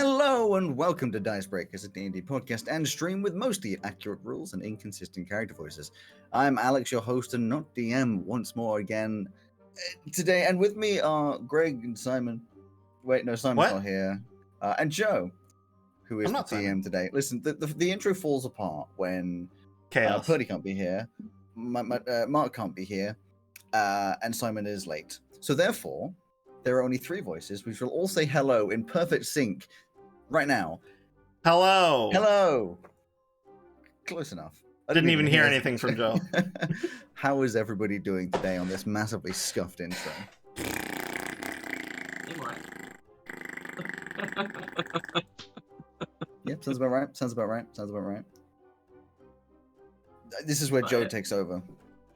Hello and welcome to Dice Breakers, a D&D podcast and stream with mostly accurate rules and inconsistent character voices. I'm Alex, your host and not DM, once more again today. And with me are Greg and Simon. Wait, no, Simon's not here. And Joe, who is the DM today. Listen, the intro falls apart when Purdy can't be here, Mark can't be here, and Simon is late. So therefore, there are only three voices, which will all say hello in perfect sync right now. Hello. Hello. Close enough. Didn't even hear anything from Joe. How is everybody doing today on this massively scuffed intro? Yep, sounds about right. This is where Joe takes over.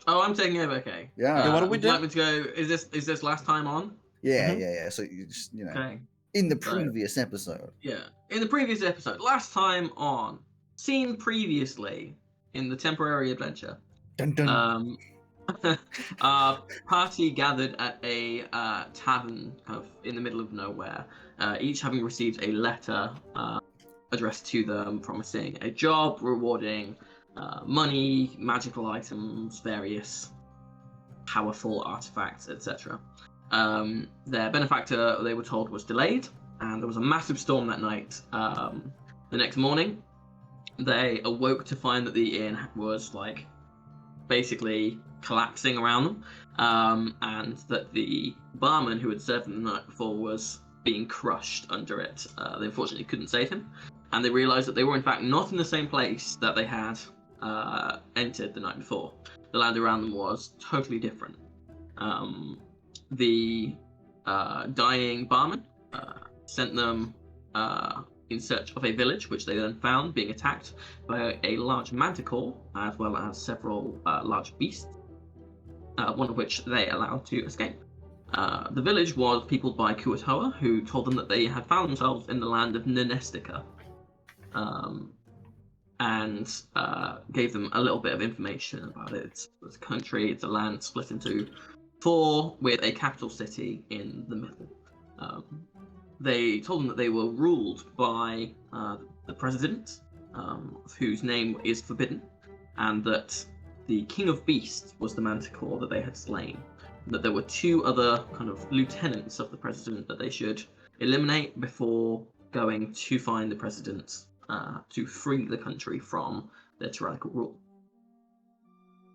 Oh, I'm taking over. Okay. Yeah. What do we do? Would you like me to go? Is this last time on? Yeah. So you just Okay. in the previous episode. Yeah. In the previous episode, last time on, seen previously in the temporary adventure. Dun, dun. Our party gathered at a tavern kind of in the middle of nowhere, each having received a letter addressed to them promising a job, rewarding money, magical items, various powerful artifacts, etc. Their benefactor, they were told, was delayed, and there was a massive storm that night. The next morning, they awoke to find that the inn was basically collapsing around them, and that the barman who had served them the night before was being crushed under it. They unfortunately couldn't save him, and they realized that they were in fact not in the same place that they had entered the night before. The land around them was totally different. The dying barman sent them in search of a village, which they then found being attacked by a large manticore, as well as several large beasts, one of which they allowed to escape. The village was peopled by Kuatoa, who told them that they had found themselves in the land of Nanestica, and gave them a little bit of information about it. It's a country, it's a land split into four, with a capital city in the middle. They told them that they were ruled by the president, whose name is forbidden, and that the king of beasts was the manticore that they had slain. That there were two other kind of lieutenants of the president that they should eliminate before going to find the president to free the country from their tyrannical rule.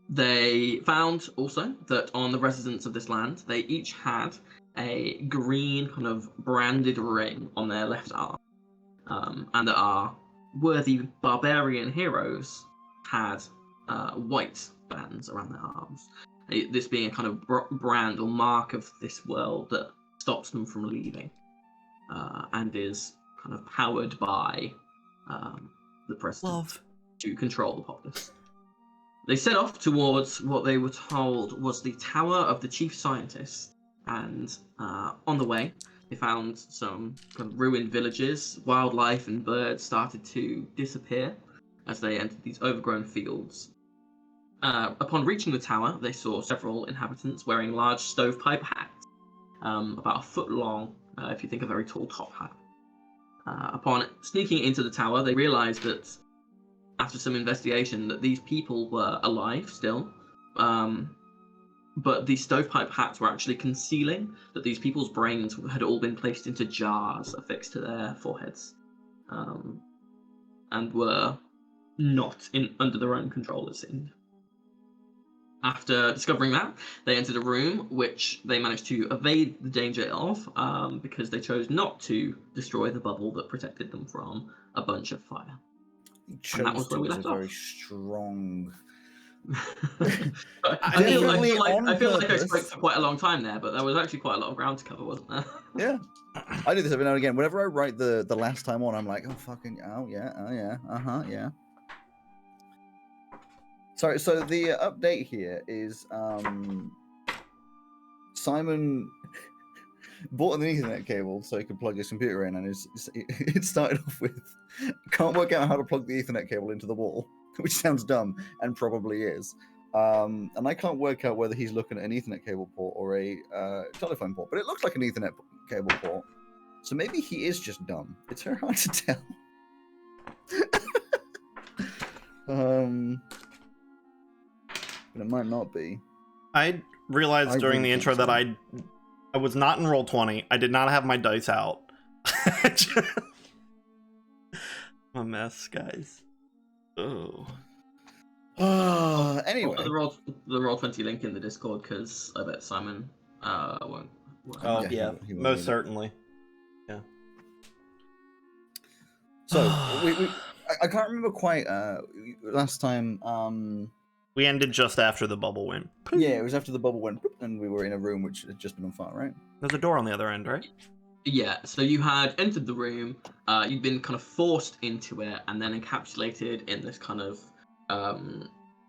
They found also that on the residents of this land, they each had a green kind of branded ring on their left arm, and that our worthy barbarian heroes had white bands around their arms. This being a kind of brand or mark of this world that stops them from leaving, and is kind of powered by the president to control the populace. They set off towards what they were told was the Tower of the Chief Scientist, and on the way, they found some kind of ruined villages. Wildlife and birds started to disappear as they entered these overgrown fields. Upon reaching the tower, they saw several inhabitants wearing large stovepipe hats, about a foot long, if you think a very tall top hat. Upon sneaking into the tower, they realized that, after some investigation, that these people were alive still, but these stovepipe hats were actually concealing that these people's brains had all been placed into jars affixed to their foreheads, and were not under their own control, it seemed. After discovering that, they entered a room which they managed to evade the danger of, because they chose not to destroy the bubble that protected them from a bunch of fire. And that was where we left off. Very strong. I feel like I spoke for quite a long time there, but there was actually quite a lot of ground to cover, wasn't there? Yeah, I do this every now and again. Whenever I write the last time on, I'm like, yeah. Sorry, so the update here is Simon bought an Ethernet cable so he could plug his computer in, and it started off with, can't work out how to plug the Ethernet cable into the wall, which sounds dumb, and probably is. And I can't work out whether he's looking at an Ethernet cable port or a telephone port, but it looks like an Ethernet cable port. So maybe he is just dumb. It's very hard to tell. But it might not be. I realized I during really the intro think that so. I was not in Roll20. I did not have my dice out. I'm a mess, guys. Oh. Anyway. I'll put the Roll20 link in the Discord because I bet Simon won't. Oh, Yeah, yeah, he won't most need it. certainly. Yeah. So I can't remember quite last time. We ended just after the bubble went. Yeah, it was after the bubble went, and we were in a room which had just been on fire, right? There's a door on the other end, right? Yeah, so you had entered the room, you'd been kind of forced into it, and then encapsulated in this kind of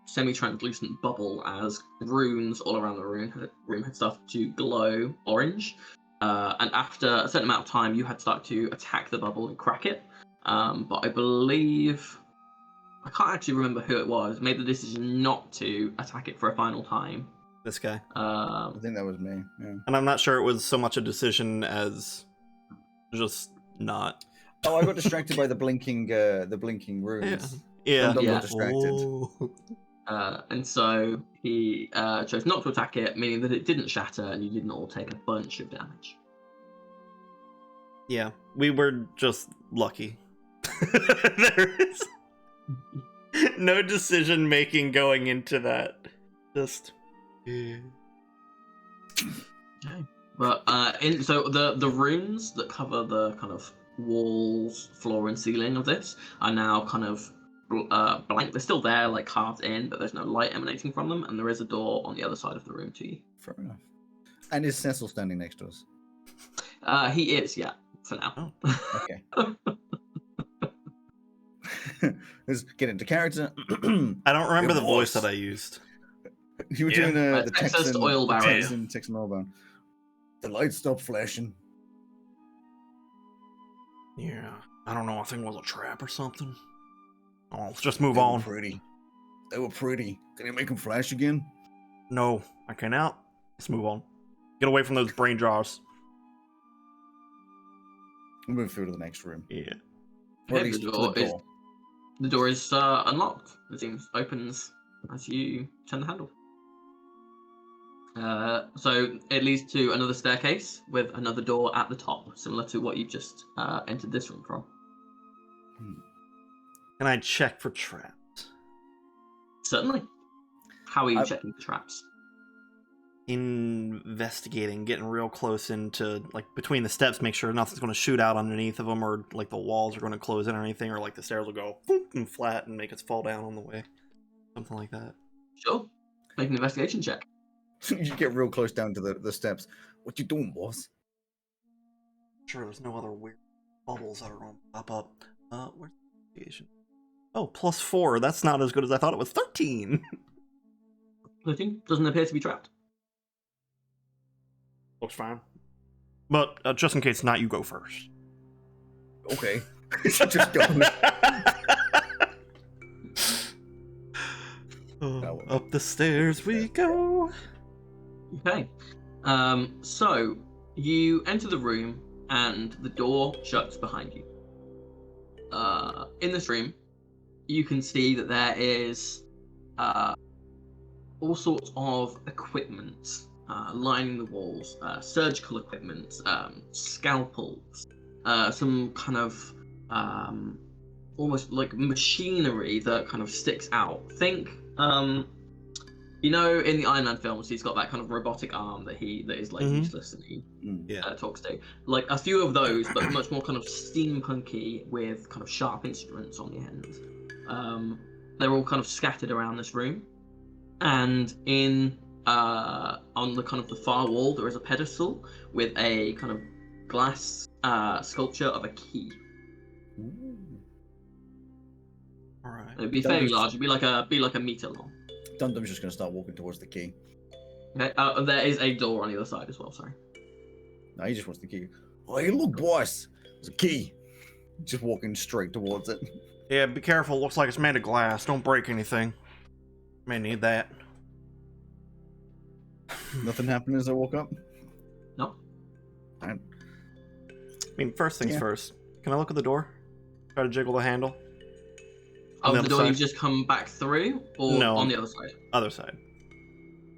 semi-translucent bubble as runes all around the room had started to glow orange. And after a certain amount of time, you had started to attack the bubble and crack it. But I believe... I can't actually remember who it was. Made the decision not to attack it for a final time. This guy. I think that was me. Yeah. And I'm not sure it was so much a decision as just not. Oh, I got distracted by the blinking runes. Yeah. Dundum Yeah. got distracted. Oh. And so he chose not to attack it, meaning that it didn't shatter and you didn't all take a bunch of damage. Yeah, we were just lucky. There is no decision making going into that. Just. Okay. But so the runes that cover the kind of walls, floor, and ceiling of this are now kind of blank. They're still there, like carved in, but there's no light emanating from them, and there is a door on the other side of the room to you. Fair enough. And is Cecil standing next to us? He is, yeah, for now. Oh. Okay. Let's get into character. I don't remember the voice voice. that I used. You were Yeah. doing the Texas Texan oil the baron. Texan oil baron. The lights stopped flashing. Yeah, I don't know. I think it was a trap or something. Oh, let's just move They on. were pretty. They were pretty. Can you make them flash again? No, I cannot. Let's move on. Get away from those brain jars. We'll move through to the next room. Yeah. Or at Okay, least the to door the is- door. The door is unlocked. It seems opens as you turn the handle. So it leads to another staircase with another door at the top, similar to what you just entered this room from. Can I check for traps? Certainly. How are you I- checking for traps? Investigating, getting real close into, like, between the steps, make sure nothing's going to shoot out underneath of them, or, like, the walls are going to close in or anything, or, like, the stairs will go boop and flat and make us fall down on the way. Something like that. Sure. Make an investigation check. You get real close down to the steps. What you doing, boss? Sure, there's no other weird bubbles that are going to pop up. Where's the investigation? Oh, +4. That's not as good as I thought it was. 13! 13 doesn't appear to be trapped. Looks fine. But, just in case not, you go first. Okay. Just go. Oh, up the stairs we go. Okay. So you enter the room and the door shuts behind you. In this room, you can see that there is all sorts of equipment lining the walls, surgical equipment, scalpels, some kind of almost like machinery that kind of sticks out. Think, you know, in the Iron Man films, he's got that kind of robotic arm that is like Mhm. useless and he Yeah. talks to. Like a few of those, but much more kind of steampunky with kind of sharp instruments on the end. They're all kind of scattered around this room, and on the kind of the far wall there is a pedestal with a kind of glass sculpture of a key. Alright. It'd be fairly large. It'd be like a meter long. Dundum's just going to start walking towards the key. Okay. There is a door on the other side as well. Sorry. No, he just wants the key. Oh, hey, look, boss. There's a key. Just walking straight towards it. Yeah, be careful. Looks like it's made of glass. Don't break anything. May need that. Nothing happened as I woke up. No. Alright. mean, first things Yeah. first. Can I look at the door? Try to jiggle the handle. Oh, On the the other door side? you've just come back through, or No. on the other side? Other side.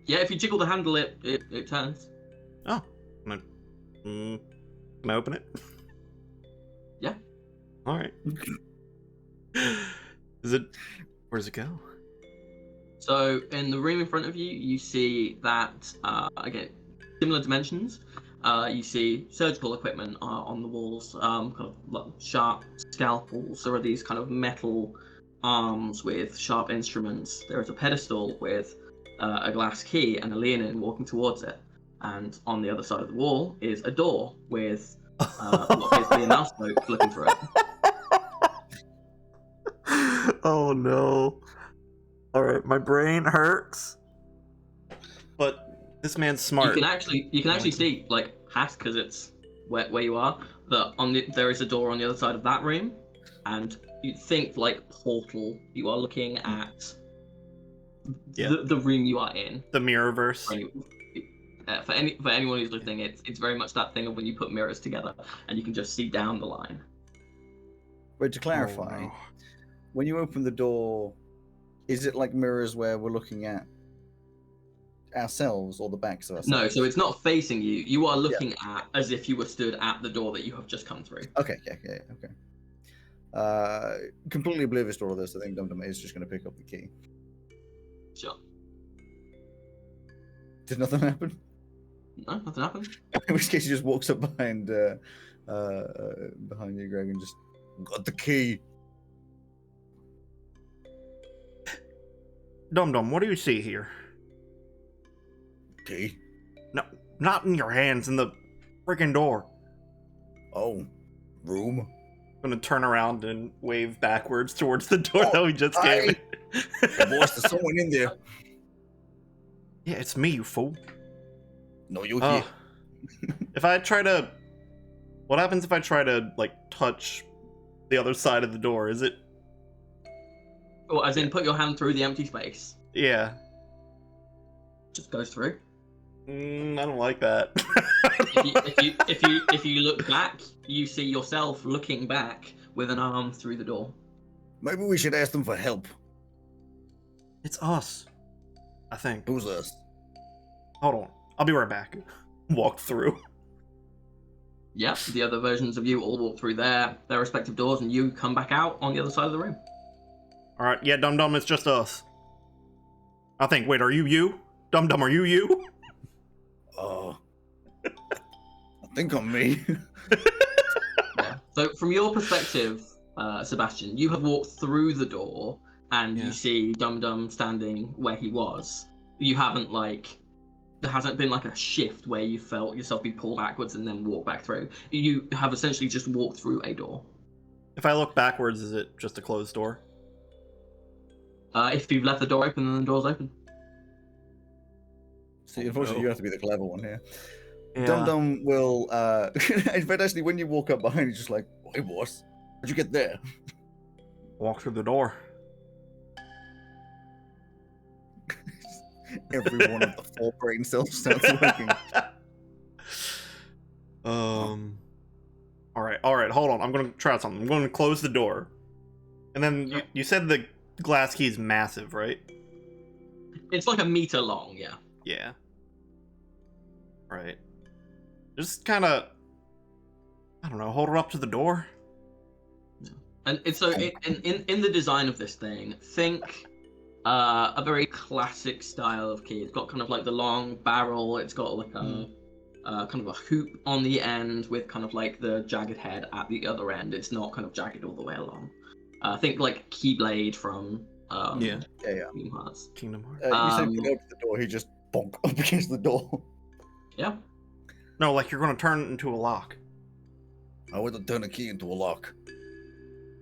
Yeah, if you jiggle the handle, it turns. Oh. Can I open it? Yeah. All right. Is it? Where does it go? So in the room in front of you, you see that again, similar dimensions. You see surgical equipment on the walls, kind of like sharp scalpels. There are these kind of metal arms with sharp instruments. There is a pedestal with a glass key and a Leonin walking towards it. And on the other side of the wall is a door with what appears to be a mouse scope looking through it. Oh no. Alright, my brain hurts. But this man's smart. You can actually see like past, because it's where you are, that there is a door on the other side of that room, and you think like portal. You are looking at the room you are in. The Mirrorverse. For anyone who's listening, it's very much that thing of when you put mirrors together and you can just see down the line. But to clarify, Oh, no. when you open the door, is it like mirrors where we're looking at ourselves or the backs of ourselves? No, so it's not facing you. You are looking at as if you were stood at the door that you have just come through. Okay. Completely oblivious to all of this. I think Dum Dum is just going to pick up the key. Sure. Did nothing happen? No, nothing happened. In which case, he just walks up behind you, Greg, and just got the key. Dum Dum, what do you see here? Key? No, not in your hands, in the freaking door. Oh, room. I'm gonna turn around and wave backwards towards the door that we just hi. came in. Hey, boss, there's someone in there. Yeah, it's me, you fool. No, you're Uh, here. if I try to... What happens if I try to, like, touch the other side of the door? Is it... Or as in, put your hand through the empty space. Yeah. Just goes through. I don't like that. If you look back, you see yourself looking back with an arm through the door. Maybe we should ask them for help. It's us. I think. Who's us? Hold on. I'll be right back. Walk through. Yeah, the other versions of you all walk through their respective doors, and you come back out on the other side of the room. Alright, yeah, Dum Dum, it's just us. I think, wait, are you? Dum Dum, are you? I think I'm me. Yeah. So from your perspective, Sebastian, you have walked through the door, and Yeah. you see Dum Dum standing where he was. You haven't there hasn't been like a shift where you felt yourself be pulled backwards and then walk back through. You have essentially just walked through a door. If I look backwards, is it just a closed door? If you've left the door open, then the door's open. See, unfortunately, you have to be the clever one here. Yeah. Dum Dum will. In fact, actually, when you walk up behind, he's just like, "Hey, boss, how'd you get there?" Walk through the door. Every one of the 4 brain cells starts working. Alright, hold on. I'm gonna try something. I'm gonna close the door. And then you said the glass key is massive, right? It's like a meter long, yeah. Yeah. Right. Just kinda, I don't know, hold it up to the door. And it's so in the design of this thing, think a very classic style of key. It's got kind of like the long barrel. It's got like a kind of a hoop on the end with kind of like the jagged head at the other end. It's not kind of jagged all the way along. Think like Keyblade from Yeah. Kingdom Hearts. Kingdom Hearts. You said you go to the door, he just bonk up against the door. Yeah. No, like you're gonna turn it into a lock. I would turn a key into a lock.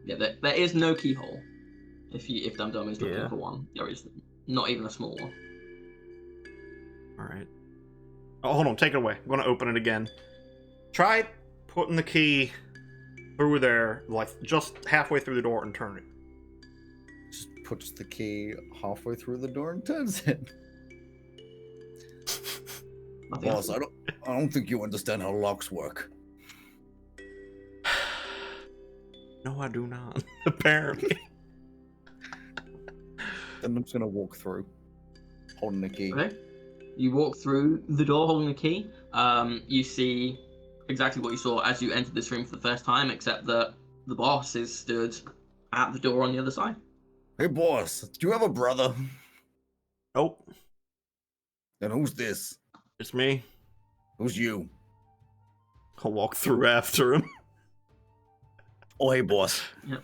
Yeah, there is no keyhole. If Dum Dum is looking Yeah. for one, there is not even a small one. Alright. Oh, hold on, take it away. I'm gonna open it again. Try putting the key through there, like just halfway through the door and turn it. Just puts the key halfway through the door and turns it. Nothing Boss, else. I don't think you understand how locks work. No, I do not. Apparently. Then I'm just gonna walk through, holding the key. Okay. You walk through the door holding the key. You see exactly what you saw as you entered this room for the first time, except that the boss is stood at the door on the other side. Hey, boss, do you have a brother? Nope. Then who's this? It's me. Who's you? I'll walk through after him. Oh, hey, boss. Yeah.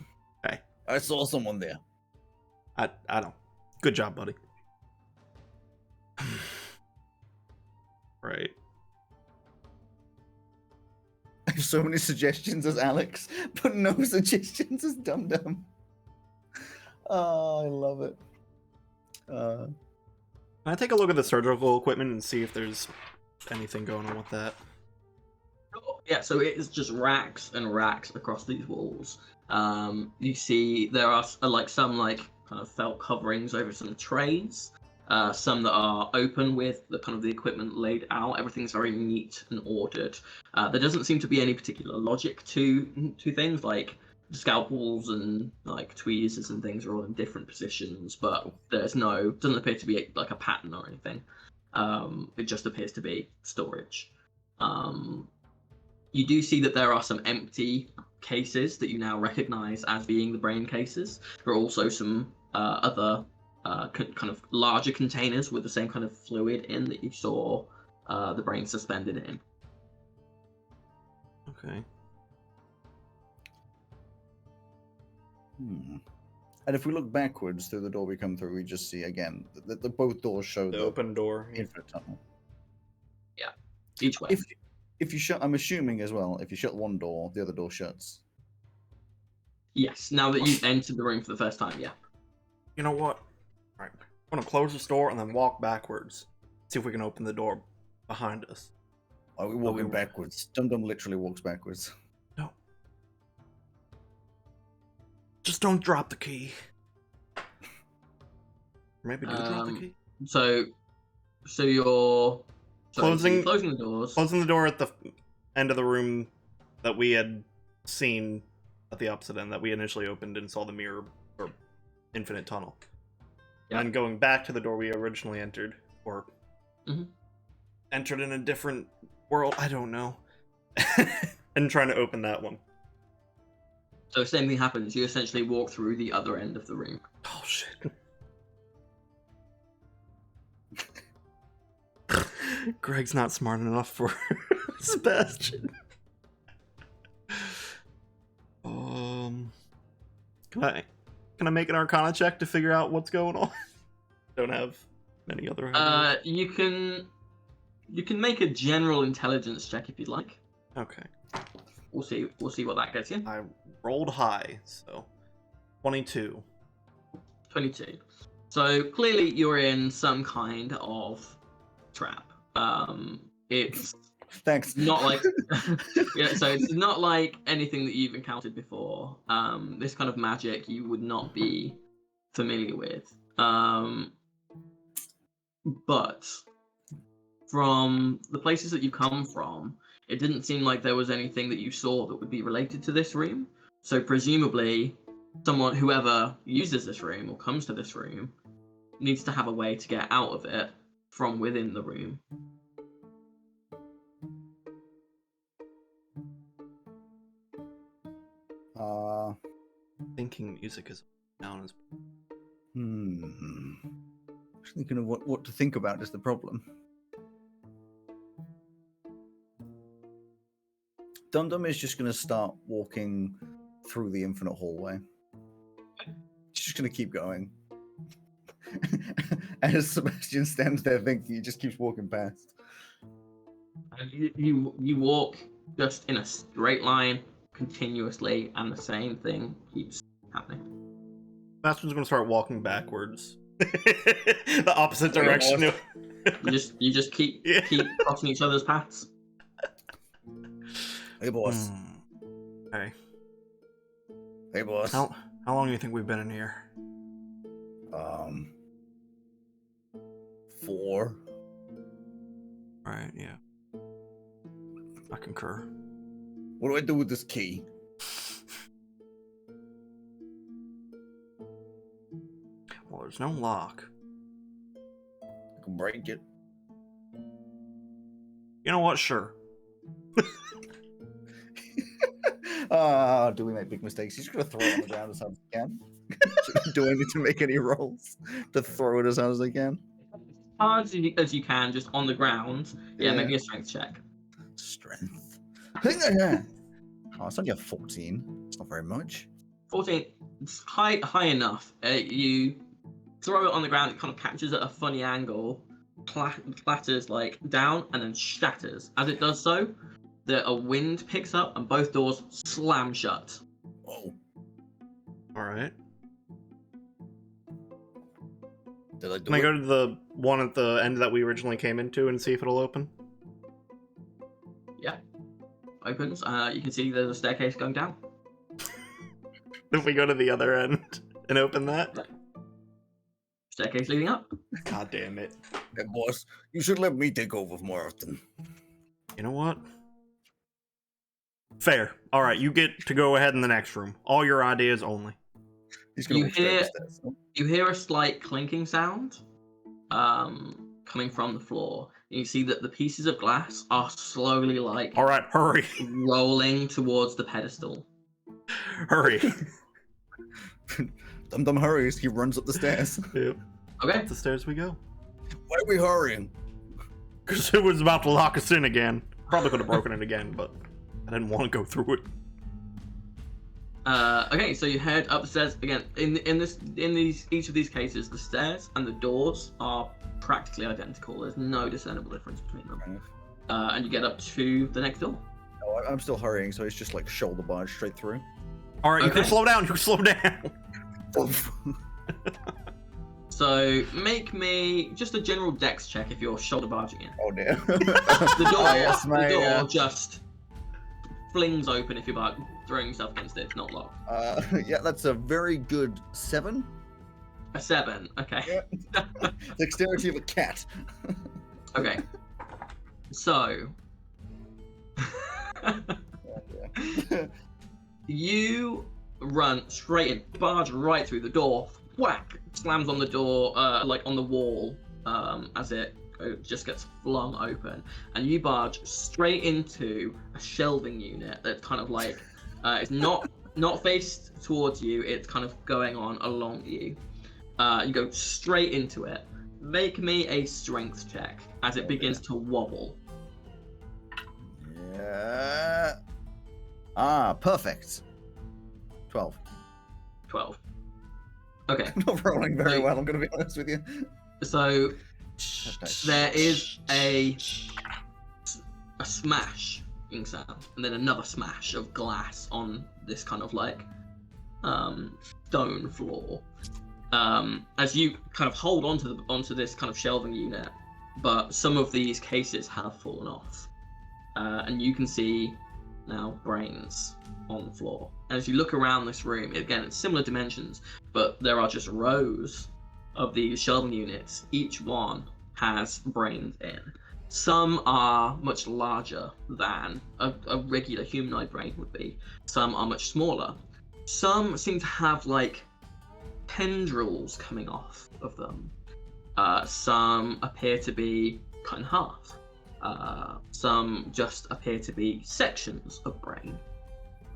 Hey. I saw someone there. I don't. Good job, buddy. Right. I have so many suggestions as Alex, but no suggestions as Dum Dum. Oh, I love it. Can I take a look at the surgical equipment and see if there's anything going on with that? Yeah, so it is just racks and racks across these walls. You see there are like some like kind of felt coverings over some trays. Some that are open with the kind of the equipment laid out. Everything's very neat and ordered. There doesn't seem to be any particular logic to things like scalpels and like tweezers and things are all in different positions, but doesn't appear to be like a pattern or anything. It just appears to be storage. You do see that there are some empty cases that you now recognize as being the brain cases. There are also some other kind of larger containers with the same kind of fluid in that you saw the brain suspended in. Okay. And if we look backwards through the door we come through, we just see again that the both doors show The the open door. Yeah. infinite tunnel. Each way. If you shut, I'm assuming as well, if you shut one door, the other door shuts. Yes, now that you've entered the room for the first time, yeah. You know what? Alright. I'm gonna close this door and then walk backwards. See if we can open the door behind us. Are we walking backwards? Dum Dum literally walks backwards. No. Just don't drop the key. Maybe do drop the key. So you're Closing the doors. Closing the door at the end of the room that we had seen at the opposite end, that we initially opened and saw the mirror or infinite tunnel. Yeah. And going back to the door we originally entered, or Mhm. entered in a different world, I don't know. And trying to open that one. So same thing happens. You essentially walk through the other end of the room. Oh shit. Greg's not smart enough for Sebastian. Can I make an Arcana check to figure out what's going on? Don't have many other ideas. You can make a general intelligence check if you'd like. Okay. We'll see what that gets you. I rolled high, so 22. 22. So clearly you're in some kind of trap. It's Thanks. not like yeah, so it's not like anything that you've encountered before. This kind of magic you would not be familiar with. But from the places that you come from, it didn't seem like there was anything that you saw that would be related to this room. So presumably, whoever uses this room or comes to this room needs to have a way to get out of it from within the room. Thinking music is down as Just thinking of what to think about is the problem. Dum Dum is just going to start walking through the infinite hallway. She's just going to keep going. As Sebastian stands there thinking, he just keeps walking past. You walk just in a straight line continuously, and the same thing keeps happening. Sebastian's gonna start walking backwards. The opposite direction. You just keep crossing each other's paths. Hey, boss. Hey. Hey, boss. How long do you think we've been in here? 4. Right, yeah. I concur. What do I do with this key? there's no lock. I can break it. You know what? Sure. Do we make big mistakes? He's gonna throw it on the ground as hard as he can. Do I need to make any rolls to throw it as hard as I can? Hard as you can, just on the ground. Yeah, Yeah. make me a strength check. Strength. Oh, it's only a 14. It's not very much. 14. It's high enough. You throw it on the ground. It kind of catches at a funny angle, clatters like down, and then shatters. As it does so, a wind picks up, and both doors slam shut. Oh, All right. did I do Can I it? go to the one at the end that we originally came into and see if it'll open? Yeah. Opens. You can see there's a staircase going down. If we go to the other end and open that? Staircase leading up. God damn it. Hey, boss, you should let me take over more often. You know what? Fair. All right, you get to go ahead in the next room. All your ideas only. He's gonna You walk straight hear- up the stairs. You hear a slight clinking sound coming from the floor. And you see that the pieces of glass are slowly like All right, hurry. rolling towards the pedestal. Hurry. Dum Dum hurries. He runs up the stairs. Yep. Okay. Up the stairs we go. Why are we hurrying? Because it was about to lock us in again. Probably could have broken it again, but I didn't want to go through it. Okay, so you head up the stairs again. In each of these cases, the stairs and the doors are practically identical. There's no discernible difference between them. Okay. And you get up to the next door. Oh, I'm still hurrying, so it's just like shoulder barge straight through. All right, you can Okay. slow down. You can slow down. So make me just a general dex check if you're shoulder barging in. Oh dear. The door, yes, the mate, door yeah. just flings open if you're throwing yourself against it. It's not locked. Yeah, that's a very good 7. A 7. Okay. Yeah. Dexterity of a cat. Okay. So you run straight in, barge right through the door. Whack! Slams on the door, like on the wall, as it just gets flung open, and you barge straight into a shelving unit that's kind of like it's not faced towards you. It's kind of going on along you. You go straight into it. Make me a strength check as it begins to wobble. Yeah. Perfect. 12. 12. Okay, Not rolling very Wait. well, I'm going to be honest with you. so Nice. there is a smash sound, and then another smash of glass on this kind of like stone floor. As you kind of hold onto this kind of shelving unit, but some of these cases have fallen off, and you can see now brains on the floor. And as you look around this room, again, it's similar dimensions, but there are just rows of these shelving units. Each one has brains in. Some are much larger than a regular humanoid brain would be. Some are much smaller. Some seem to have like tendrils coming off of them. Some appear to be cut in half. Some just appear to be sections of brain.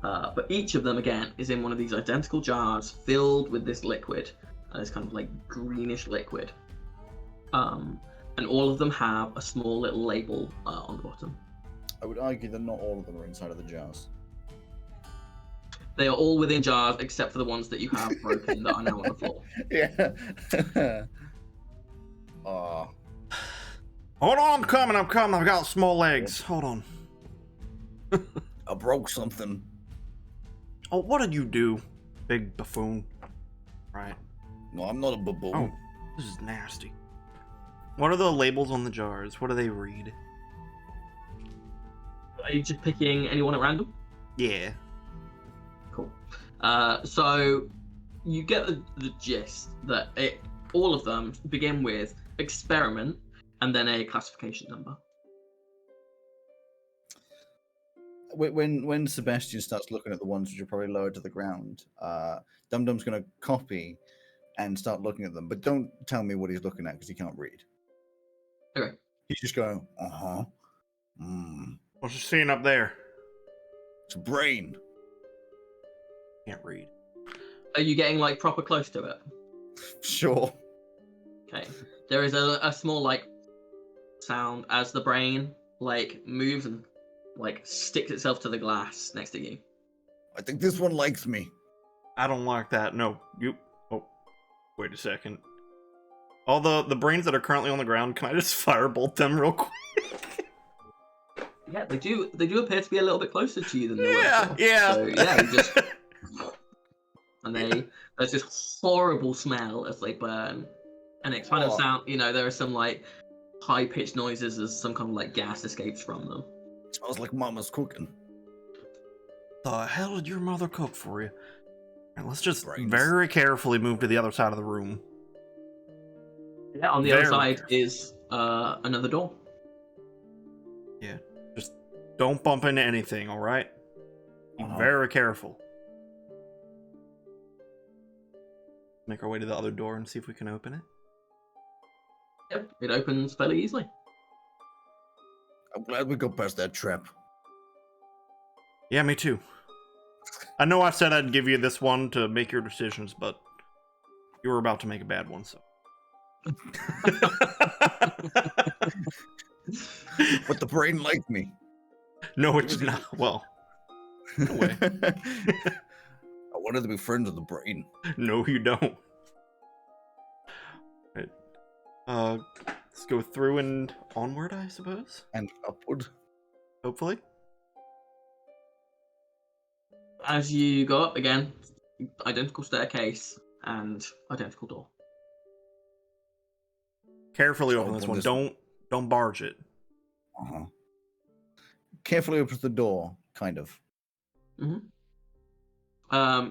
But each of them, again, is in one of these identical jars filled with this liquid. This kind of like greenish liquid. And all of them have a small little label on the bottom. I would argue that not all of them are inside of the jars. They are all within jars except for the ones that you have broken that are now on the floor. Yeah. Oh. Hold on, I'm coming. I've got small legs. Hold on. I broke something. Oh, what did you do, big buffoon? Right. No, I'm not a baboon. Oh, this is nasty. What are the labels on the jars? What do they read? Are you just picking anyone at random? Yeah. Cool. So you get the gist that all of them begin with experiment and then a classification number. When Sebastian starts looking at the ones which are probably lower to the ground, Dum Dum's going to copy and start looking at them. But don't tell me what he's looking at because he can't read. Okay. He's just going, uh-huh. What's you seeing up there? It's a brain. Can't read. Are you getting like proper close to it? Sure. Okay. There is a small like sound as the brain like moves and like sticks itself to the glass next to you. I think this one likes me. I don't like that. No, you. Oh, wait a second. All the brains that are currently on the ground, can I just firebolt them real quick? Yeah, they do appear to be a little bit closer to you than they were Yeah, before. yeah. So yeah, you just and there's this horrible smell as they burn, and it kind of sound. There are some like high pitched noises as some kind of like gas escapes from them. It smells like Mama's cooking. The hell did your mother cook for you? And let's just Brains. very carefully move to the other side of the room. Yeah, on the other Very side careful. is another door. Yeah, just don't bump into anything, all right? Be very careful. Make our way to the other door and see if we can open it. Yep, it opens fairly easily. I'm glad we got past that trap. Yeah, me too. I know I said I'd give you this one to make your decisions, but you were about to make a bad one, so. But the brain liked me. No, it's not. Well, no way. I wanted to be friends with the brain. No, you don't. Right. Let's go through and onward, I suppose. And upward. Hopefully. As you go up again, identical staircase and identical door. Carefully open this Open one. this Don't barge it. Uh-huh. Carefully opens the door, kind of.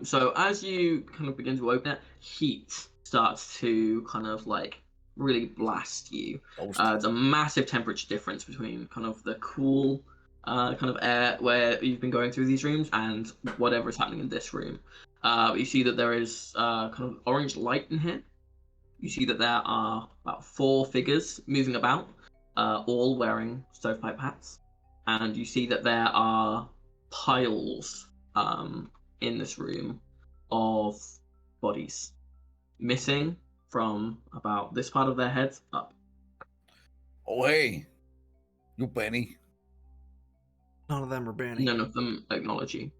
So as you kind of begin to open it, heat starts to kind of like really blast you. There's a massive temperature difference between kind of the cool kind of air where you've been going through these rooms and whatever is happening in this room. You see that there is kind of orange light in here. You see that there are about 4 figures moving about, all wearing stovepipe hats. And you see that there are piles in this room of bodies, missing from about this part of their heads up. Oh, hey. You Benny. None of them are banning. None of them acknowledge you.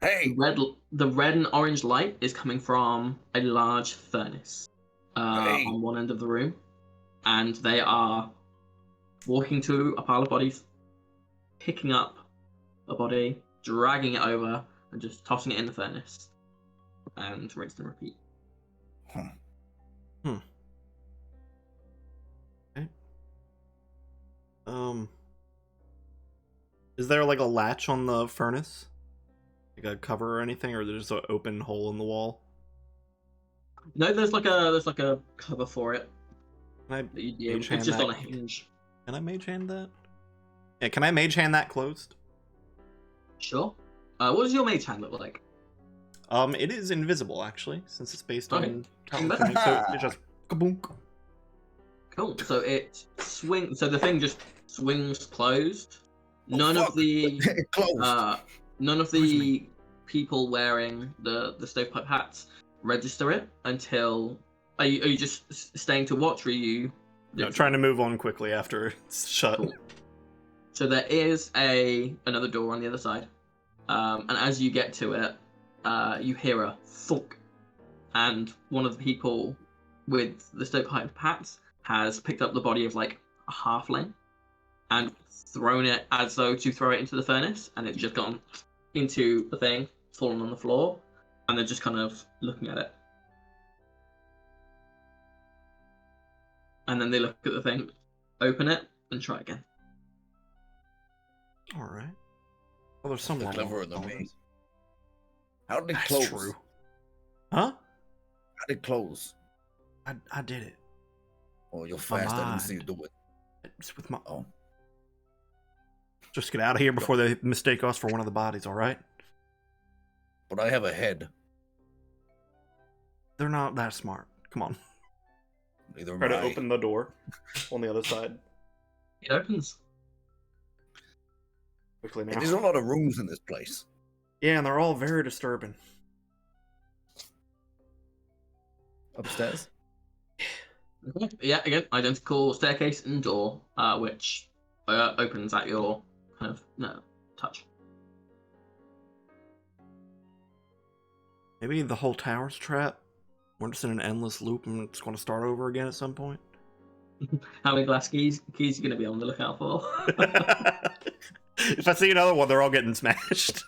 Hey. The red and orange light is coming from a large furnace Hey. on one end of the room, and they are walking to a pile of bodies, picking up a body, dragging it over, and just tossing it in the furnace, and rinse and repeat. Huh. Okay. Is there like a latch on the furnace? Like a cover or anything, or there's an open hole in the wall? No, there's like a cover for it. Can I That you'd be able, mage hand it's just that? on a hinge. Can I mage hand that? Yeah, can I mage hand that closed? Sure. What does your mage hand look like? It is invisible actually, since it's based Okay. on telekinetic, so it just kaboom. Cool. So it swings. So the thing just swings closed. None fuck. of the It closed. none of Excuse the people wearing the stovepipe hats register it until. Are you just staying to watch? Or are you? No, trying to move on quickly after it's shut. Cool. So there is another door on the other side, and as you get to it, you hear a thunk, and one of the people with the stovepipe hats has picked up the body of like a halfling and thrown it as though to throw it into the furnace, and it's just gone into the thing, fallen on the floor, and they're just kind of looking at it. And then they look at the thing, open it, and try again. All right. Well, there's some They're long cleverer than on me. this. How did it That's close? true. Huh? How did it close? I did it. Oh, you're fast. I didn't mind. see you do it. It's with my. Oh. Just get out of here before they mistake us for one of the bodies. All right. But I have a head. They're not that smart. Come on. Neither Try am to I. open the door on the other side It opens. quickly Hey, now. there's a lot of rooms in this place. Yeah, and they're all very disturbing. Upstairs? Okay. Yeah, again, identical staircase and door, which opens at your kind of touch. Maybe the whole tower's a trap. We're just in an endless loop and it's going to start over again at some point. How many glass keys are you going to be on the lookout for? If I see another one, they're all getting smashed.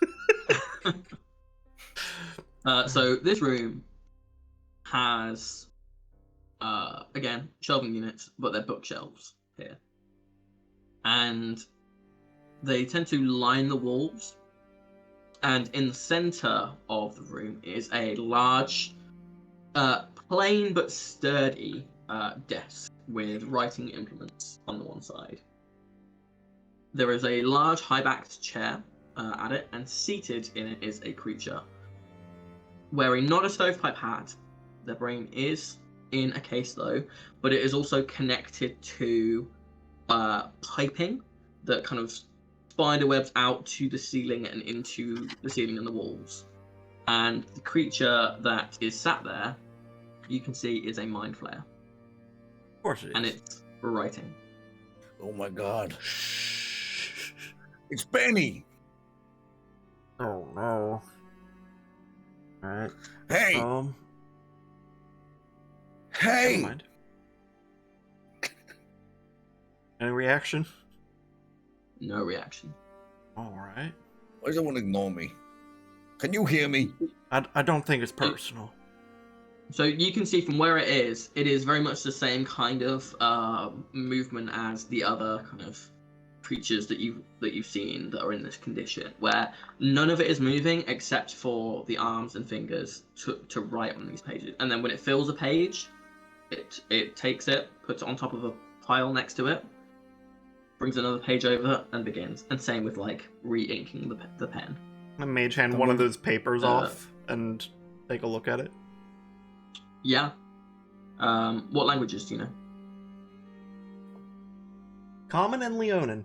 So this room has, again, shelving units, but they're bookshelves here. And they tend to line the walls. And in the center of the room is a large, plain but sturdy desk with writing implements on the one side. There is a large high-backed chair at it, and seated in it is a creature wearing not a stovepipe hat. Their brain is in a case though, but it is also connected to piping that kind of spiderwebs out to the ceiling and into the ceiling and the walls. And the creature that is sat there, you can see, is a mind flayer, Of course it is. and it's writing. Oh my god. It's Benny! Oh no. Alright. Hey! Hey! Never mind. Any reaction? No reaction. Alright. Why does everyone ignore me? Can you hear me? I don't think it's personal. So you can see from where it is very much the same kind of movement as the other kind of creatures that you've seen that are in this condition, where none of it is moving except for the arms and fingers to write on these pages. And then when it fills a page, it takes it, puts it on top of a pile next to it, brings another page over, and begins. And same with like re-inking the pen. I mage hand one of those papers Uh, off and take a look at it. Yeah. What languages do you know? Common and Leonin.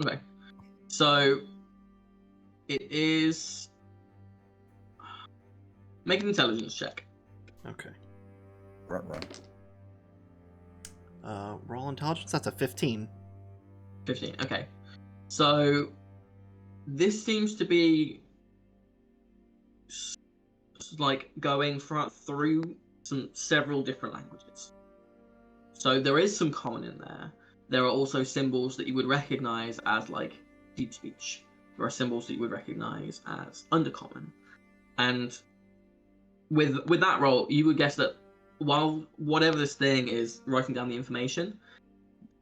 Okay. So it is. Make an intelligence check. Okay. Run. Roll intelligence. That's a 15. 15. Okay. So this seems to be like going through several different languages. So there is some common in there. There are also symbols that you would recognize as like deep speech. There are symbols that you would recognize as undercommon. And with that roll, you would guess that while whatever this thing is writing down the information,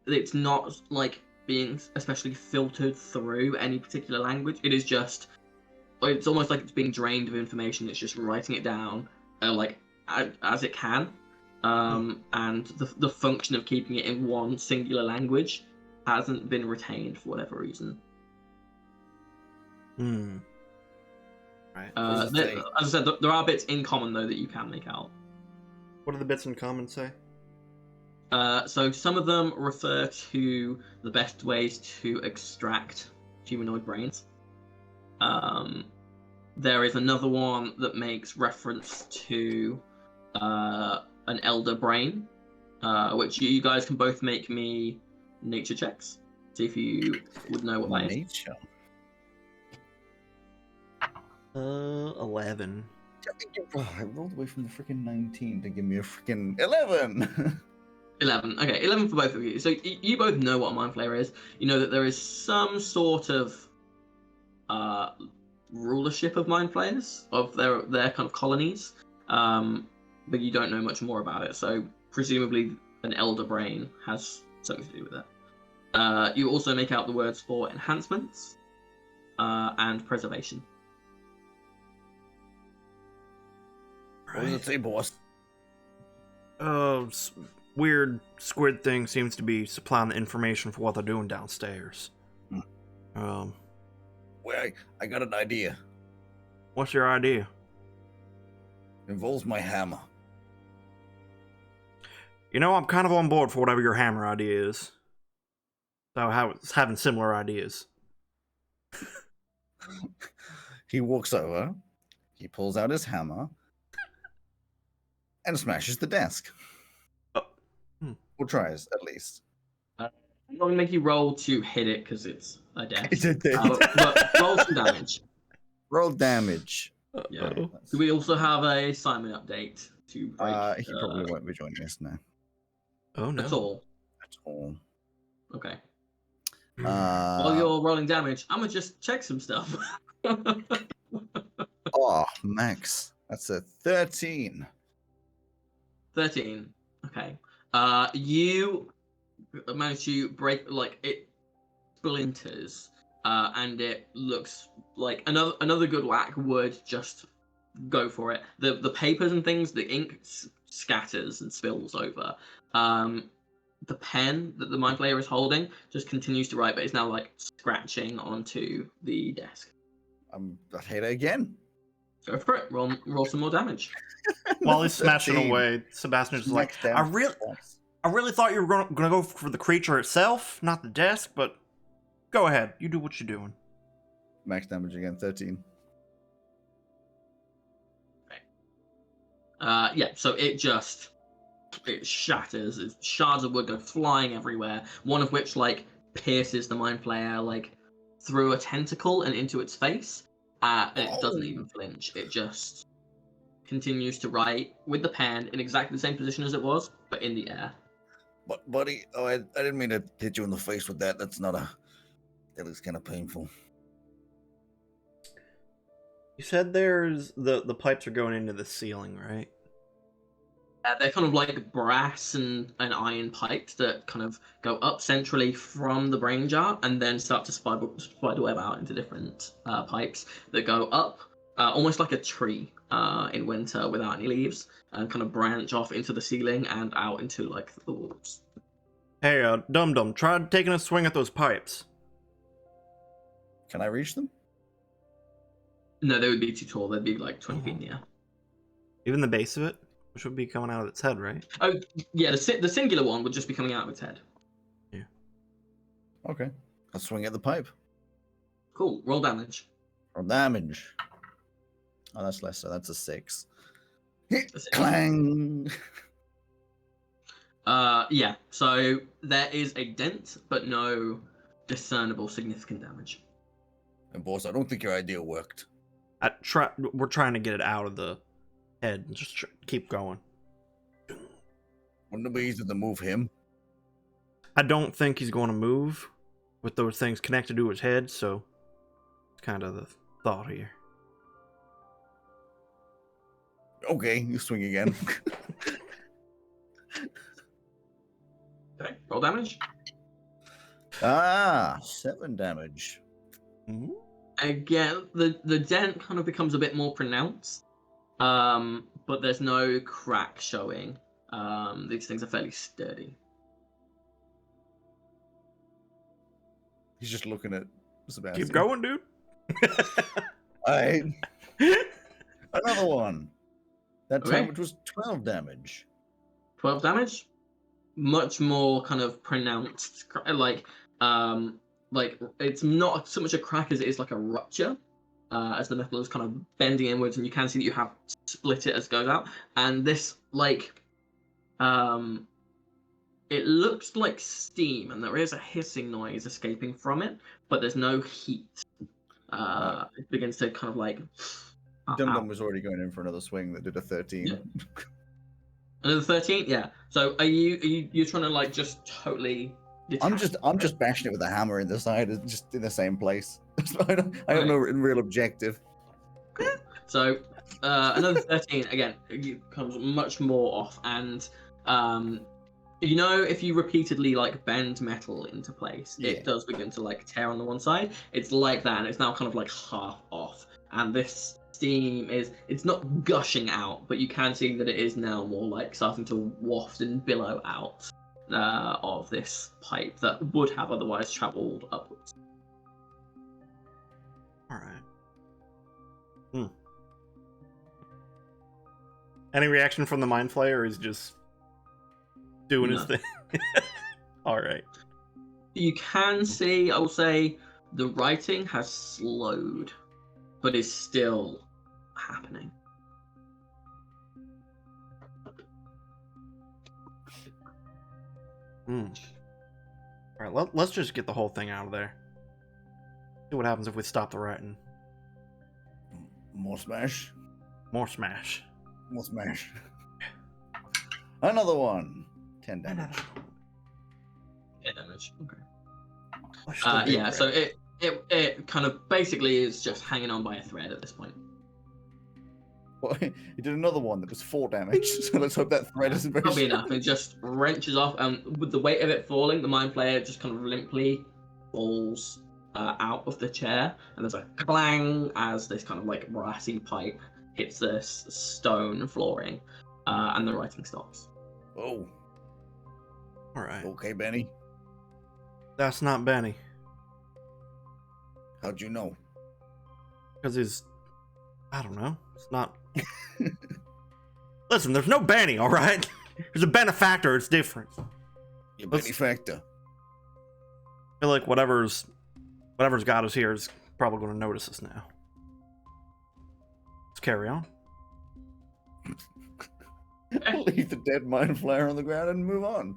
it's not like being especially filtered through any particular language. It is just, it's almost like it's being drained of information. It's just writing it down like as it can. And the function of keeping it in one singular language hasn't been retained for whatever reason. Right. What does it say? As I said, there are bits in common though that you can make out. What do the bits in common say? So some of them refer to the best ways to extract humanoid brains. There is another one that makes reference to an elder brain, which you guys can both make me nature checks. See if you would know what that is. Nature. 11. I rolled away from the freaking 19 to give me a freaking 11. 11. Okay, 11 for both of you. So you both know what a mind flayer is. You know that there is some sort of rulership of mind flayers, of their kind of colonies, but you don't know much more about it. So presumably an elder brain has something to do with it. You also make out the words for enhancements and preservation. What does it say, boss? Weird squid thing seems to be supplying the information for what they're doing downstairs. Wait, I got an idea. What's your idea? Involves my hammer. You know, I'm kind of on board for whatever your hammer idea is. So having similar ideas. He walks over, he pulls out his hammer, and smashes the desk. Or tries, at least. I'm not gonna make you roll to hit it because it's a death. It's a death. But roll some damage. Roll damage. Yeah. Do we also have a Simon update to break? He probably won't be joining us now. Oh no. At all. At all. Okay. While Uh, you're rolling damage, I'm gonna just check some stuff. oh, Max. That's a 13. 13. Okay. You manage to break, like, it splinters, and it looks like another good whack would just go for it. The papers and things, the ink scatters and spills over. The pen that the mind player is holding just continues to write, but it's now like scratching onto the desk. I'll hit it again. Go for it. Roll some more damage. While he's smashing 13. away, Sebastian's like, Smack down. I really thought you were gonna go for the creature itself, not the desk, but go ahead. You do what you're doing. Max damage again, 13. Yeah, so it shatters. Shards of wood go flying everywhere. One of which like pierces the mind player like through a tentacle and into its face. And it doesn't even flinch. It just continues to write with the pen in exactly the same position as it was, but in the air. But buddy, I didn't mean to hit you in the face with that. That looks kind of painful. You said there's the pipes are going into the ceiling, right? They're kind of like brass and iron pipes that kind of go up centrally from the brain jar and then start to spider web out into different pipes that go up almost like a tree in winter without any leaves and kind of branch off into the ceiling and out into like the walls. Hey, Dum Dum, try taking a swing at those pipes. Can I reach them? No, they would be too tall. They'd be like 20 feet in the air. Even the base of it, which would be coming out of its head, right? Oh, yeah, the singular one would just be coming out of its head. Yeah. Okay. I'll swing at the pipe. Cool. Roll damage. Or damage. Oh, that's less, so that's a 6. That's it. Clang! Yeah, so there is a dent, but no discernible significant damage. And boss, I don't think your idea worked. We're trying to get it out of the head. Just keep going. Wouldn't it be easier to move him? I don't think he's going to move with those things connected to his head, so it's kind of the thought here. Okay, you swing again. Okay, roll damage. 7 damage. Mm-hmm. Again, the dent kind of becomes a bit more pronounced, but there's no crack showing. These things are fairly sturdy. He's just looking at Sebastian. Keep going, dude. Alright. Another one. That Okay. time it was 12 damage. 12 damage, much more kind of pronounced, like it's not so much a crack as it is like a rupture, as the metal is kind of bending inwards, and you can see that you have split it as it goes out. And this it looks like steam, and there is a hissing noise escaping from it, but there's no heat. It begins to kind of like. Dum Dum was already going in for another swing that did a 13. Yeah. Another 13, yeah. So are you trying to like just totally? I'm just bashing it with a hammer in the side, it's just in the same place. I have no real objective. Cool. So another 13 again. It comes much more off, and if you repeatedly like bend metal into place, Yeah. it does begin to like tear on the one side. It's like that, and it's now kind of like half off, and this steam it's not gushing out, but you can see that it is now more like starting to waft and billow out of this pipe that would have otherwise traveled upwards. All right. Any reaction from the Mind Flayer, or he's just doing his No. thing? Alright. You can see, I will say, the writing has slowed, but is still happening. Alright, let's just get the whole thing out of there. See what happens if we stop the writing. More smash. More smash. More smash. Another one. 10 damage. Yeah, damage. Okay. Push the big Yeah, red. so it kind of basically is just hanging on by a thread at this point. Well, he did another one that was 4 damage, so let's hope that thread isn't very Probably strong. enough. It just wrenches off, and with the weight of it falling, the Mind Flayer just kind of limply falls out of the chair, and there's a clang as this kind of like brassy pipe hits the stone flooring, and the writing stops. Oh, Alright. okay, Benny. That's not Benny. How'd you know? Because he's... I don't know. It's not... Listen, there's no Benny, alright? There's a benefactor, it's different. Your Let's- benefactor. I feel like whatever's got us here is probably going to notice us now. Let's carry on. Leave the dead mind flayer on the ground and move on.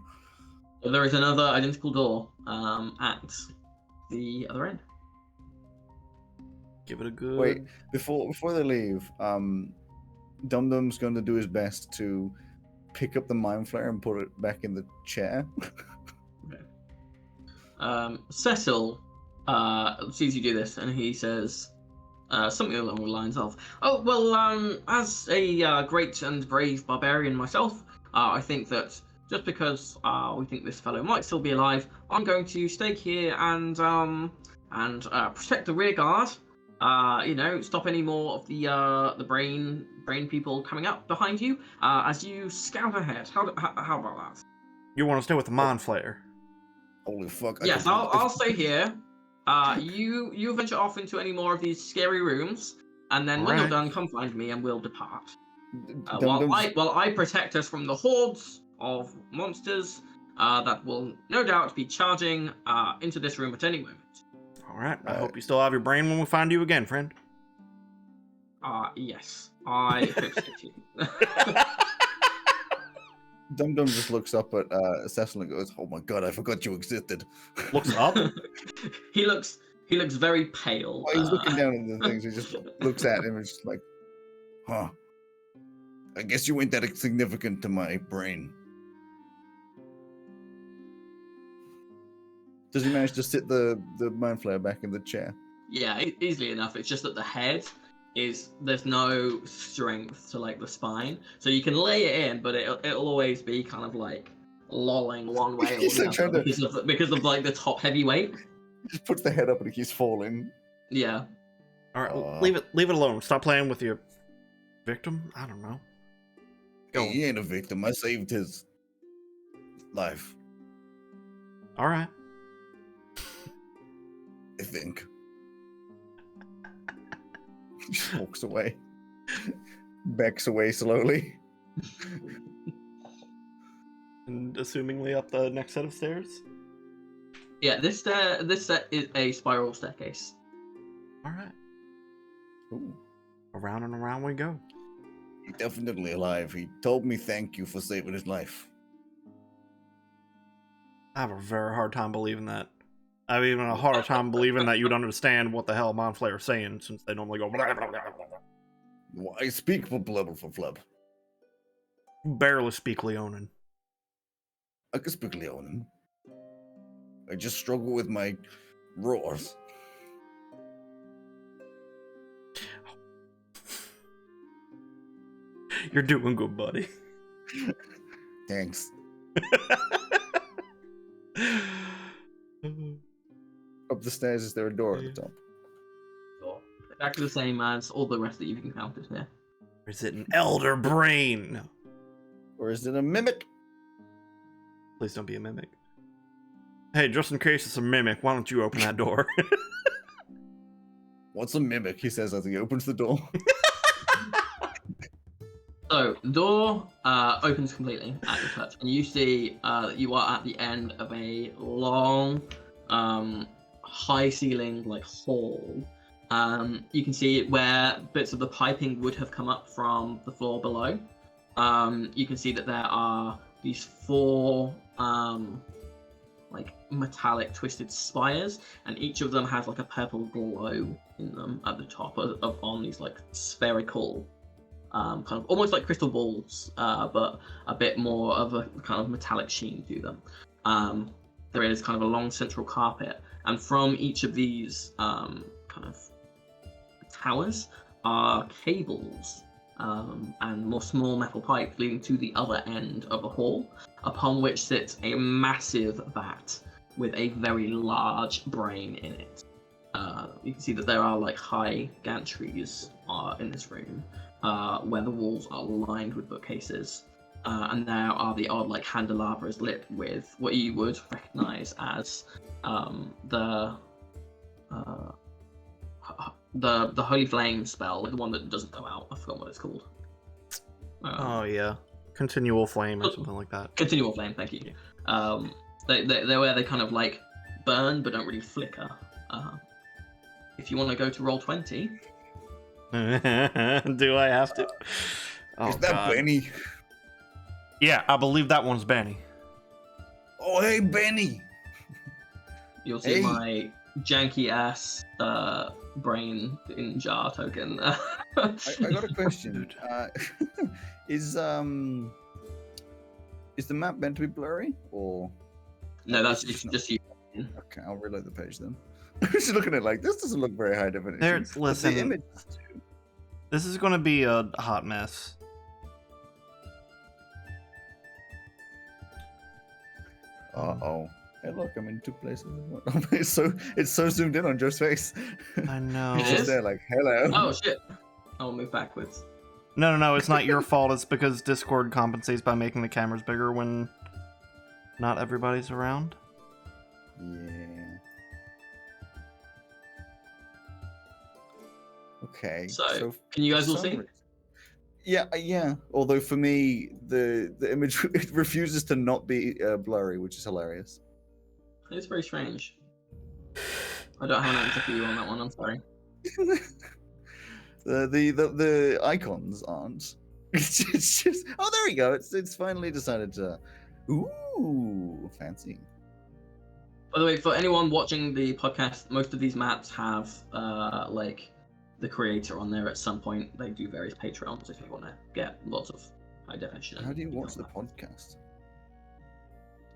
So there is another identical door at the other end. Give it a good... Wait, before they leave, Dum Dum's going to do his best to pick up the mind flayer and put it back in the chair. Cecil sees you do this, and he says something along the lines of, "Oh well, as a great and brave barbarian myself, I think that just because we think this fellow might still be alive, I'm going to stay here and protect the rear guard. Stop any more of the brain people coming up behind you as you scout ahead. How about that?" You want to stay with the Mind Flayer? Holy fuck. Yes, I'll stay here. You venture off into any more of these scary rooms, and then when you're Alright. done, come find me and we'll depart. Dum While I protect us from the hordes of monsters that will no doubt be charging into this room at any moment. Alright, I hope you still have your brain when we find you again, friend. Yes, I hope so too. Dum just looks up at Cecil and goes, "Oh my god, I forgot you existed." Looks up. He looks very pale. While he's looking down at the things, he just looks at him and is just like, "Huh. I guess you ain't that significant to my brain." Does he manage to sit the mind flayer back in the chair? Yeah, easily enough. It's just that the head there's no strength to like the spine, so you can lay it in, but it'll always be kind of like lolling one way or He's the like trying other to- because of like the top heavy weight. He just puts the head up and he keeps falling. Yeah. Alright, leave it alone. Stop playing with your victim. I don't know. Go. He ain't a victim. I saved his life, Alright. I think. He just walks away. Backs away slowly. And assumingly up the next set of stairs. Yeah, this set is a spiral staircase. Alright. Ooh, Around and around we go. he's definitely alive. He told me thank you for saving his life. I have a very hard time believing that. I have even a harder time believing that you'd understand what the hell Mind Flayer is saying, since they normally go blah, blah, blah, blah, blah. Well, I speak for blubber for flub. You barely speak Leonin. I can speak Leonin. I just struggle with my roars. You're doing good, buddy. Thanks. Up the stairs, is there a door at the top? Exactly the same as all the rest that you've encountered here. Or is it an elder brain? No. Or is it a mimic? Please don't be a mimic. Hey, just in case it's a mimic, why don't you open that door? What's a mimic? He says as he opens the door. So the door opens completely at your touch, and you see that you are at the end of a long, high ceiling like hall. You can see where bits of the piping would have come up from the floor below. You can see that there are these four like metallic twisted spires, and each of them has like a purple glow in them at the top of on these like spherical kind of almost like crystal balls, but a bit more of a kind of metallic sheen to them. There is kind of a long central carpet, and from each of these kind of towers are cables and more small metal pipes leading to the other end of the hall, upon which sits a massive vat with a very large brain in it. You can see that there are like high gantries in this room, where the walls are lined with bookcases, and there are the odd like candelabras lit with what you would recognize as the holy flame spell, like the one that doesn't go out. I forgot what it's called. Oh yeah, continual flame or something like that. Continual flame. Thank you. They're where they kind of like burn but don't really flicker. If you want to go to roll 20. Do I have to? Oh, Is that God. Benny? Yeah, I believe that one's Benny. Oh, hey, Benny. You'll see Hey. my janky ass brain in jar token. I got a question. Is the map meant to be blurry, or? No, that's just you. Okay, I'll reload the page then. I'm just looking at it like this doesn't look very high definition. There, But listen. the image. This is going to be a hot mess. Oh. Hey, look, I'm in two places. it's so zoomed in on Joe's face. I know. It It's just is? there, like, hello. Oh shit! I'll move backwards. No, it's not your fault. It's because Discord compensates by making the cameras bigger when not everybody's around. Yeah. Okay. So, can you guys all see? Yeah. Although for me, the image it refuses to not be blurry, which is hilarious. It's very strange. I don't have an answer for you on that one. I'm sorry. The icons aren't. It's just. Oh, there we go. It's finally decided to. Ooh, fancy. By the way, for anyone watching the podcast, most of these maps have like the creator on there at some point. They do various Patreons if you want to get lots of high definition. How do you watch the the? podcast?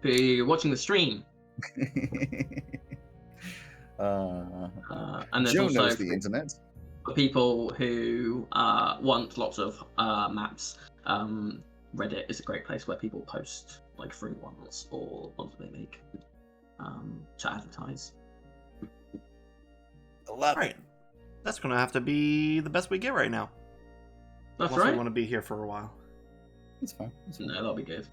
If you're watching the stream, and there's Joe also knows the internet. for people who want lots of maps. Reddit is a great place where people post like free ones or ones that they make to advertise. Right. That's going to have to be the best we get right now. That's Unless right. we want to be here for a while. It's fine. It's fine. No, that'll be good.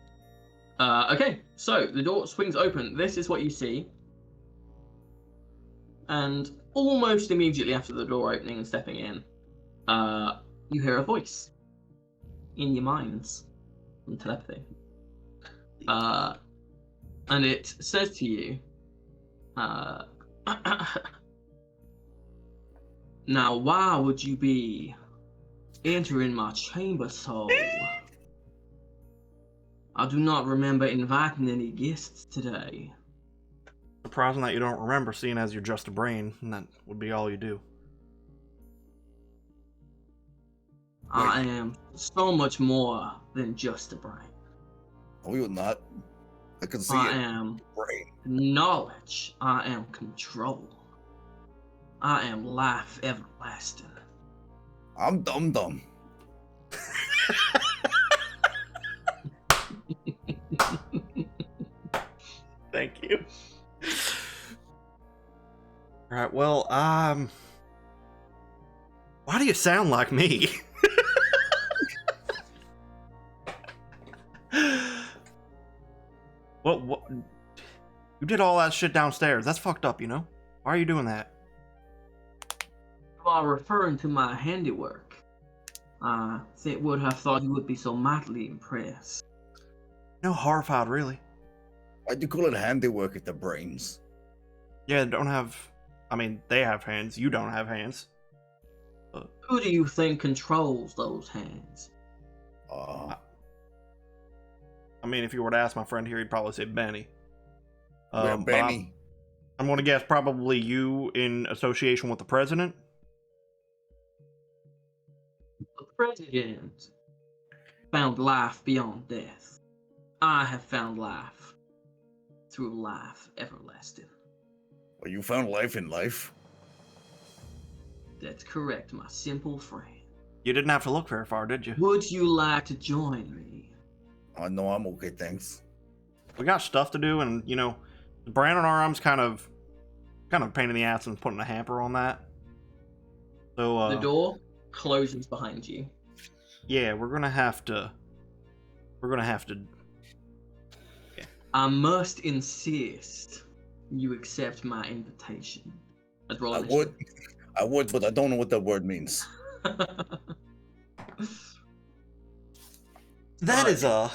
Okay, so the door swings open. This is what you see. And almost immediately after the door opening and stepping in, you hear a voice in your minds from telepathy. And it says to you, now why would you be entering my chamber so? I do not remember inviting any guests today. Surprising that you don't remember, seeing as you're just a brain, and that would be all you do. I am so much more than just a brain. Oh, you're not. I can see I it. am Brain. knowledge. I am control. I am life everlasting. I'm dumb. Thank you. Alright, well, why do you sound like me? What? You did all that shit downstairs. That's fucked up, you know? Why are you doing that? You are referring to my handiwork. Would have thought you would be so madly impressed. No, horrified, really. Why'd you call it handiwork at the brains? Yeah, don't have. I mean, they have hands. You don't have hands. Who do you think controls those hands? Uh, I mean, if you were to ask my friend here, he'd probably say Benny. well, But Benny. I'm going to guess probably you in association with the president. The president found life beyond death. I have found life through life everlasting. Well, you found life in life. That's correct, my simple friend. You didn't have to look very far, did you? Would you like to join me? Oh, no, I'm okay, thanks. We got stuff to do, and you know, the brand on our arms kind of a pain in the ass and putting a hamper on that. So The door closes behind you. yeah, we're gonna have to. I must insist you accept my invitation. Let's roll initiative. I would, but I don't know what that word means. That is not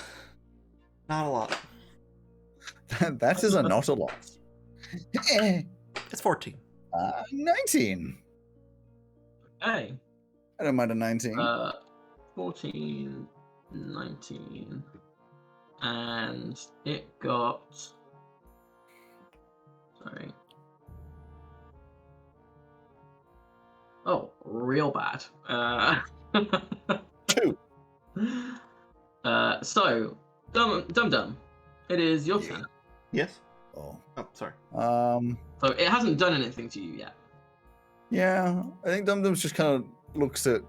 a lot. That is a not a lot. It's 14. 19. Okay. I don't mind a 19. 14, 19. And it got. Sorry. Oh, real bad. 2. So, Dum, it is your turn. Yes. Oh. Oh, sorry. So it hasn't done anything to you yet. Yeah, I think Dum Dum's just kind of looks at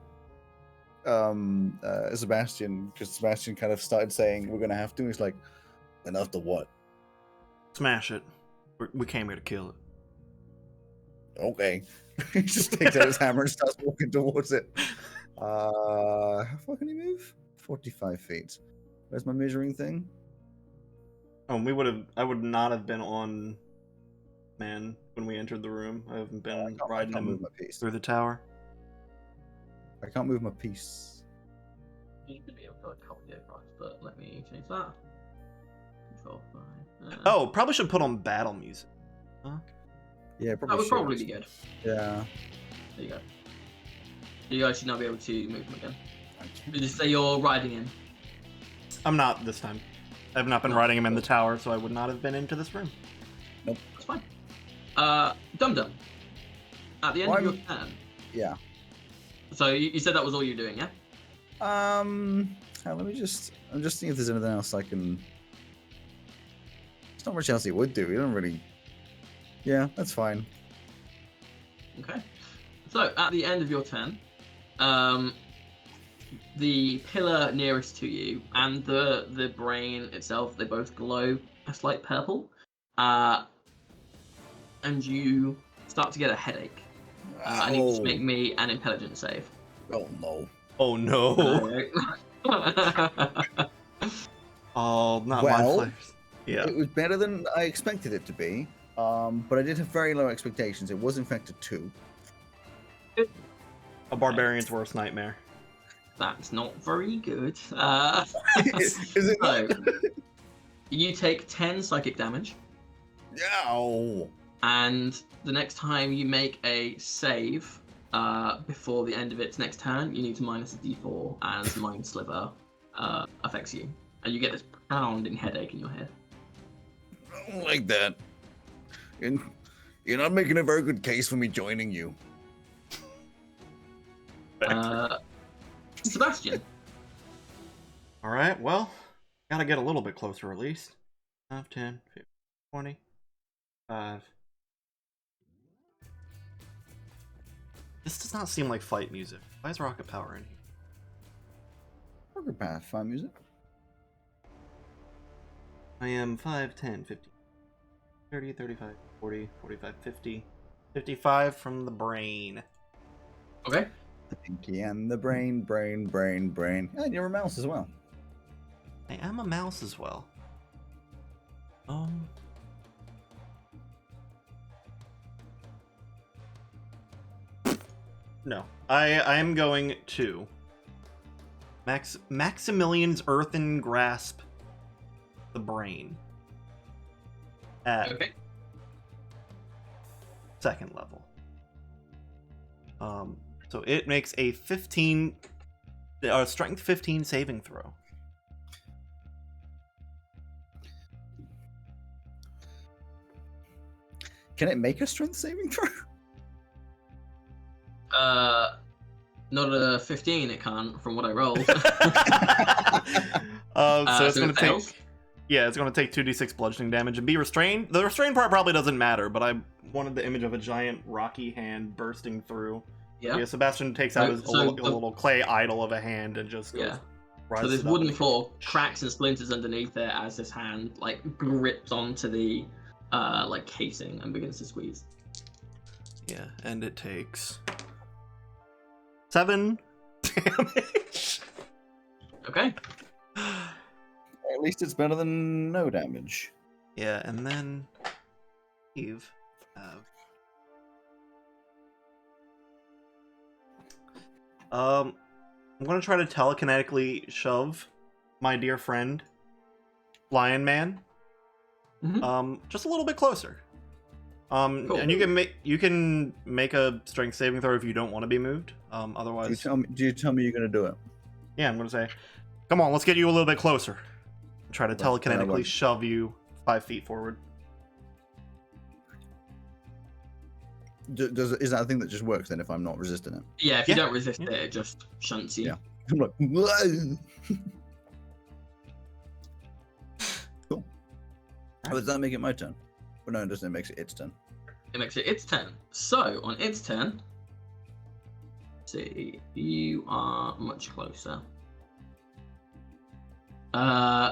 Sebastian, because Sebastian kind of started saying we're gonna have to. He's like, enough to what? Smash it. We came here to kill it. Okay. He just takes out his hammer and starts walking towards it. How far can he move? 45 feet. Where's my measuring thing? Oh, I would not have been on man when we entered the room. I haven't been riding I can't move him my piece. through the tower. I can't move my piece. You could be able to copy it across, but let me change that. Control 5. Oh, probably should put on battle music. Huh? Yeah, That probably would should. probably be good. Yeah. There you go. You guys should now be able to move them again. Did you say you're riding in? I'm not this time. I have not been riding him in the tower, so I would not have been into this room. That's fine. Dum. At the end of your turn. Yeah. So you said that was all you're doing, yeah? I'm just seeing if there's anything else I can. There's not much else he would do. He don't really. Yeah, that's fine. Okay. So at the end of your turn, the pillar nearest to you and the brain itself, they both glow a slight purple, and you start to get a headache. I need to make me an intelligence save. Oh no. Oh no. Oh, not my Well, flares. Yeah. It was better than I expected it to be, but I did have very low expectations. It was in fact a 2. A barbarian's worst nightmare. That's not very good. Is it So, not? you take 10 psychic damage, Ow. and the next time you make a save before the end of its next turn, you need to minus a d4, and Mind Sliver affects you. And you get this pounding headache in your head. I don't like that. You're not making a very good case for me joining you. Sebastian. All right, well, gotta get a little bit closer at least. 5, 10, 15, 20, 5. This does not seem like fight music. Why is Rocket Power in here? Rocket Path, fine music. I am 5, 10, 15, 30, 35, 40, 45, 50. 55 from the brain. Okay. The pinky and the brain. And you're a mouse as well. I am a mouse as well. No. I am going to Maximilian's earthen grasp the brain at Okay. second level. So it makes a 15 strength 15 saving throw. Can it make a strength saving throw? Not a 15. It can't, from what I rolled. So it's going it to fails? take. Yeah, it's going to take 2d6 bludgeoning damage and be restrained. The restrained part probably doesn't matter, but I wanted the image of a giant rocky hand bursting through. Yeah. Yeah, Sebastian takes out a little clay idol of a hand and just goes, Yeah. So rises this it up wooden and- floor cracks and splinters underneath it as this hand like grips onto the like casing and begins to squeeze. Yeah, and it takes 7 damage. Okay. At least it's better than no damage. Yeah, and then Eve. I'm gonna try to telekinetically shove my dear friend, Lion Man, Mhm. just a little bit closer. Cool. And you can make a strength saving throw if you don't want to be moved. Otherwise, Do you tell me you're gonna do it? yeah, I'm gonna say, come on, let's get you a little bit closer. Try to Then I telekinetically won't. shove you 5 feet forward. Is that a thing that just works then if I'm not resisting it? Yeah, if you Yeah. don't resist Yeah. it just shunts you. Yeah. I'm like, "Whoa." Cool. Oh, does that make it my turn? Well, no, it doesn't. It makes it its turn. It makes it its turn. So on its turn, see, you are much closer.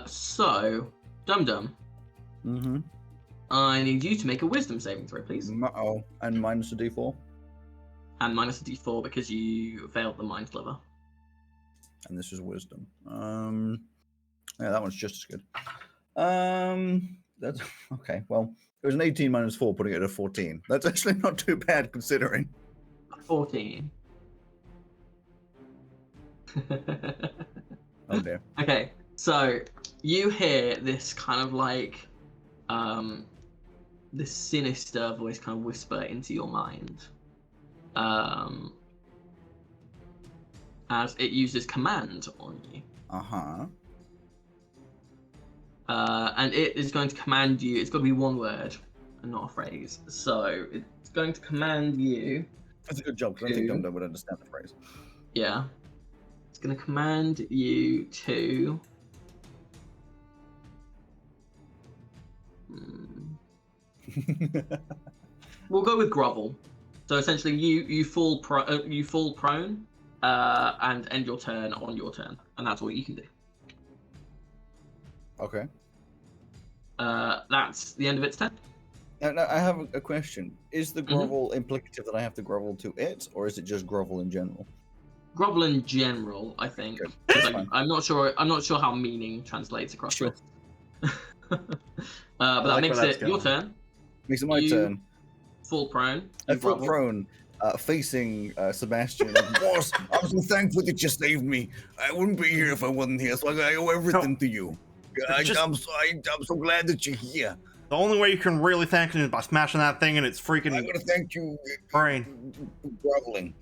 So Dum Dum, Mm-hmm. I need you to make a wisdom saving throw, please. Oh, and minus a d4. And minus a d4 because you failed the mind sliver. And this is wisdom. Yeah, that one's just as good. That's okay. Well, it was an 18 minus 4, putting it at a 14. That's actually not too bad considering. 14. Oh dear. Okay, so you hear this kind of like this sinister voice kind of whisper into your mind as it uses command on you, Uh-huh. and it is going to command you. It's got to be one word and not a phrase, so it's going to command you. That's a good job, because I don't think Dum Dum would understand the phrase. Yeah, it's going to command you to we'll go with grovel. So essentially, you fall prone, and end your turn on your turn, and that's all you can do. Okay. That's the end of its turn. Now, I have a question. Is the Mm-hmm. grovel implicative that I have to grovel to it, or is it just grovel in general? Grovel in general, I think. Good. 'Cause That's fine. I'm not sure how meaning translates across. Sure. this. But that like makes where it that's your going. turn. Makes it my You turn. Fall prone. I you feel grovel. prone, facing Sebastian. Like, boss, I'm so thankful that you saved me. I wouldn't be here if I wasn't here, so I owe everything to you. I'm so glad that you're here. The only way you can really thank him is by smashing that thing in its I'm freaking gonna thank you brain. for groveling.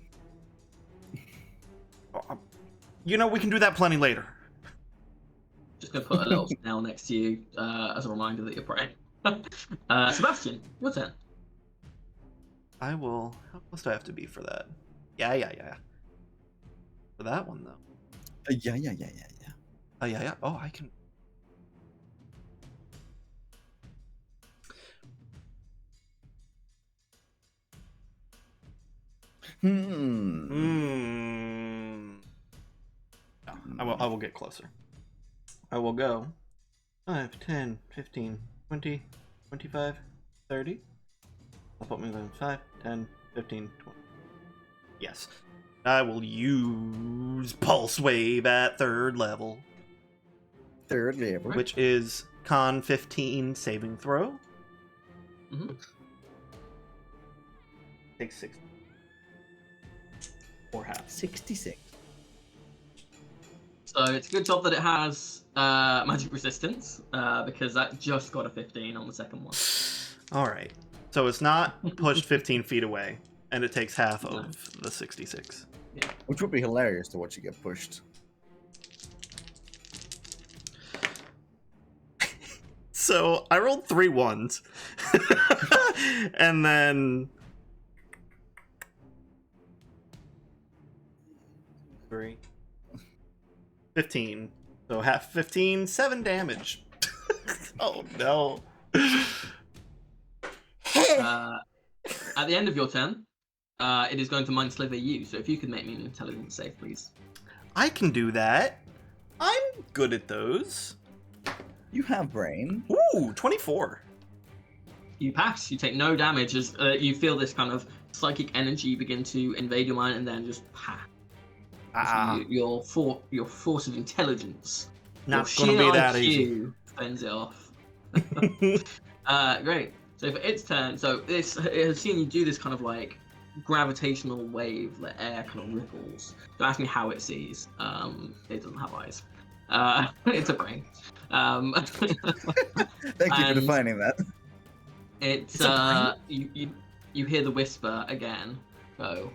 You know, we can do that plenty later. Just gonna put a little snail next to you as a reminder that you're praying. Sebastian, your turn. I will. How close do I have to be for that? Yeah. For that one though. Yeah. Oh yeah. Oh, I can. No, I will get closer. I will go 5, 10, 15, 20, 25, 30. I'll put me on 5, 10, 15, 20. Yes. I will use Pulse Wave at 3rd level, Third level. which is Con 15 saving throw. Mhm. Takes 6. Or half. 66. So it's a good job that it has magic resistance, because that just got a 15 on the second one. All right. So it's not pushed 15 feet away, and it takes half No. of the 66. Which would be hilarious to watch you get pushed. So I rolled 3 ones, and then 3, 15. So half 15, 7 damage. Oh no. At the end of your turn, it is going to mind sliver you. So if you could make me an intelligence save, please. I can do that. I'm good at those. You have brain. Ooh, 24. You pass. You take no damage as you feel this kind of psychic energy begin to invade your mind, and then just pass. Your force of intelligence. Not your gonna be sheer that IQ easy. fends it off. Great. So for its turn, so it has seen you do this kind of like gravitational wave, the air kind of ripples. Don't ask me how it sees. It doesn't have eyes. It's a brain. Thank you for defining that. It's you hear the whisper again. Go.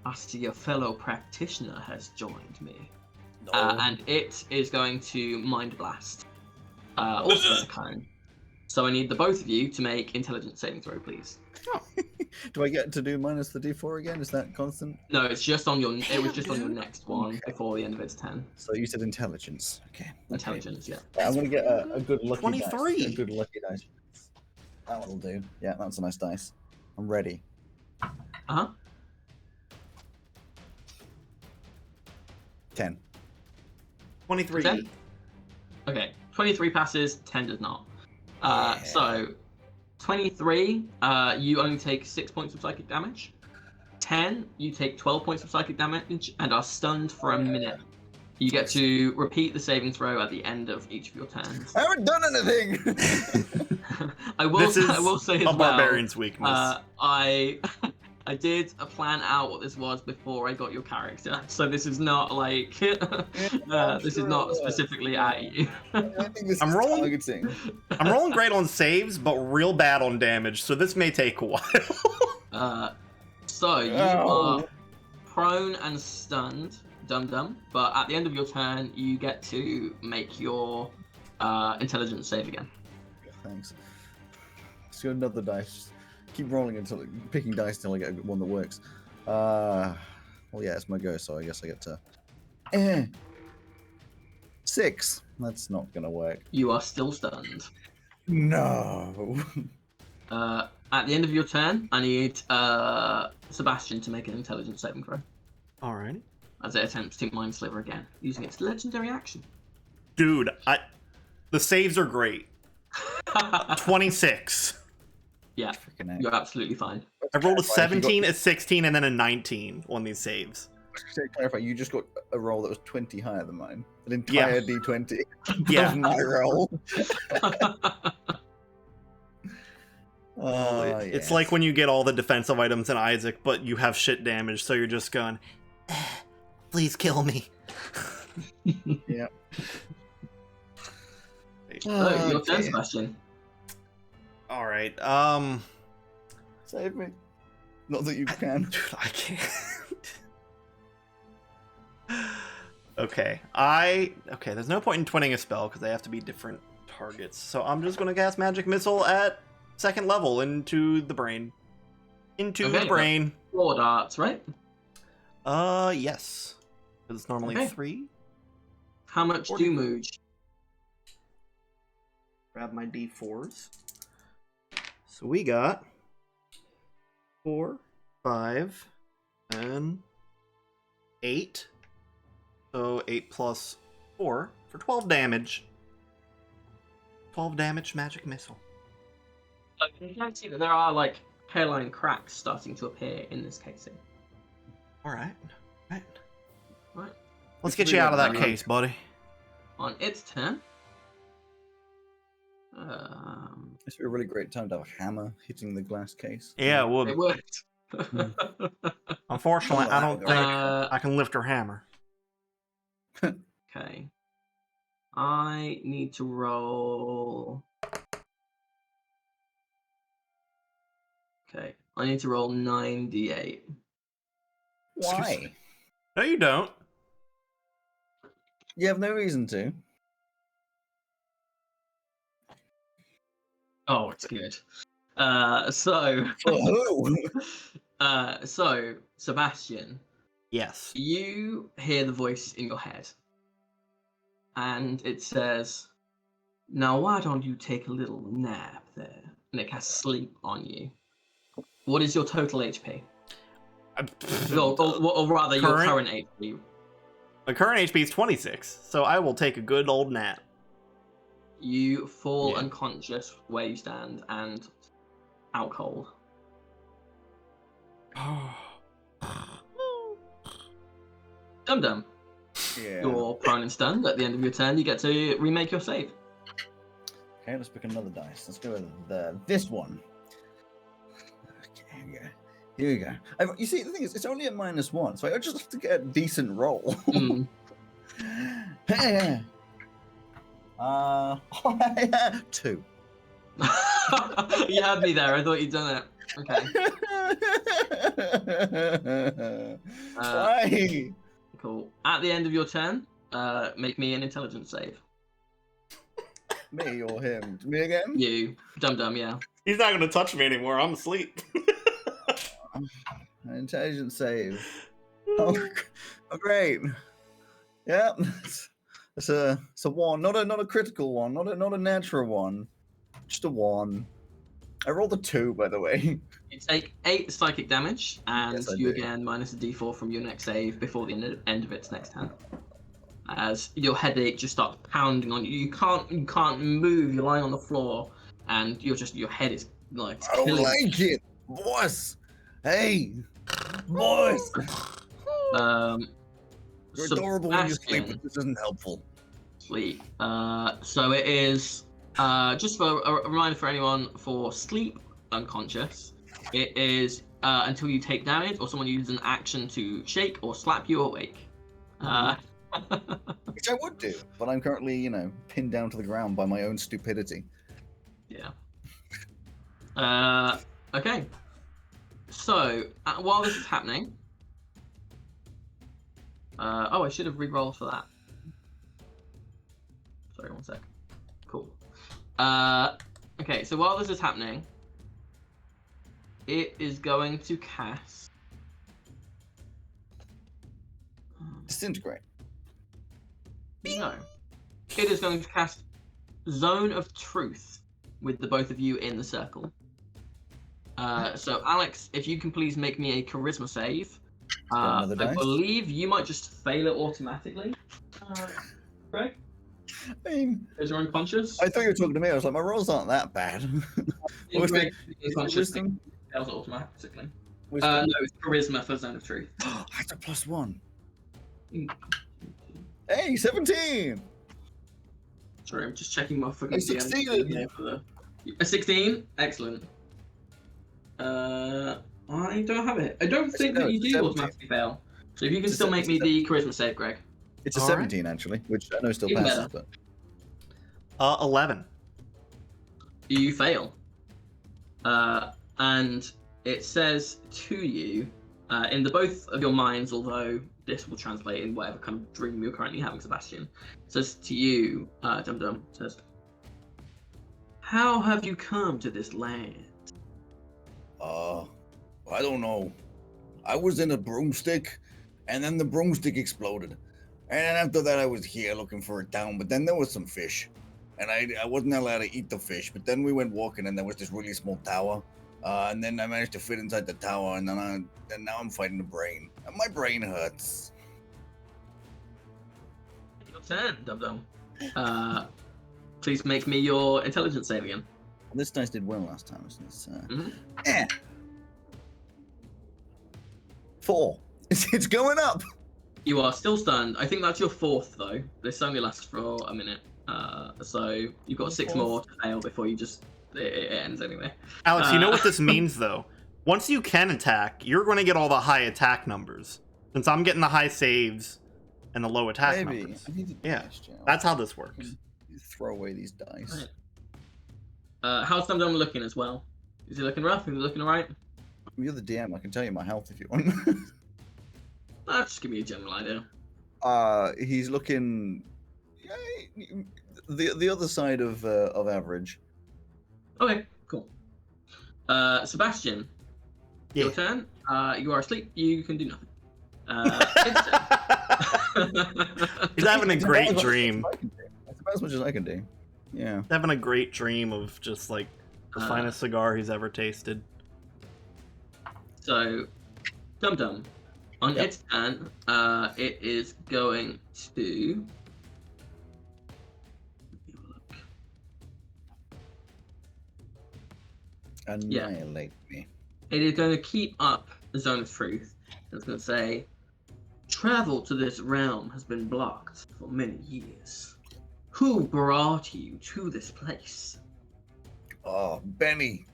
I see your fellow practitioner has joined me. And it is going to Mind Blast. Also as a cone. So I need the both of you to make intelligence saving throw, please. Do I get to do minus the d4 again? Is that constant? No, it's just on your. It was just on your next one before the end of its turn. So you said intelligence. Okay. Intelligence, yeah. I'm gonna get a good lucky 23. dice. A good lucky dice. That one will do. Yeah, that's a nice dice. I'm ready. 10. 23. 10? Okay, 23 passes, 10 does not. So, 23, you only take 6 points of psychic damage. 10, you take 12 points of psychic damage and are stunned for a minute. You get to repeat the saving throw at the end of each of your turns. I haven't done anything! I will say as a well, barbarian's weakness. I did plan out what this was before I got your character, so this is not like this is not specifically at you. I think this I'm is rolling- targeting. I'm rolling great on saves, but real bad on damage, so this may take a while. So you are prone and stunned, dum-dum, but at the end of your turn, you get to make your intelligence save again. Thanks. Let's go another dice. Keep rolling picking dice until I get one that works. Well, yeah, it's my go, so I guess I get to. 6. That's not gonna work. You are still stunned. No. At the end of your turn, I need Sebastian to make an intelligence saving throw Alrighty. as it attempts to mind sliver again, using its legendary action. Dude, the saves are great. 26. Yeah, Freaking heck. you're absolutely fine. I rolled a Clarify, if you 17, a 16, and then a 19 on these saves. To clarify, you just got a roll that was 20 higher than mine. An entire d20 Yeah. of my roll. It's like when you get all the defensive items in Isaac, but you have shit damage, so you're just going, please kill me. Yeah. So, your turn, Sebastian. All right. Save me. Not that you can. Dude, I can't. Okay. There's no point in twinning a spell because they have to be different targets. So I'm just gonna cast Magic Missile at 2nd level into the brain. The brain. 4 darts, right? Yes. Because it's normally Okay. 3. How much 40. do Mooj? Grab my d4s. So we got 4, 5, and 8. So 8 plus 4 for 12 damage. 12 damage magic missile. You can see that there are like hairline cracks starting to appear in this casing. Alright. Right. Right. Let's get you out of that Really? case, buddy. On its turn. This would be a really great time to have a hammer hitting the glass case. Yeah, It well, worked. Unfortunately, I don't think Uh, I can lift her hammer. Okay. I need to roll. Okay. I need to roll 9d8. Why? No, you don't. You have no reason to. Oh, it's good. So, Oh, so Sebastian, Yes. you hear the voice in your head, and it says, "Now, why don't you take a little nap there?" And it casts sleep on you. What is your total HP? Or rather, your current HP. My current HP is 26, so I will take a good old nap. You fall Yeah. unconscious where you stand and out cold. Dum Dum. yeah. You're prone and stunned. At the end of your turn, you get to remake your save. Okay, let's pick another dice. Let's go with this one. Okay, here we go. You see, the thing is, it's only a -1, so I just have to get a decent roll. Mm. Two. You had me there. I thought you'd done it. Okay. Why? Cool. At the end of your turn, make me an intelligence save. Me or him? Me again? You, Dum Dum, yeah. He's not gonna touch me anymore. I'm asleep. An intelligence save. Oh, great. Yeah, it's a 1, not a critical one, not a natural one, just a 1. I rolled a 2, by the way. You take 8 psychic damage, and Yes, I you do. again minus a d4 from your next save before the end of its next turn. As your headache just starts pounding on you, you can't move. You're lying on the floor, and your head is like. I don't killing like it, boss. Hey, boss. You're adorable when you sleep, but this isn't helpful. Sleep. So it is. Just for a reminder for anyone, for sleep unconscious, it is until you take damage or someone uses an action to shake or slap you awake. Which I would do, but I'm currently, pinned down to the ground by my own stupidity. Yeah. Okay. So while this is happening, I should have re-rolled for that. Sorry, one sec. Cool. Okay, so while this is happening, it is going to cast. Disintegrate. No. It is going to cast Zone of Truth with the both of you in the circle. So, Alex, if you can please make me a charisma save. I another dice? believe you might just fail it automatically. Greg? I mean, Because you're unconscious? I thought you were talking to me. I was like, my rolls aren't that bad. What was Greg, the unconscious, wisdom? fails it automatically. Wisdom? No, it's charisma for Zone of Truth. That's a +1. Mm. Hey, 17. Sorry, I'm just checking my fucking I DM succeeded. here for a 16. Excellent. I don't have it. I don't think No, that you it's a do 17. automatically fail. So if you can It's a still make me the charisma save, Greg. It's a All right. 17 actually, which I know still Even passes, better. but 11. You fail. And it says to you, in the both of your minds, although this will translate in whatever kind of dream you're currently having, Sebastian, it says to you, Dum Dum, says, "How have you come to this land?" I don't know. I was in a broomstick, and then the broomstick exploded. And then after that, I was here looking for a town, but then there was some fish. And I wasn't allowed to eat the fish, but then we went walking, and there was this really small tower. And then I managed to fit inside the tower, and then now I'm fighting the brain. And my brain hurts. Your turn, Dum Dum. Please make me your intelligence save again. This dice did well last time, so it's, Mhm. 4. It's going up. You are still stunned. I think that's your fourth, though. This only lasts for a minute. So you've got 6 more to fail before you just it ends anyway. Alex, you know what this means, though? once you can attack, you're going to get all the high attack numbers. Since I'm getting the high saves and the low attack Maybe. numbers. I need to Yeah, dice, Jal. that's how this works. Throw away these dice. How's Dum Dum looking as well? Is he looking rough? Is he looking alright? You're the DM. I can tell you my health if you want. Just give me a general idea. He's looking the other side of average. Okay, cool. Sebastian, Yeah. your turn. You are asleep. You can do nothing. It's turn. He's having a great dream. That's about as much as I can do. Yeah. He's having a great dream of just like the finest cigar he's ever tasted. So, Dum Dum, on Yep. its turn, it is going to. Annihilate me. It is going to keep up the Zone of Truth. It's going to say, travel to this realm has been blocked for many years. Who brought you to this place? Oh, Benny.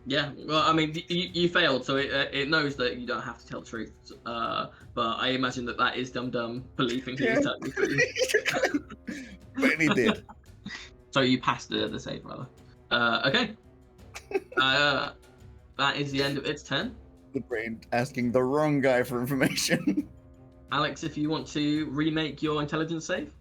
Yeah, well, I mean, you failed, so it knows that you don't have to tell the truth. But I imagine that is Dum Dum believing he is telling the truth. Benny did. So you passed the save, rather. Okay. That is the end of its turn. The brain asking the wrong guy for information. Alex, if you want to remake your intelligence save.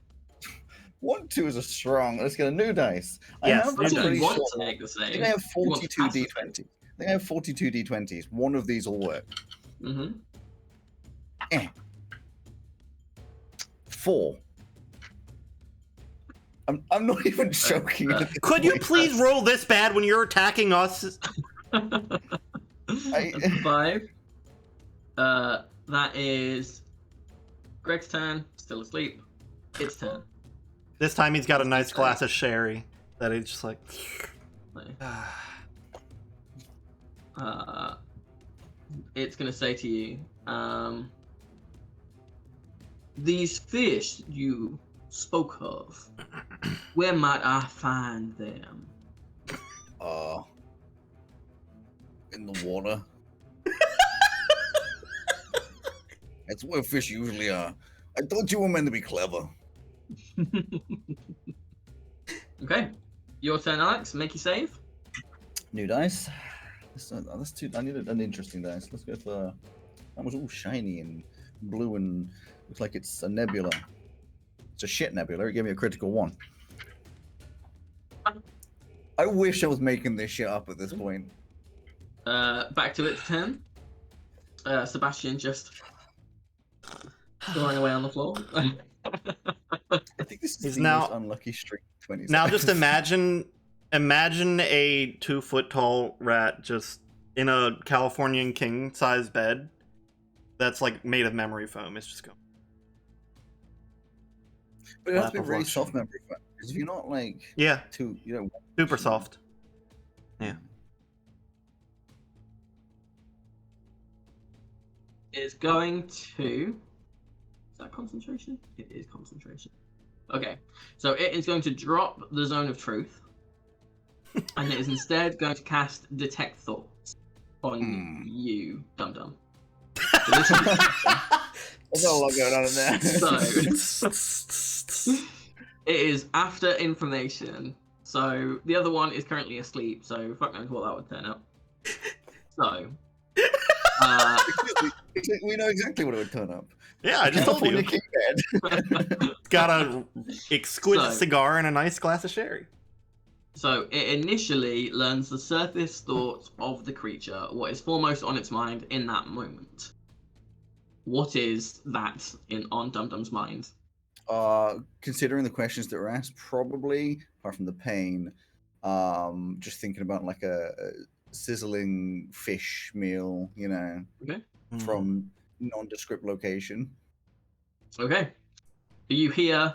1-2 is a strong. Let's get a new dice. Yes, I'm new You don't pretty want sure- to make the I save. think I have You want to 42 pass the d20s. I think I have 42 d20s. One of these will work. Mm-hmm. 4. I'm not even joking. at this Could you point. please roll this bad when you're attacking us? 5. That is Greg's turn. Still asleep. Its turn. This time he's got a nice glass of sherry that he's just like. It's gonna say to you, these fish you spoke of, where might I find them? In the water. That's where fish usually are. I thought you were meant to be clever. Okay, your turn, Alex. Make your save. New dice. That's too. I need an interesting dice. Let's go for that was all shiny and blue and looks like it's a nebula. It's a shit nebula. It gave me a critical 1. I wish I was making this shit up at this point. Back to its turn. Sebastian just throwing away on the floor. I think this is He's the now- most unlucky streak. 20 Now seconds. just imagine a 2-foot-tall rat just in a Californian king-size bed that's like made of memory foam. It's just going. But it has to be Lap of really luxury. soft memory foam. Because if you're not like Yeah, too, you know, super soft. Yeah. Is going to. Is that concentration? It is concentration. Okay, so it is going to drop the Zone of Truth, and it is instead going to cast Detect Thoughts on you, Dum Dum. So this is- there's not a lot going on in there. So it is after information. So the other one is currently asleep. So fuck knows what that would turn up. So We know exactly what it would turn up. Yeah, I just told you. California king bed. It's got a exquisite So- cigar and a nice glass of sherry. So it initially learns the surface thoughts of the creature, what is foremost on its mind in that moment. What is that on Dum Dum's mind? Considering the questions that were asked, probably apart from the pain, just thinking about like a sizzling fish meal, you know, from nondescript location. Okay. You hear,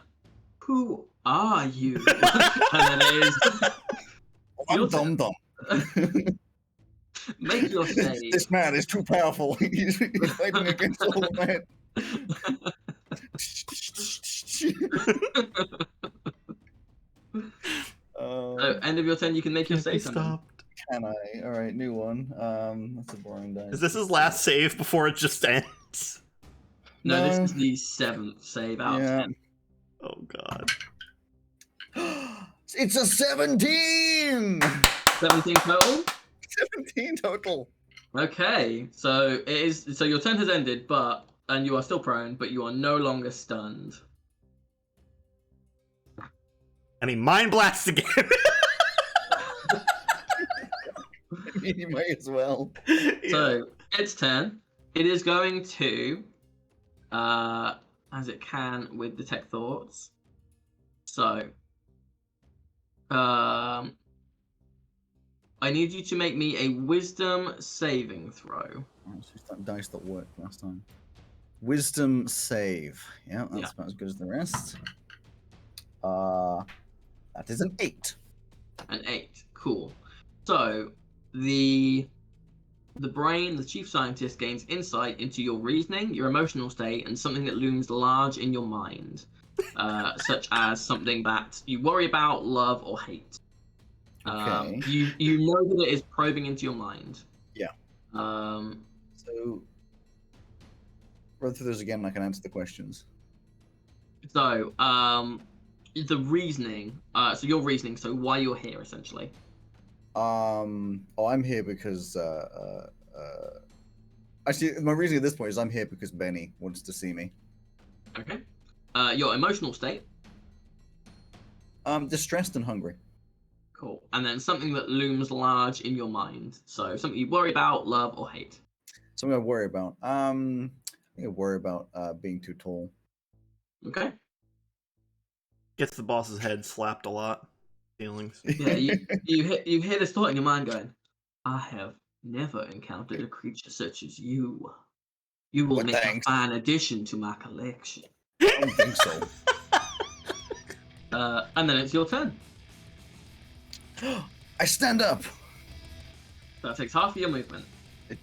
"Who are you?" And then it is I'm Your Dum Dum. make your save. This man is too powerful. He's fighting against all the men. End of your turn. You can make your Can't be save. Dum Dum. stopped. can I? All right, new one. That's a boring dice. Is this his last save before it just ends? No, this is the 7th save out of 10. Oh god. It's a 17. 17 total. 17 total. Okay, so it is. So your turn has ended, and you are still prone, but you are no longer stunned. And he mind blasts again. You might as well. So its turn. It is going to, as it can with detect thoughts. So, I need you to make me a wisdom saving throw. Oh, it's just that dice that worked last time. Wisdom save. Yeah, that's about as good as the rest. That is an 8. An 8. Cool. So the brain, the chief scientist, gains insight into your reasoning, your emotional state, and something that looms large in your mind, such as something that you worry about, love, or hate. Okay. You know that it is probing into your mind. Yeah. So run through those again and I can answer the questions. So, the reasoning. So your reasoning. So why you're here, essentially. I'm here because actually my reasoning at this point is I'm here because Benny wants to see me. Okay. Your emotional state. Distressed and hungry. Cool. And then something that looms large in your mind. So something you worry about, love, or hate. Something I worry about. I think I worry about being too tall. Okay. Gets the boss's head slapped a lot. Feelings. Yeah, you hear this thought in your mind going, I have never encountered a creature such as you. You will Well, make thanks. a fine addition to my collection. I don't think so. And then it's your turn. I stand up. That takes half of your movement. It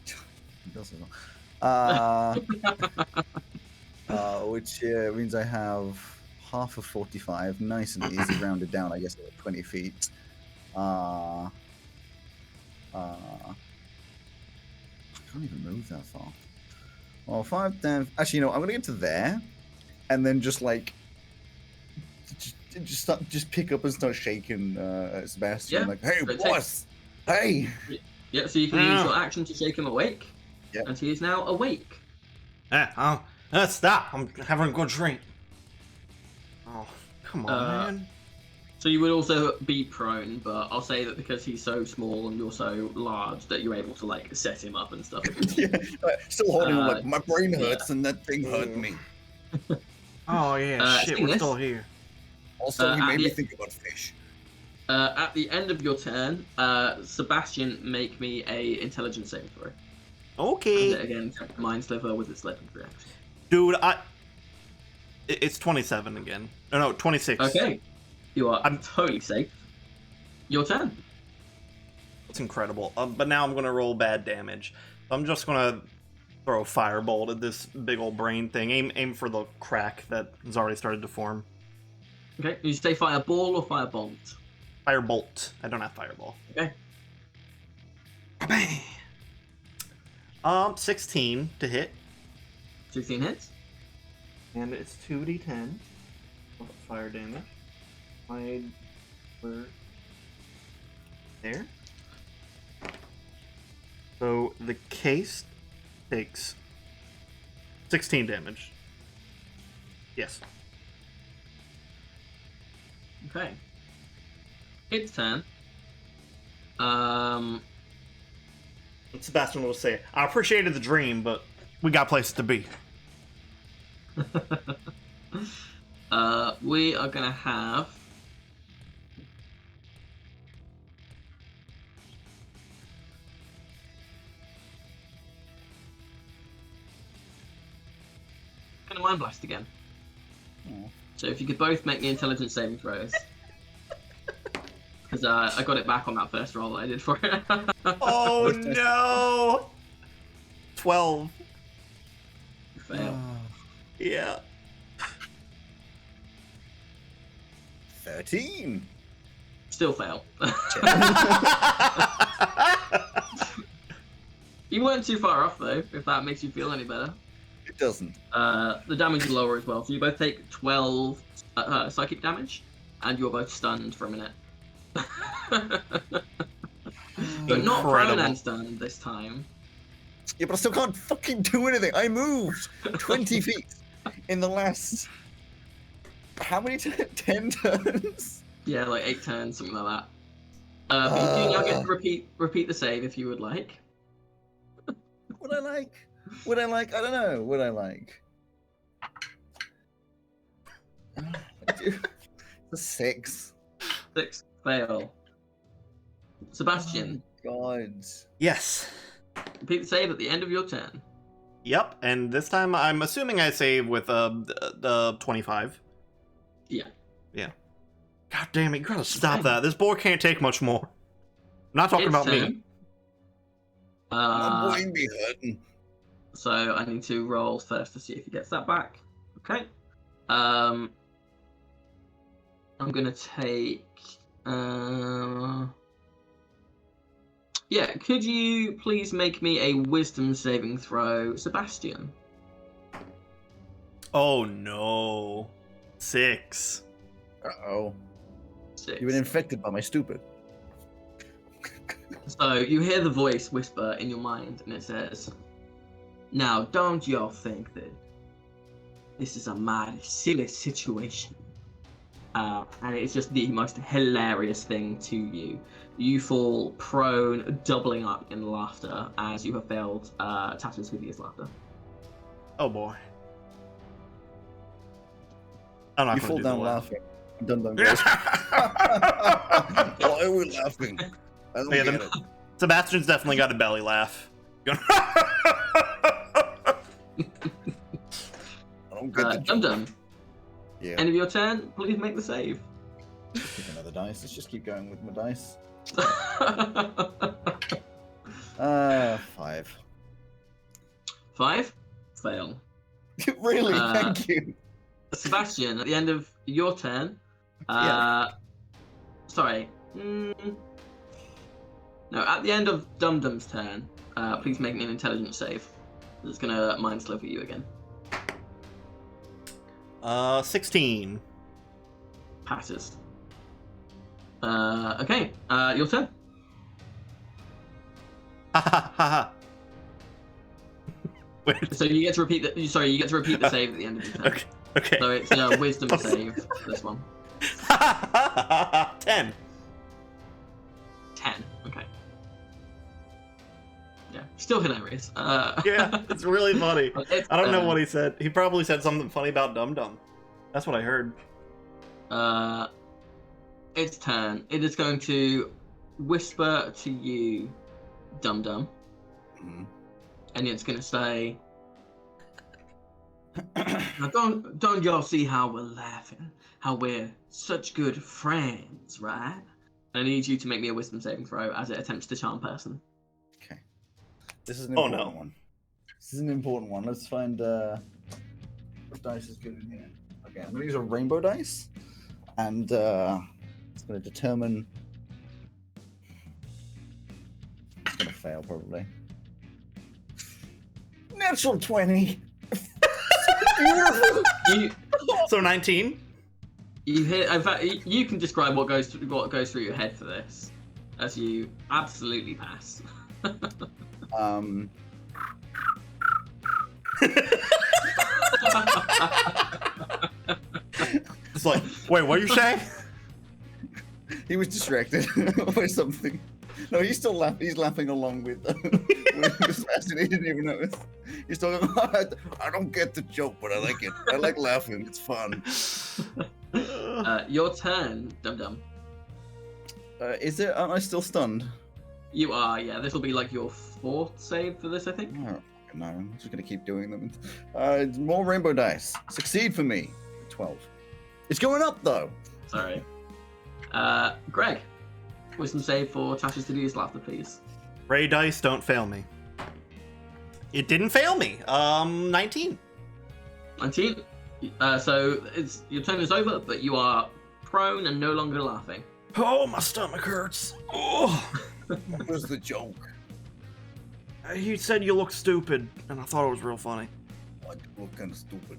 does as well. Which means I have half of 45, nice and easy, rounded down, I guess, at 20 feet. I can't even move that far. Well, 5, 10. Actually, you know, I'm gonna get to there, and then just like, just pick up and start shaking Sebastian. Yeah, Like, hey, so it boss! Hey! Yeah, so you can use your action to shake him awake. Yep. And he is now awake. Stop! I'm having a good drink. Oh, come on, man. So you would also be prone, but I'll say that because he's so small and you're so large that you're able to like set him up and stuff. Yeah, still holding him like, my brain hurts and that thing hurt me. Oh yeah, shit, we're Stingus. still here. Also, he at made me the- think about fish. At the end of your turn, Sebastian, make me a intelligence saving throw. Okay. And again, Mind Sliver with its legendary action. Dude, it's 27 again. No, 26. Okay, you are I'm- totally safe. Your turn. It's incredible. But now I'm going to roll bad damage. I'm just going to throw a firebolt at this big old brain thing. Aim for the crack that has already started to form. Okay, you say fireball or firebolt? Firebolt. I don't have fireball. Okay. Bang. 16 to hit. 16 hits. And it's 2d10 of fire damage. There. So the case takes 16 damage. Yes. Okay. Its turn. Sebastian will say, I appreciated the dream, but we got places to be. We are gonna have. Gonna mind blast again. Oh. So if you could both make the intelligence saving throws. Because I got it back on that first roll that I did for it. Oh no! 12. Fail. Yeah. 13. Still fail. You weren't too far off though, if that makes you feel any better. It doesn't. The damage is lower as well, so you both take 12 psychic damage, and you're both stunned for a minute. But not prone Incredible. and stunned this time. Yeah, but I still can't fucking do anything. I moved 20 feet in the last... How many 10 turns? Yeah, like 8 turns, something like that. But you do now get to repeat the save if you would like. Would I like? Would I like? I don't know. Would I like? The 6. 6 fail. Sebastian, God. Yes. repeat the save at the end of your turn. Yep, and this time I'm assuming I save with the 25. Yeah. Yeah. God damn it, you gotta stop that. This boy can't take much more. I'm not talking about me. turn. My boy be hurting. So I need to roll first to see if he gets that back. Okay. I'm gonna take. Yeah, could you please make me a wisdom saving throw, Sebastian? Oh no. 6. Uh-oh. 6. You've been infected by my stupid. So you hear the voice whisper in your mind, and it says, "Now, don't y'all think that this is a mighty silly situation?" And it's just the most hilarious thing to you. You fall prone, doubling up in laughter as you have failed Tatter's hideous laughter. Oh boy. I'm not You gonna fall do down the laughing. Dum Dum goes, why are we laughing? I don't Yeah, get the- it. Sebastian's definitely got a belly laugh. Going, I don't get the Dum joke. Dum, Yeah. end of your turn, please make the save. Pick another dice. Let's just keep going with my dice. 5. 5? Fail. Really? Uh, Thank you. Sebastian, at the end of your turn, Yeah. sorry. No, at the end of Dum Dum's turn, please make me an intelligence save. It's gonna mind slow for you again. 16. Passes. Okay, your turn. Ha ha ha ha. Wait, So you get to repeat the. Sorry, you get to repeat the save at the end of your turn. okay. Okay. So it's a wisdom save. This one. 10. 10. Okay. Yeah, still hilarious. Yeah, it's really funny. It's, I don't know what he said. He probably said something funny about Dum Dum. That's what I heard. Its turn. It is going to whisper to you, Dum Dum, Mhm. and it's going to say, "Now don't y'all see how we're laughing? How we're such good friends, right?" I need you to make me a wisdom saving throw as it attempts to charm person. Okay. This is an Oh, important no. one. This is an important one. Let's find what dice is good in here. Okay, I'm gonna use a rainbow dice, and it's gonna determine. It's gonna fail probably. Natural 20. Beautiful. You So 19? you hear? In fact, you can describe what goes through your head for this, as you absolutely pass. It's like, wait, what are you saying? He was distracted by something. No, he's still laughing. He's laughing along with Sebastian. He didn't even notice. He's talking. I don't get the joke, but I like it. I like laughing. It's fun. Your turn, Dum Dum. Is it? Aren't I still stunned? You are, yeah. This will be like your 4th save for this, I think. No, I'm just gonna keep doing them. More rainbow dice. Succeed for me. 12. It's going up though. Sorry. Greg, wisdom save for Tasha's Hideous Laughter, please. Ray dice don't fail me. It didn't fail me. 19. 19. So your turn is over, but you are prone and no longer laughing. Oh, my stomach hurts. Oh. What was the joke? He said you look stupid, and I thought it was real funny. What kind of stupid?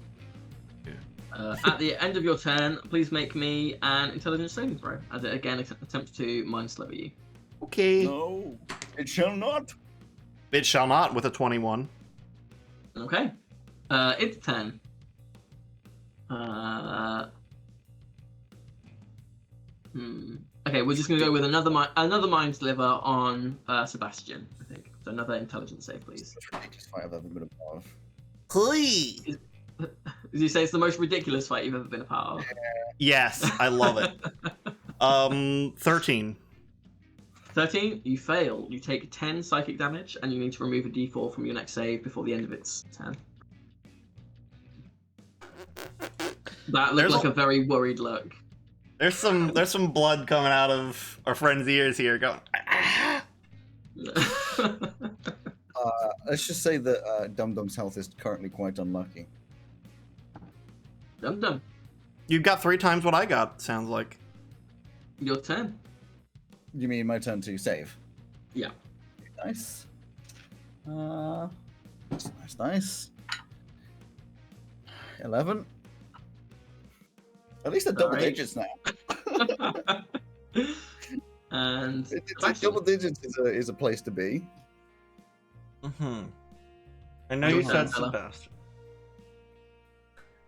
At the end of your turn, please make me an intelligence saving throw, as it again attempts to mind sliver you. Okay. No, it shall not. It shall not with a 21. Okay. It's 10. Okay, we're just gonna go with another mind sliver on Sebastian, I think. So another intelligence save, please. It's the ridiculous fight I've ever been a part of. Please. As you say, it's the most ridiculous fight you've ever been a part of. Yes, I love it. 13. 13, you fail. You take 10 psychic damage, and you need to remove a d4 from your next save before the end of its turn. That looked like a very worried look. There's some blood coming out of our friend's ears here. Going. "Ah." Let's just say that Dum Dum's health is currently quite unlucky. Dum Dum, You got 3 times what I got. Sounds like. your turn. You mean my turn to save? Yeah. Nice. Nice. 11. At least they're double Alright. digits now. And It's like Sebastian. double digits is a place to be. Mm-hmm. I know Your you turn, said fella. Sebastian.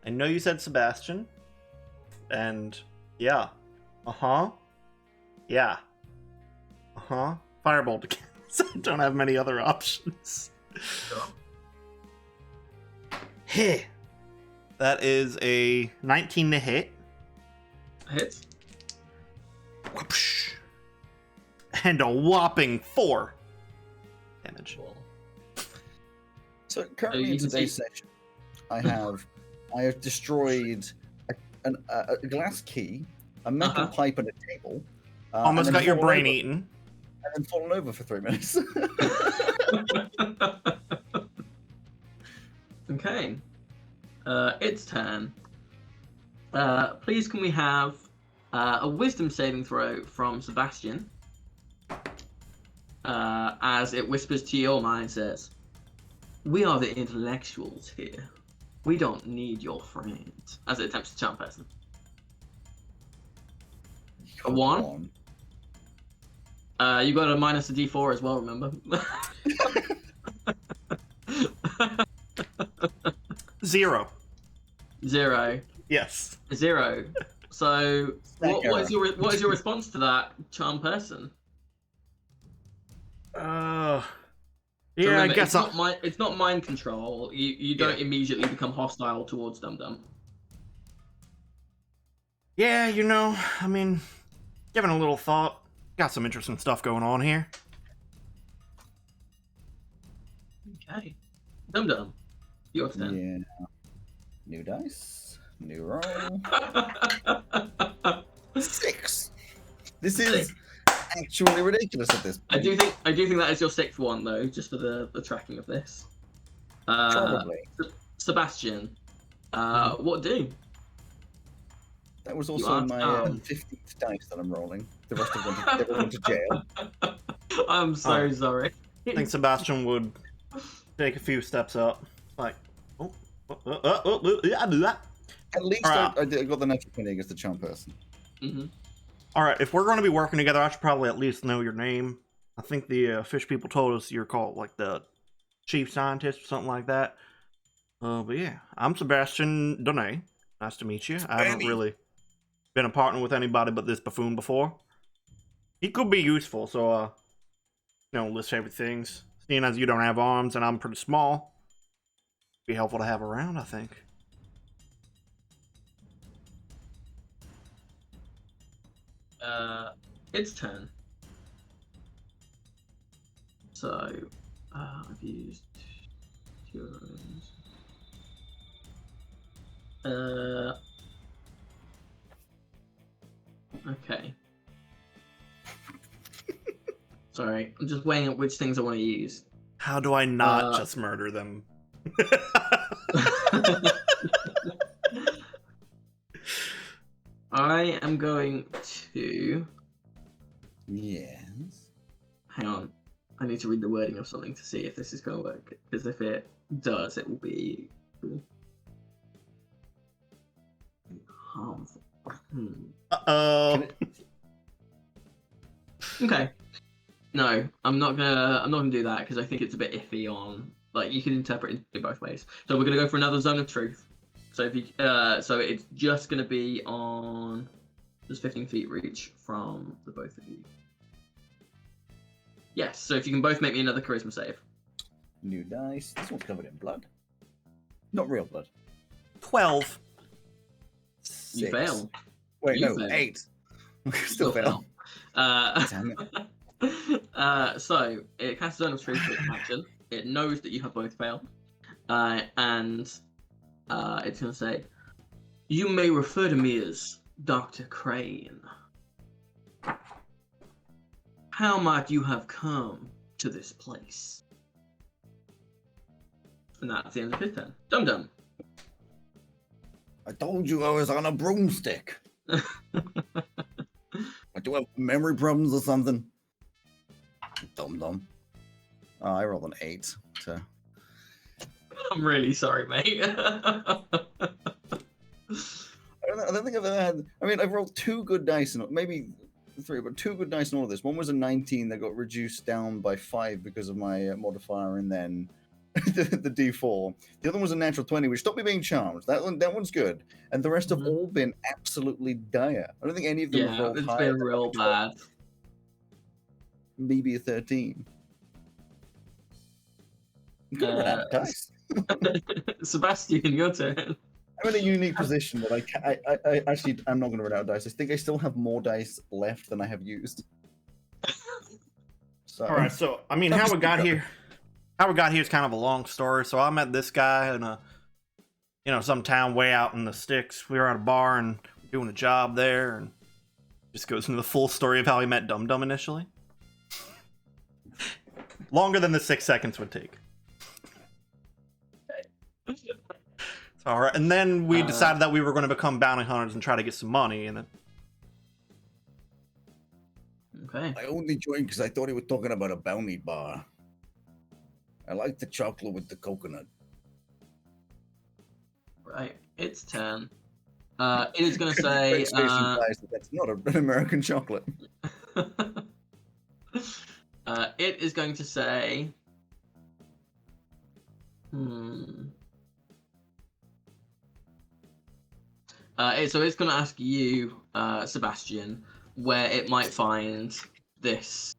I know you said Sebastian. And yeah. Uh-huh. Yeah. Uh-huh. Firebolt again. So I don't have many other options. Heh. That is a 19 to hit. Hits. Whoopsh. And a whopping 4 damage. So currently you in can today's see- session, I have destroyed a glass key, a metal Uh-huh. pipe, and a table. Almost and got then your fallen brain over- eaten. And then fallen over for 3 minutes. Okay. Its turn. Please can we have a wisdom saving throw from Sebastian? As it whispers to your mind, says, "We are the intellectuals here. We don't need your friends." As it attempts to charm person. A 1? You got a minus a d4 as well, remember? 0. 0. Yes. 0. So, what error. is your response to that charm person? Yeah, So I remember, guess it's not mind control. You don't immediately become hostile towards Dum Dum. Yeah, you know, I mean, giving a little thought, got some interesting stuff going on here. Okay. Dum Dum, your turn. Yeah. New dice. New roll. 6. This is actually ridiculous at this I point. do think that is your 6th one though, just for the tracking of this. Probably. Sebastian, what do? That was You also are my charmed. 15th dice that I'm rolling. The rest of them went to jail. I'm so sorry. I think Sebastian would take a few steps up. Like, At least Alright. I got the natural 20 against the charm person. Mhm. Alright, if we're going to be working together, I should probably at least know your name. I think the fish people told us you're called, like, the chief scientist or something like that. But yeah, I'm Sebastian Donay. Nice to meet you. I haven't Benny. really been a partner with anybody but this buffoon before. He could be useful, so, list favorite things. Seeing as you don't have arms and I'm pretty small, be helpful to have around, I think. Its turn. So, I've used 2 of those. Okay. Sorry, I'm just weighing up which things I want to use. How do I not Uh, just murder them? I am going to. Yes. Hang need to read the wording of something to see if this is going to work. Because if it does, it will be cool. Harmful. Uh-oh. Okay. No, I'm not gonna do that because I think it's a bit iffy on, like, you can interpret it both ways. So we're gonna go for another zone of truth. So if you so it's just gonna be on just 15 feet reach from the both of you. Yes, so if you can both make me another charisma save. New dice. This one's covered in blood. Not real blood. 12. You 6. fail. Wait, You no, fail. 8. Still fail. Damn it. So it casts Zone of Truth for its action. It knows that you have both failed, and it's going to say, "You may refer to me as Dr. Crane. How might you have come to this place?" And that's the end of his turn. Dum Dum. I told you I was on a broomstick. I do have memory problems or something. Dum. I rolled an 8. So. I'm really sorry, mate. I don't think I've ever had. I mean, I've rolled 2 good dice, and maybe 3, but 2 good dice in all of this. One was a 19 that got reduced down by 5 because of my modifier, and then the D4. The other one was a natural 20, which stopped me being charmed. That one's good, and the rest have all been absolutely dire. I don't think any of them have Yeah, rolled it's higher. been real bad. Maybe a 13. I'm gonna run out of dice. Sebastian, your turn. I'm in a unique position that I actually I'm not going to run out of dice. I think I still have more dice left than I have used. So, All right, so I mean, how we got here is kind of a long story. So I met this guy in some town way out in the sticks. We were at a bar and doing a job there, and just goes into the full story of how he met Dum Dum initially. Longer than the 6 seconds would take. All right, and then we decided that we were going to become bounty hunters and try to get some money, and then Okay. I only joined because I thought he was talking about a bounty bar. I like the chocolate with the coconut. Right. Its turn. It is going to say. Face implies that that's not an American chocolate. It is going to say. So it's going to ask you, Sebastian, where it might find this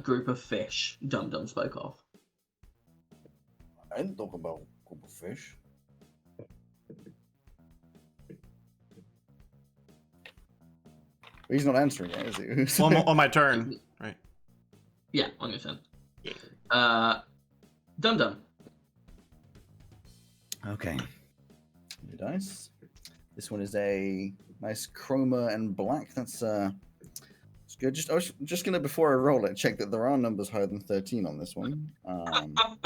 group of fish Dum Dum spoke of. I didn't talk about group of fish. He's not answering yet, is he? on my turn, right? Yeah, on your turn. Dum Dum. Okay. New dice. This one is a nice chroma and black. That's it's good. I was just gonna, before I roll it, check that there are numbers higher than 13 on this one.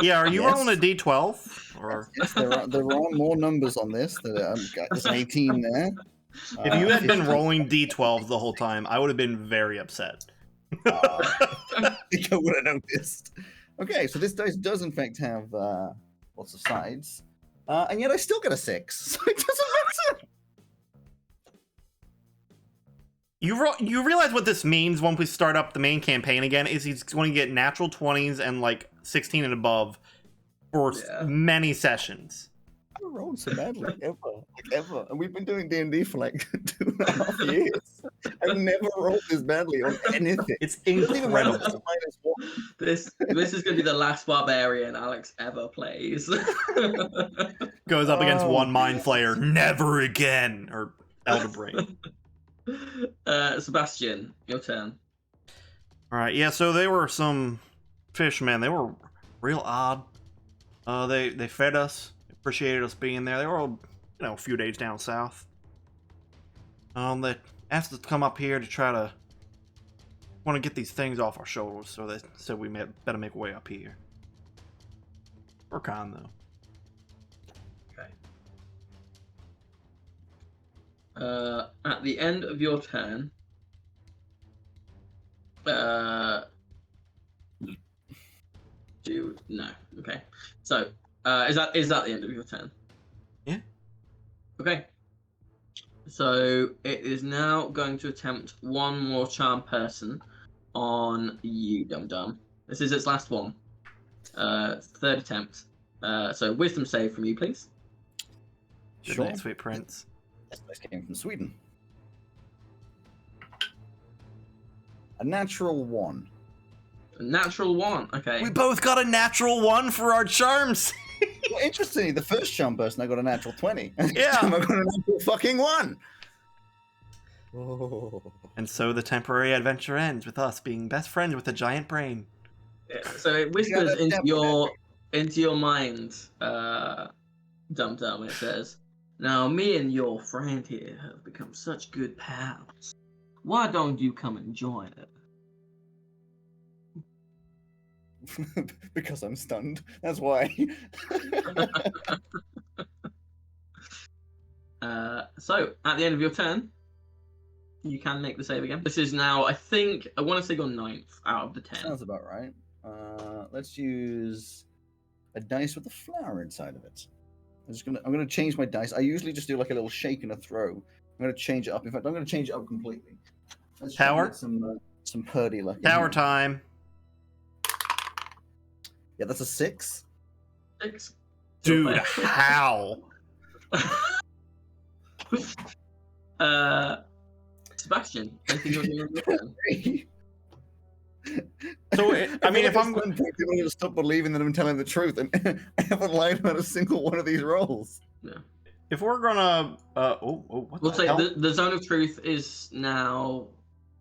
Yeah, are you Yes. rolling a D12? Or Yes, there are more numbers on this. There's an 18 there. if you had been 15. rolling D12 the whole time, I would have been very upset. I think I would have noticed. Okay, so this dice does in fact have lots of sides, and yet I still get a 6, so it doesn't matter. You realize what this means when we start up the main campaign again is he's going to get natural 20s and like 16 and above for many sessions. I haven't rolled so badly ever, and we've been doing D&D for like 2.5 years. I've never rolled this badly on anything. It's It doesn't even matter if it's incredible. a -1. This is going to be the last barbarian Alex ever plays. Goes up against Oh, one mind flayer, never again, or Elder Brain. Sebastian, your turn. All right, yeah. So they were some fishmen. They were real odd. They fed us, appreciated us being there. They were all, a few days down south. They asked us to come up here to try to want to get these things off our shoulders. So they said we better make our way up here. We're kind though. At the end of your turn, No. Okay. So, is that the end of your turn? Yeah. Okay. So it is now going to attempt one more charm person on you, Dum Dum. This is its last one. Third attempt. So wisdom save from you, please. Good Sure. night, sweet prince. This place came from Sweden. A natural 1. A natural 1. Okay. We both got a natural 1 for our charms. Well, interestingly, the first charm person I got a natural 20. And this Yeah. time I got a natural fucking 1. Oh. And so the temporary adventure ends with us being best friends with a giant brain. Yeah, so it whispers into your mind, Dum Dum. It says, "Now me and your friend here have become such good pals. Why don't you come and join us?" Because I'm stunned. That's why. So at the end of your turn, you can make the save again. This is now, I want to say your 9th out of the 10. Sounds about right. Let's use a dice with a flower inside of it. I'm gonna change my dice. I usually just do like a little shake and a throw. I'm gonna change it up. In fact, I'm gonna change it up completely. Let's try and Tower? get some purdy luck. in Tower here. time. Yeah, that's a 6. 6. Dude, how? Sebastian, anything you're doing with your turn? So, I mean, if I'm... people are gonna stop believing that I'm telling the truth, and I haven't lied about a single one of these rolls. Yeah. If we're gonna... what We'll the say hell? the zone of truth is now.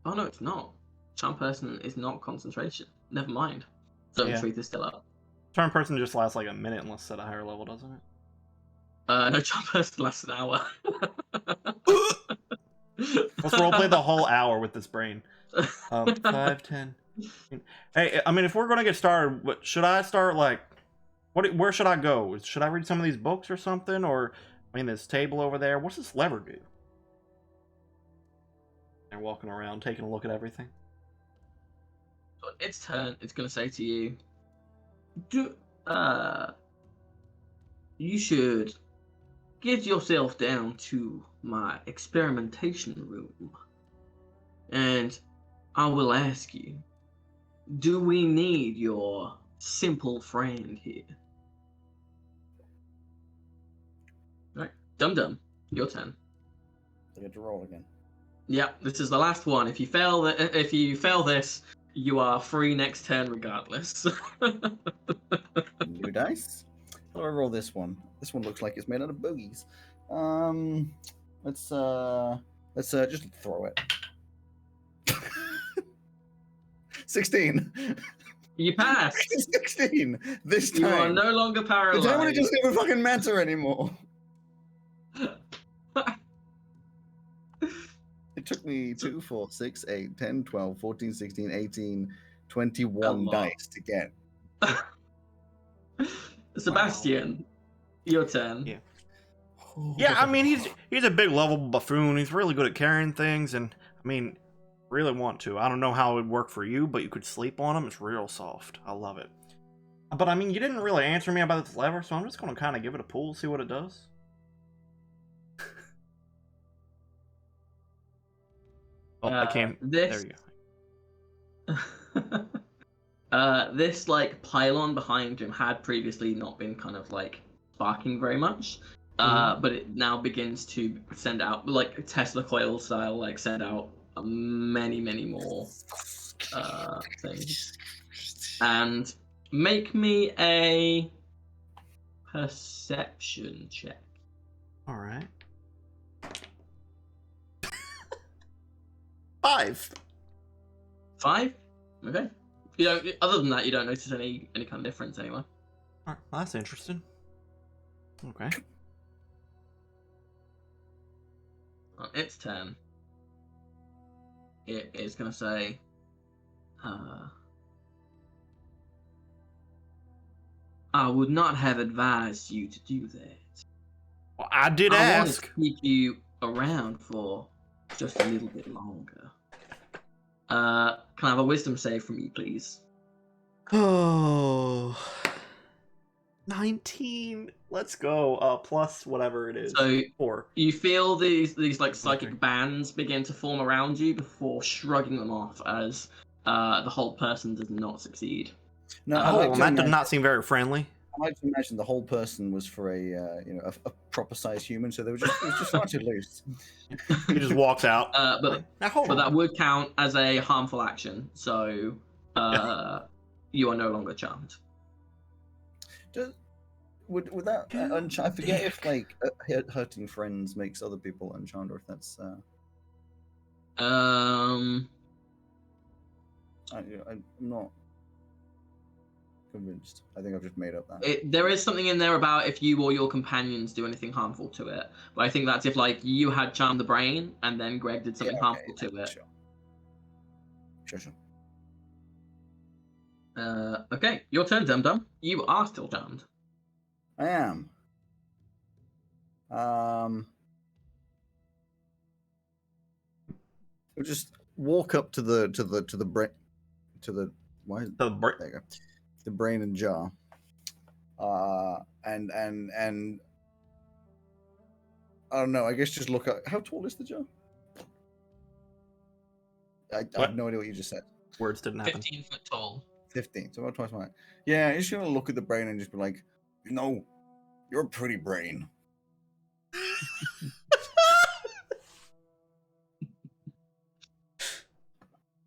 Oh no, it's not. Charm person is not concentration. Never mind. Zone Yeah. of truth is still up. Turn person just lasts like a minute unless it's at a higher level, doesn't it? No, charm person lasts an hour. Let's roleplay the whole hour with this brain. 5, 10. Hey, I mean, if we're gonna get started, should I start like? Where should I go? Should I read some of these books or something? Or, I mean, this table over there. What's this lever do? They're walking around, taking a look at everything. On its turn, it's gonna say to you, you should get yourself down to my experimentation room, and I will ask you, do we need your simple friend here? Right, Dum Dum, your turn. I get to roll again. Yeah, this is the last one. If you fail this, you are free next turn regardless. New dice. How do I roll this one? This one looks like it's made out of boogies. Let's just throw it. 16. You pass. 16. This time. You are no longer The paralyzed. damage doesn't even fucking matter anymore. It took me 2, 4, 6, 8, 10, 12, 14, 16, 18, 21 lot. dice to get. Sebastian, your turn. Yeah. Yeah, I mean, he's a big lovable buffoon. He's really good at carrying things, and I mean, really want to. I don't know how it would work for you, but you could sleep on him. It's real soft. I love it. But I mean, you didn't really answer me about this lever, so I'm just gonna kind of give it a pull, see what it does. Oh, I can't. There you go. This like pylon behind him had previously not been kind of like sparking very much, but it now begins to send out like Tesla coil style, like send out many more things. And make me a perception check. All right. 5. 5. Okay. You don't. Other than that, you don't notice any kind of difference anyway. All right. Well, that's interesting. Okay. On its turn, it is going to say, I would not have advised you to do that. Well, I did I want ask. to keep you around for just a little bit longer. Can I have a wisdom save from you, please? Oh. 19. Let's go. Plus whatever it is. So 4. you feel these like psychic Okay. bands begin to form around you before shrugging them off as the whole person does not succeed. No, Oh, I Oh, like well, to that did imagine, not seem very friendly. I like to imagine the whole person was for a proper sized human, so it was just far too loose. He just walks out. But Now hold But on. that would count as a harmful action, so you are no longer charmed. Would that I forget if like hurting friends makes other people uncharmed, or if that's Um, I'm not convinced. I think I've just made up that. there is something in there about if you or your companions do anything harmful to it, but I think that's if like you had charmed the brain and then Greg did something harmful to it. Sure. Okay, your turn, Dum Dum. You are still charmed. I am. We'll just walk up to the brain why The br- there you go. The brain and jar. And I don't know, I guess just look at how tall is the jar? I have no idea what you just said. Words didn't happen. 15 foot tall. 15, so about twice my height. Yeah, I'm just gonna look at the brain and just be like, you're a pretty brain.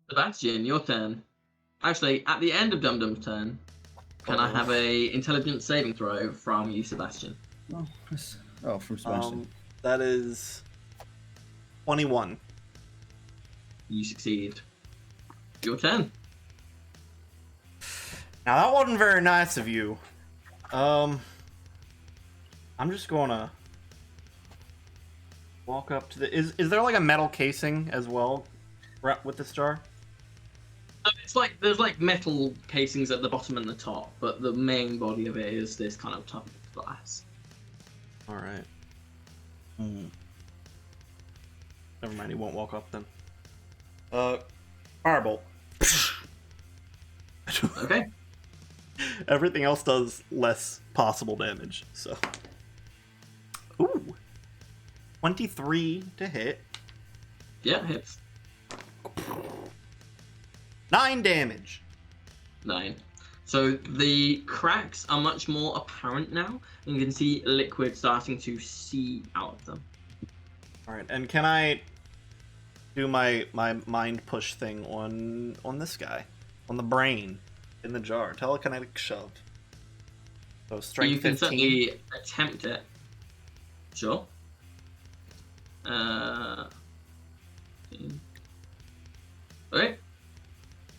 Sebastian, your turn. Actually, at the end of Dum Dum's turn, can I have a intelligence saving throw from you, Sebastian? From Sebastian. That is 21. You succeed. Your turn. Now that wasn't very nice of you. I'm just gonna walk up to the. Is there like a metal casing as well, with this jar? It's like there's like metal casings at the bottom and the top, but the main body of it is this kind of tough glass. All right. Never mind. He won't walk up then. Firebolt. Okay. Everything else does less possible damage. So. Ooh. 23 to hit. Yeah, hits. 9 damage. 9. So the cracks are much more apparent now, and you can see liquid starting to seep out of them. All right, and can I do my mind push thing on this guy, on the brain in the jar? Telekinetic shove. So strength You can 15. certainly attempt it. Sure. Okay.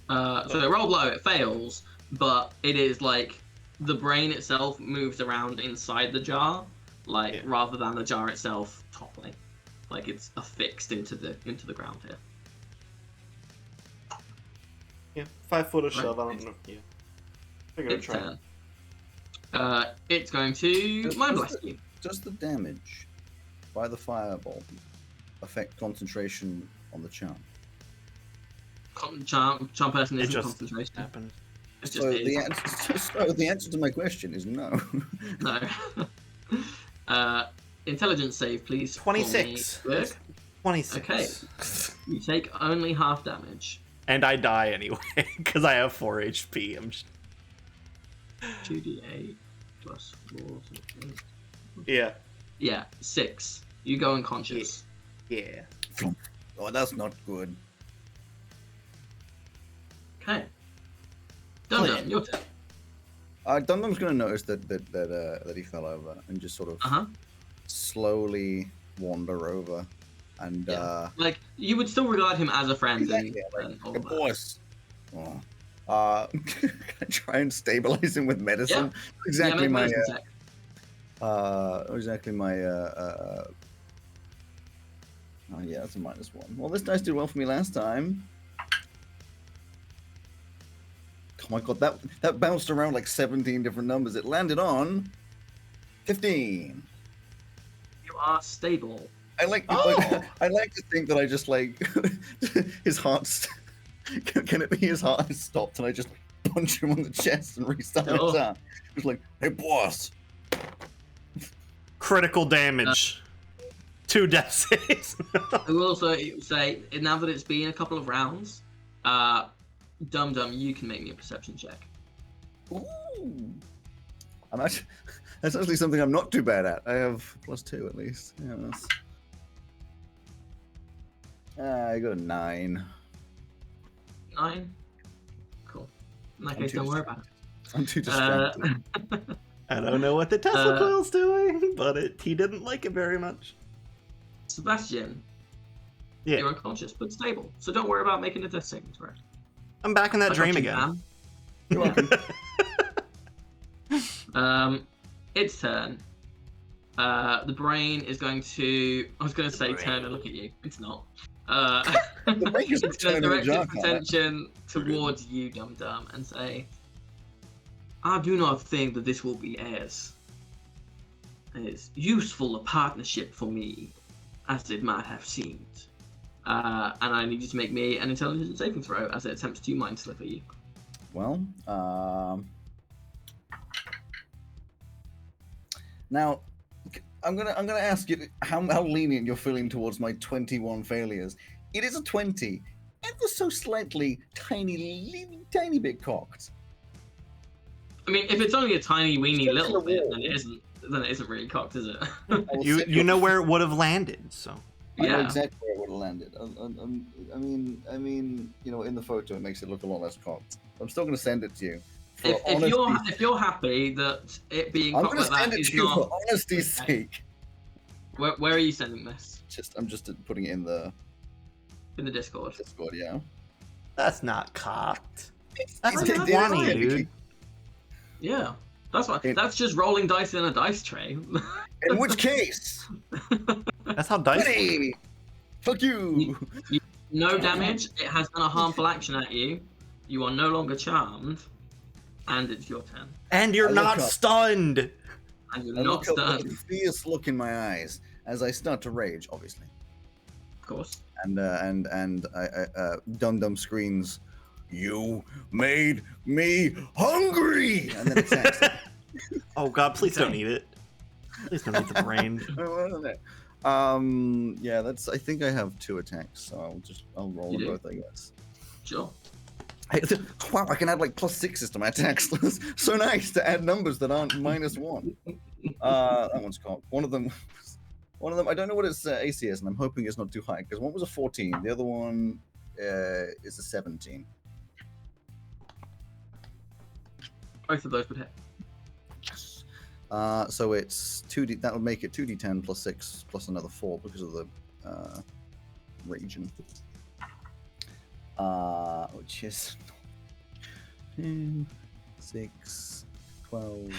So it rolled low, it fails, but it is like the brain itself moves around inside the jar, like rather than the jar itself toppling. Like it's affixed into the ground here. Yeah, 5 foot of Right. shove. I don't know. Yeah. Figured I'd Its try. turn. It's going to mind blast you. Does the damage by the fireball affect concentration on the charm? Charm person It isn't just concentration. happened. It's just So is. the answer to my question is no. No. Intelligence save, please. for me, 26. Greg. 26. Okay. You take only half damage. And I die anyway because I have 4 HP. I'm just... 2d8 plus 4. Yeah. Yeah, 6. You go unconscious. Yeah. Oh, that's not good. Okay. Dun, your turn. Dum Dum's gonna notice that he fell over and just sort of slowly wander over, and Like, you would still regard him as a friend. exactly, and all a that. boss. Can I try and stabilize him with medicine? Yeah, Exactly make a my medicine check. Oh yeah, that's a -1. Well, this dice did well for me last time. Oh my god, that bounced around like 17 different numbers. It landed on 15. You are stable. I like Oh! I like to think that I just like his heart can it be his heart has stopped and I just punch him on the chest and restart his Oh. arm. Just like, hey, boss. Critical damage. 2 death saves. I will also say, now that it's been a couple of rounds, Dum Dum, you can make me a perception check. Ooh. That's actually something I'm not too bad at. I have +2 at least. Yeah, that's... I got a 9. 9? Cool. In that I'm case, too don't worry about I'm too it. distracted. I don't know what the Tesla coil's doing, but he didn't like it very much. Sebastian, Yeah, you're unconscious but stable, so don't worry about making a death saving throw. I'm back in that I got dream you, again. man. You're welcome. Its turn. The brain is going to. I was going to say turn and look at you. It's not. The brain is it's going to turning direct a its jar, can't it? attention towards you, Dum Dum, and say, "I do not think that this will be as useful a partnership for me as it might have seemed. And I need you to make me an intelligence saving throw as it attempts to mind slip at you." Well, now I'm gonna ask you how lenient you're feeling towards my 21 failures. It is a 20, ever so slightly, tiny bit cocked. I mean, if it's only a tiny weeny Just little a bit, wall. then it isn't. Then it isn't really cocked, is it? I will You set you know where it would have landed, so I know Yeah. exactly where it would have landed. I mean, you know, in the photo it makes it look a lot less cocked. I'm still gonna send it to you. For If you're happy that it being I'm cocked gonna like send that it is to you for not, honesty's Okay. sake. where are you sending this? I'm just putting it in the In the Discord. Discord, yeah. that's not cocked. That's It's- a it's 20, technically- dude. Yeah, that's what. It- That's just rolling dice in a dice tray. In which case, That's how dice work. buddy, fuck you. No damage. It has done a harmful action at you. You are no longer charmed, and it's your turn. And you're I look not up. stunned. And you're I not look up with stunned, a fierce look in my eyes as I start to rage, obviously. of course. And Dum Dum screams, "You made me hungry!" And then attacks him. Oh god, please don't Okay. eat it. Please don't eat the brain. Yeah, that's. I think I have 2 attacks, so I'll roll You them do? both, I guess. Sure. Wow, I can add like +6s to my attacks. So nice to add numbers that aren't -1. That one's cocked. One of them, I don't know what its AC is, and I'm hoping it's not too high because one was a 14, the other one is a 17. Both of those would hit. Yes. So it's 2d. That would make it 2d10 +6 plus another 4 because of the region. Which is 10, 6, 12,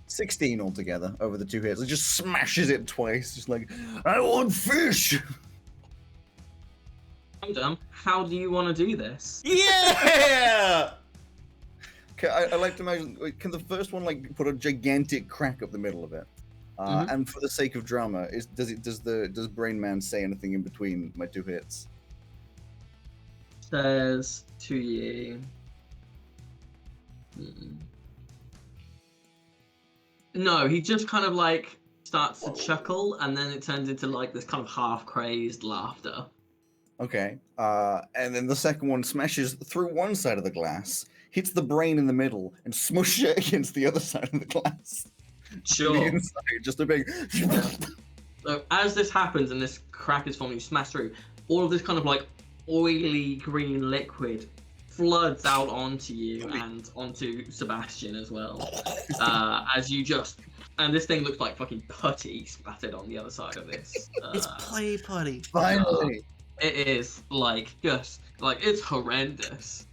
16 altogether over the 2 hits. It just smashes it twice, just like, I want fish! Dum Dum, how do you want to do this? Yeah! Okay, I like to imagine, like, can the first one like put a gigantic crack up the middle of it? And for the sake of drama, does Brain Man say anything in between my 2 hits? Says to you. No, he just kind of like starts to chuckle, and then it turns into like this kind of half crazed laughter. Okay. And then the second one smashes through one side of the glass, hits the brain in the middle, and smushes it against the other side of the glass. Sure. The inside, just a big. So as this happens and this crack is forming, you smash through, all of this kind of like oily green liquid floods out onto you and onto Sebastian as well. As you just, and this thing looks like fucking putty splattered on the other side of this. It's play putty. Finally. It is like just like it's horrendous.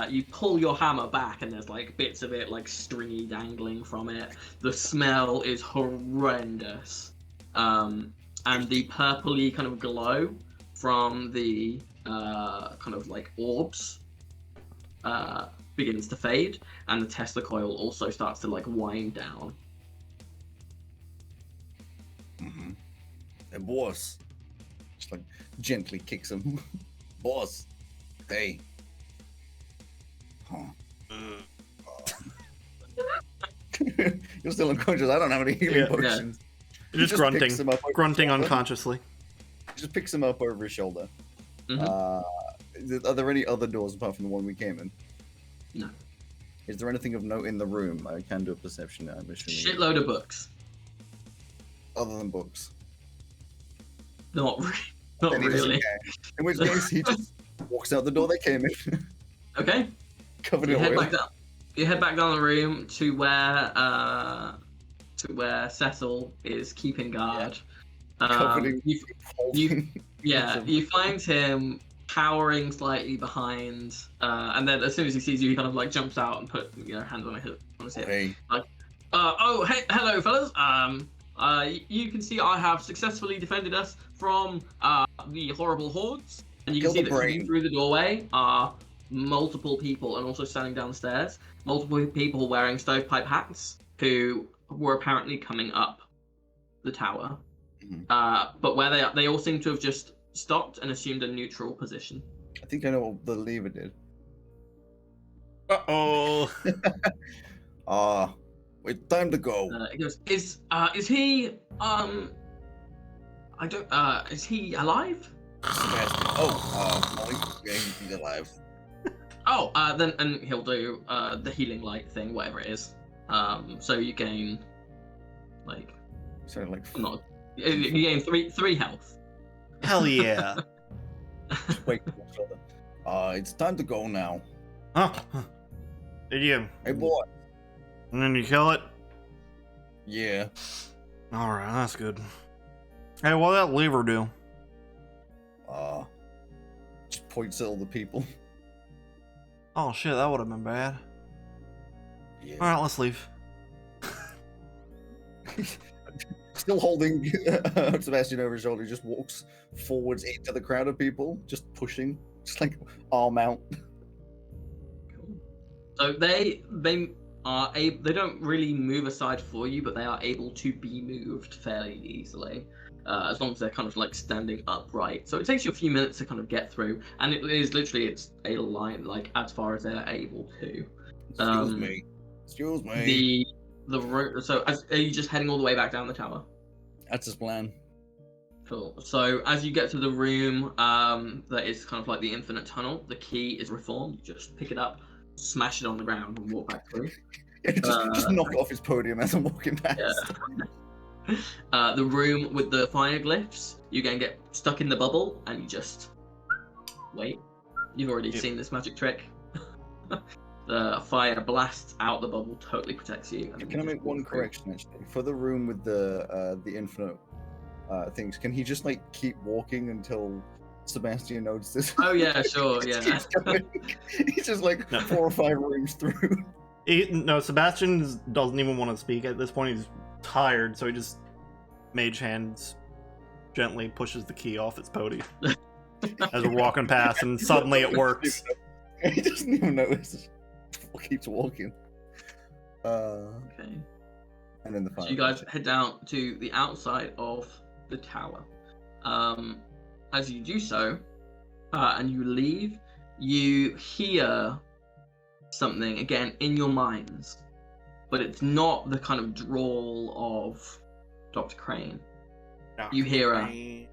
You pull your hammer back and there's like bits of it like stringy dangling from it. The smell is horrendous. And the purpley kind of glow from the kind of like orbs begins to fade, and the Tesla coil also starts to like wind down. Mm-hmm. Hey, boss. Just like gently kicks him. Boss. Hey. Huh. You're still unconscious. I don't have any healing Yeah. potions. He Just grunting. picks him up over Grunting his shoulder. unconsciously. Just picks him up over his shoulder. Mhm. Are there any other doors apart from the one we came in? No. Is there anything of note in the room? I can do a perception. I'm assuming. Shitload of books. Other than books. Not really. Not Then he doesn't really. care. In which case, he just walks out the door they came in, Okay. covered You in head oil. back down. You head back down the room to where Cecil is keeping guard. Covered in you you find him cowering slightly behind, and then as soon as he sees you, he kind of like jumps out and put hands on his hip. Hey, Oh, hey, hello, fellas. You can see I have successfully defended us from the horrible hordes, and you can Kill see the that coming brain. through the doorway are multiple people, and also standing downstairs, multiple people wearing stovepipe hats who were apparently coming up the tower. Mhm. But where they all seem to have just stopped and assumed a neutral position. I think I know what the lever did. Uh-oh. It's time to go. It goes, is he is he alive? Sebastian. Molly. Yeah, he's alive. Oh, then and he'll do the healing light thing, whatever it is. So you gain like Sorry, like not you gain three health. Hell yeah. wait. It's time to go now. Huh. Did you? Hey, boy. And then you kill it? Yeah. Alright, that's good. Hey, what'd that lever do? Just points at all the people. Oh shit, that would have been bad. Yeah. Alright, let's leave. Still holding Sebastian over his shoulder, he just walks forwards into the crowd of people, just pushing, just like arm out. So they don't really move aside for you, but they are able to be moved fairly easily, as long as they're kind of like standing upright. So it takes you a few minutes to kind of get through, and it's a line like as far as they're able to. Excuse me. So are you just heading all the way back down the tower? That's his plan. Cool. So as you get to the room that is kind of like the infinite tunnel, the key is reformed. You just pick it up, smash it on the ground, and walk back through. Just knock off his podium as I'm walking past. Yeah. The room with the fire glyphs, you can get stuck in the bubble, and you just wait. You've already seen this magic trick. The fire blasts out the bubble, totally protects you. And Can I you make just one walk through. correction actually? For the room with the infinite things, can he just like keep walking until Sebastian notices? Oh yeah, sure, He just yeah. keeps going. He's just like No. 4 or 5 rooms through. No, Sebastian doesn't even want to speak at this point. He's tired, so he just mage hands gently pushes the key off its podium as we're walking past, and suddenly it works. He doesn't even notice. He keeps walking. Okay. And then the fire. So you guys head down to the outside of the tower. As you do so, and you leave, you hear something again in your minds, but it's not the kind of drawl of Dr. Crane. You hear a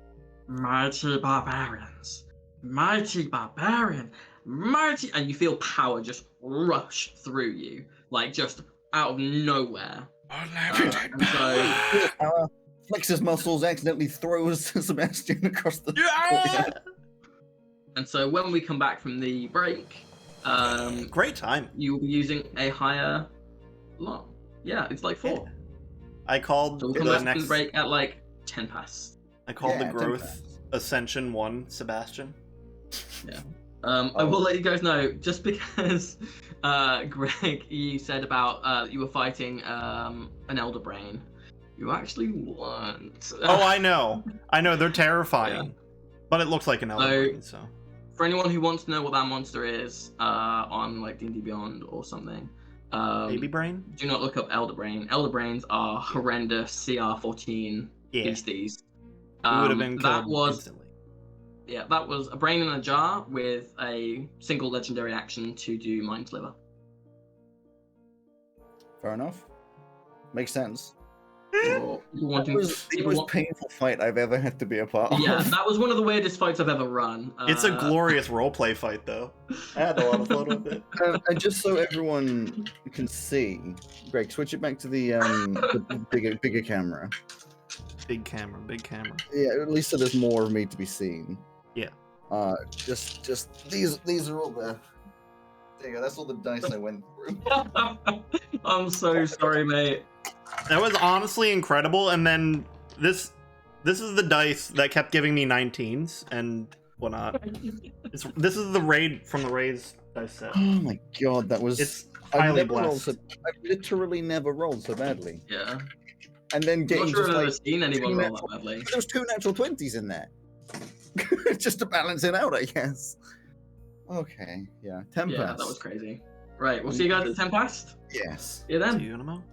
mighty barbarians, mighty barbarian, mighty, and you feel power just rush through you, like just out of nowhere. And so, Flexes muscles, accidentally throws Sebastian across the courtyard. and so when we come back from the break, Great time. you will be using a higher lot. Yeah, it's like 4. I called So we'll come the back from next. the break at like 10 past. I called Yeah, the 10 growth past. Ascension 1 Sebastian. I will let you guys know, just because Greg, you said about you were fighting an Elder Brain. You actually weren't. Oh, I know. They're terrifying, but it looks like an So- elephant. So For anyone who wants to know what that monster is, on like D&D Beyond or something, baby brain. do not look up Elder Brain. Elder Brains are horrendous CR14 Yeah, beasties. we would have been that killed was instantly. Yeah, that was a brain in a jar with a single legendary action to do Mind Sliver. Fair enough. Makes sense. Or people That wanting was the people most want- painful fight I've ever had to be a part of. Yeah, that was one of the weirdest fights I've ever run. It's a glorious roleplay fight, though. I had a lot of fun with it. And just so everyone can see, Greg, switch it back to the bigger camera. Big camera, big camera. Yeah, at least so there's more of me to be seen. Yeah. Just these are all the. There you go. That's all the dice I went through. I'm so sorry, mate. That was honestly incredible, and then this is the dice that kept giving me 19s and whatnot. This is the raid from the Rays dice set. Oh my god, that was. It's I've highly never rolled blessed. I literally never rolled so badly. Yeah. And then I'm getting not sure just I've ever like seen anyone two roll natural- that badly. there was 2 natural 20s in there. Just to balance it out, I guess. Okay, yeah. 10 Yeah, past. that was crazy. Right, we'll see you guys at 10 past. Yes. See you then. See you in a moment.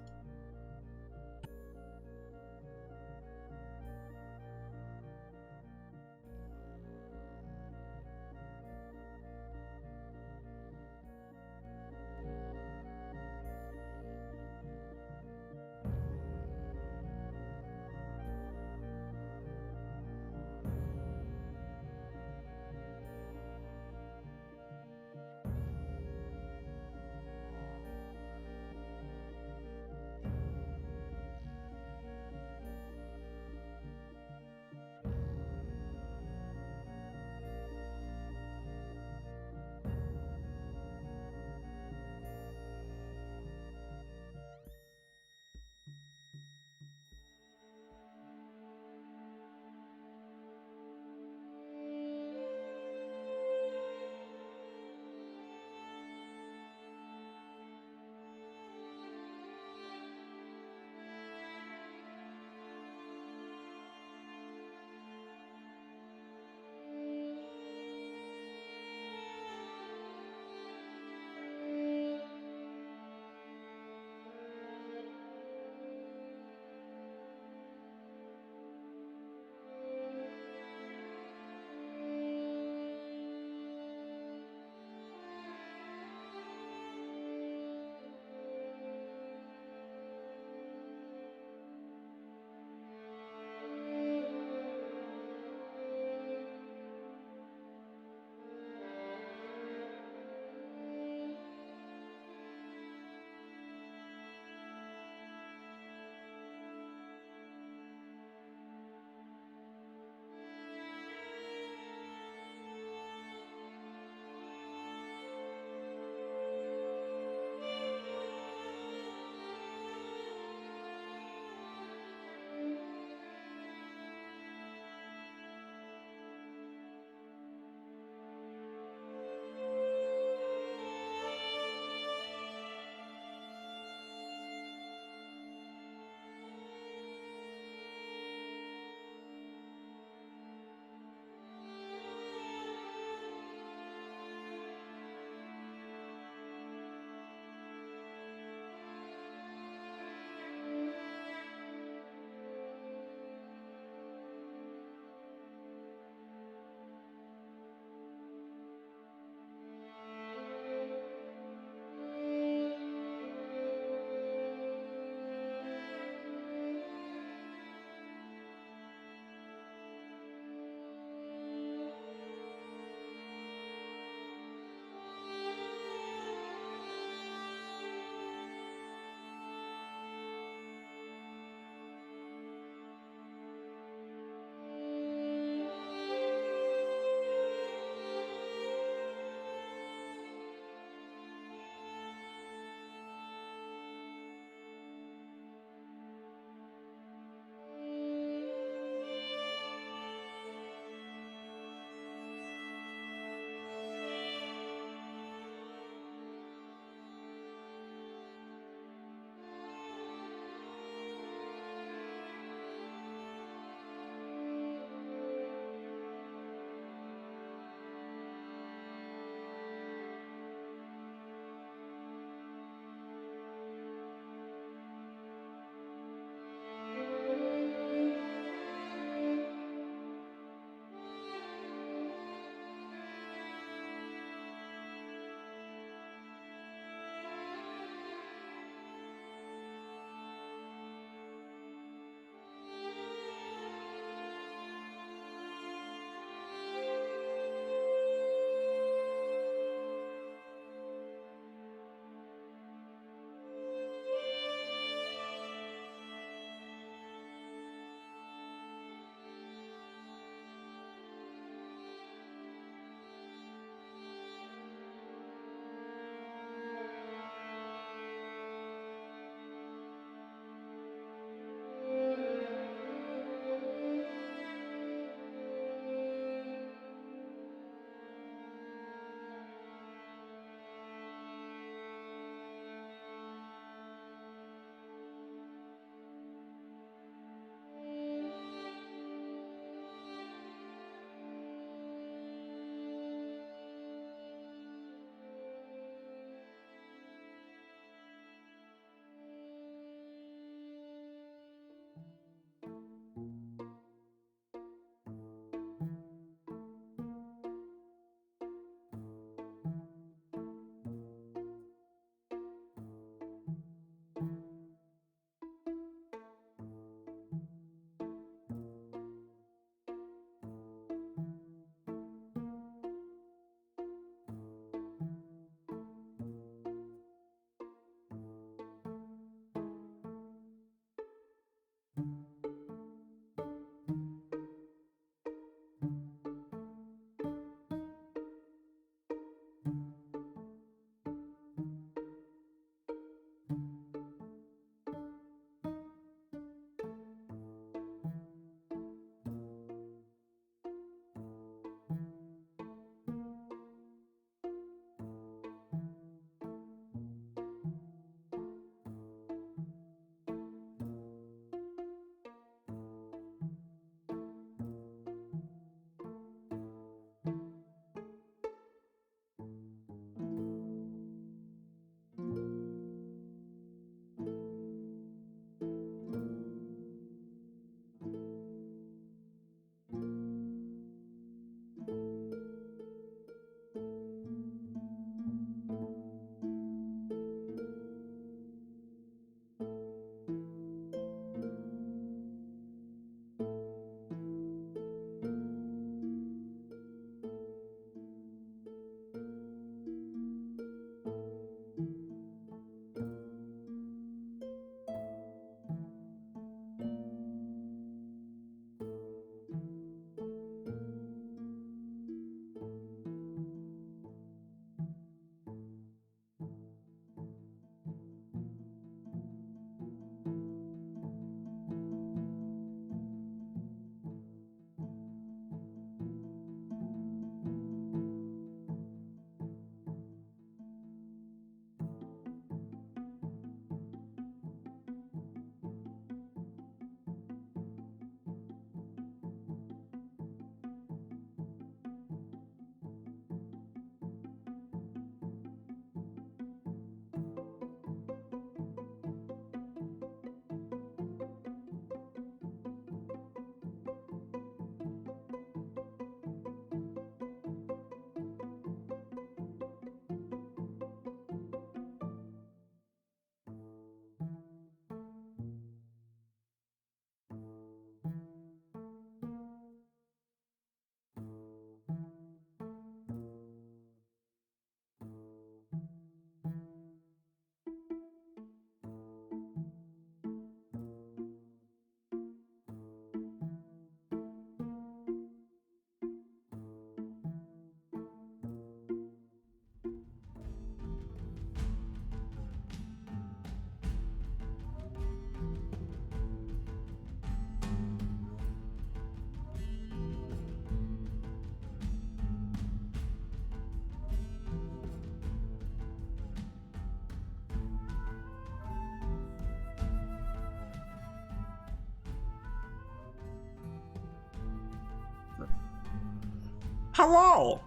Hello.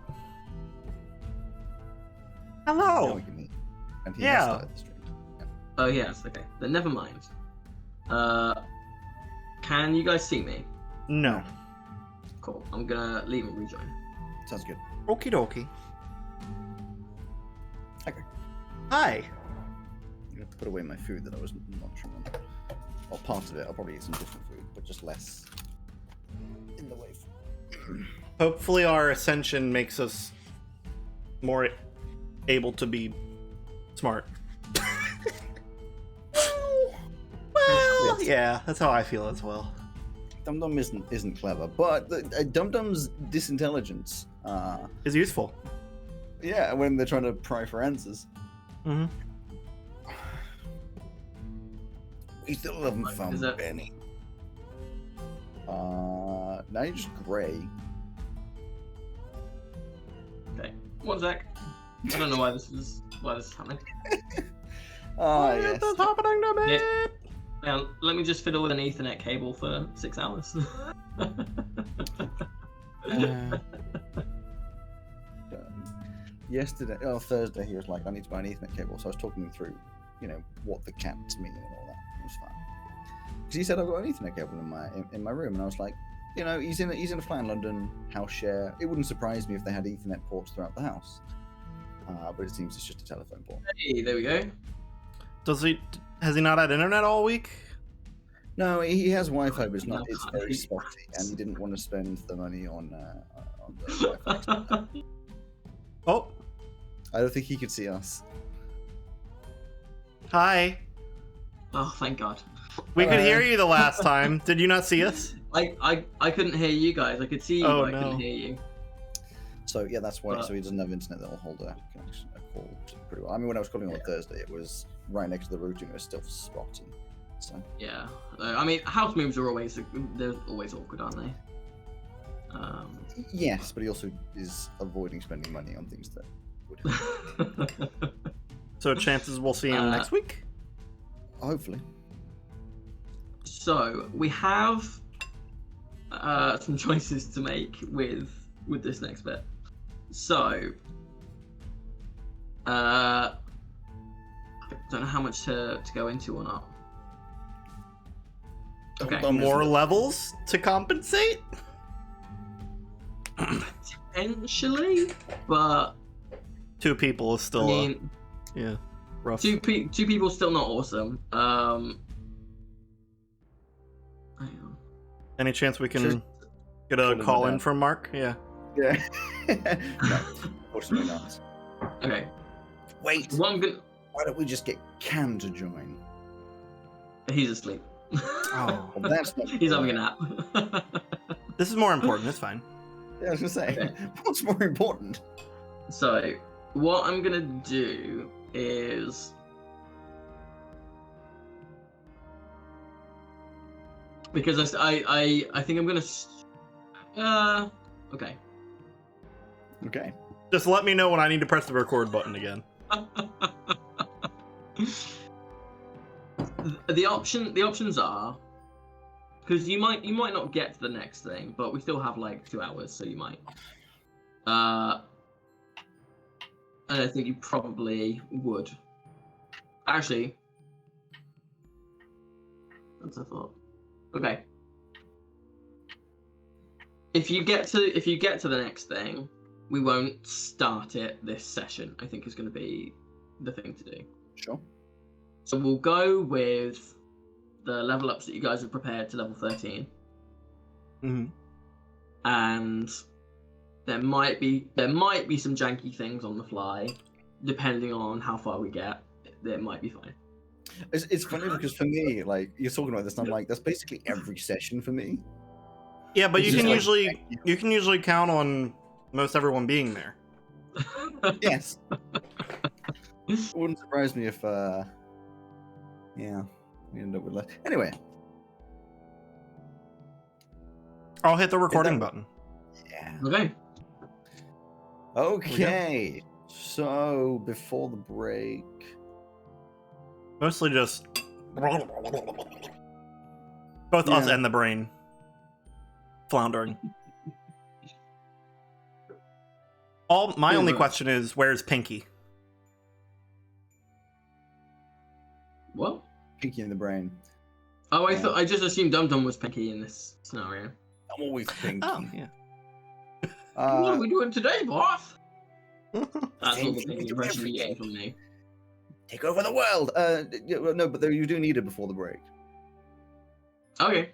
Now Hello. we can meet. And he Yeah. has started the stream. Yeah. Oh yes, okay. Then never mind. Can you guys see me? No. Cool. I'm gonna leave and rejoin. Sounds good. Okie dokie. Okay. Hi. I'm gonna put away my food that I was munching on. Or part of it. I'll probably eat some different food, but just less in the way. Hopefully our ascension makes us more able to be smart. Well, yeah, that's how I feel as well. Dum Dum isn't clever, but Dum Dum's disintelligence. It's useful. Yeah, when they're trying to pry for answers. Mm-hmm. We still haven't Is found that- Benny. Now you're just grey. Okay. One sec. I don't know why this is happening. Ah, What yes. is happening to me? Yeah. Now, let me just fiddle with an Ethernet cable for 6 hours. Yesterday, Thursday, he was like, I need to buy an Ethernet cable. So I was talking him through, what the cats mean and all that. It was fun. Because he said, I've got an Ethernet cable in my room. And I was like, he's in a flat in London, house share. It wouldn't surprise me if they had Ethernet ports throughout the house. But it seems it's just a telephone port. Hey, there we go. Has he not had internet all week? No, he has Wi-Fi, but it's No, very can't spotty, and he didn't want to spend the money on the Wi-Fi. Oh, I don't think he could see us. hi. Oh, thank God. We could hear you the last time. Did you not see us? I couldn't hear you guys. I could see you, Oh, but I no. couldn't hear you. So yeah, that's why. But- So he doesn't have internet that'll hold a connection, a call pretty well. I mean, when I was calling on Thursday, it was right next to the router, and it was still spotty. So Yeah. I mean, house moves are they're always awkward, aren't they? yes, but he also is avoiding spending money on things that would So chances we'll see him next week. hopefully. So we have some choices to make with this next bit. So I don't know how much to go into or not. Okay. More levels to compensate? Potentially, but 2 people is I still mean, yeah, rough. two people still not awesome. Hang on. Any chance we can Just get a call him call a in dad. from Mark? Yeah. Yeah. No, unfortunately not. Okay. Wait, What I'm gonna. why don't we just get Cam to join? He's asleep. Oh. Well, that's not. He's having a nap. This is more important. It's fine. Yeah, I was gonna say, Okay. what's more important? So, what I'm gonna do is because I think I'm gonna okay. Okay. Just let me know when I need to press the record button again. The options are because you might not get to the next thing, but we still have like 2 hours, so you might. And I think you probably would. Actually, that's a thought. Okay. If you get to the next thing, we won't start it this session. I think is going to be the thing to do. Sure. So we'll go with the level ups that you guys have prepared to level 13, Mm-hmm. and there might be some janky things on the fly, depending on how far we get. It might be fine. It's funny because for me, like you're talking about this, and I'm like, that's basically every session for me. Yeah, but you It's can just like, usually count on most everyone being there. Yes. It wouldn't surprise me if, yeah, we end up with less. Anyway, I'll hit the recording that- button. yeah. Okay. Okay. So before the break, Mostly just both us Yeah. and the brain floundering. My only Over. question is, where's Pinky? What? Pinky in the brain. Oh, Yeah. I just assumed Dum Dum was Pinky in this scenario. I'm always Pinky. Oh, yeah. What are we doing today, boss? That's all Same the thing we Pinky do impression every you day. get from me. Take over the world. Yeah, well, no, but you do need it before the break. Okay.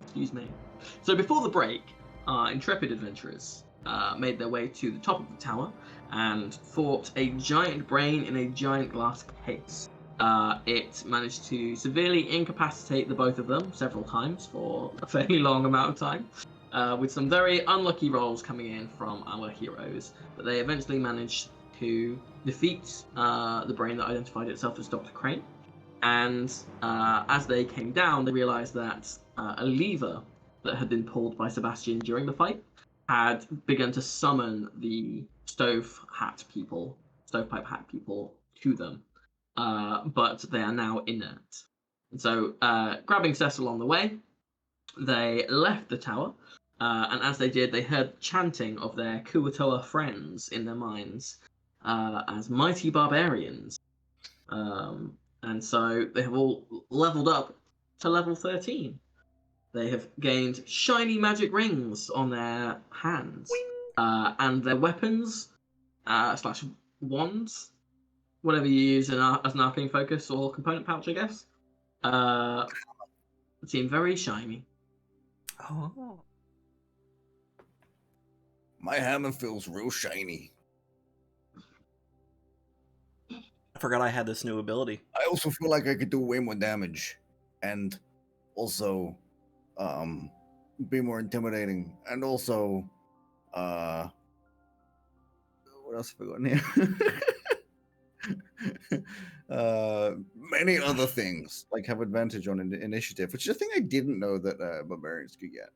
Excuse me. So before the break, intrepid adventurers made their way to the top of the tower and fought a giant brain in a giant glass case. It managed to severely incapacitate the both of them several times for a fairly long amount of time, with some very unlucky rolls coming in from our heroes. But they eventually managed to defeat the brain that identified itself as Dr. Crane. And as they came down, they realized that a lever that had been pulled by Sebastian during the fight had begun to summon the stovepipe hat people to them. But they are now inert. And so, grabbing Cecil on the way, they left the tower. And as they did, they heard chanting of their Kuatoa friends in their minds as mighty barbarians. And so they have all leveled up to level 13. They have gained shiny magic rings on their hands. And their weapons, slash wands, whatever you use as an arcane focus or component pouch, I guess, seem very shiny. Oh. My hammer feels real shiny. I forgot I had this new ability. I also feel like I could do way more damage, and also, be more intimidating, and also, what else have I got here? Many other things like have advantage on initiative, which is a thing I didn't know that barbarians could get.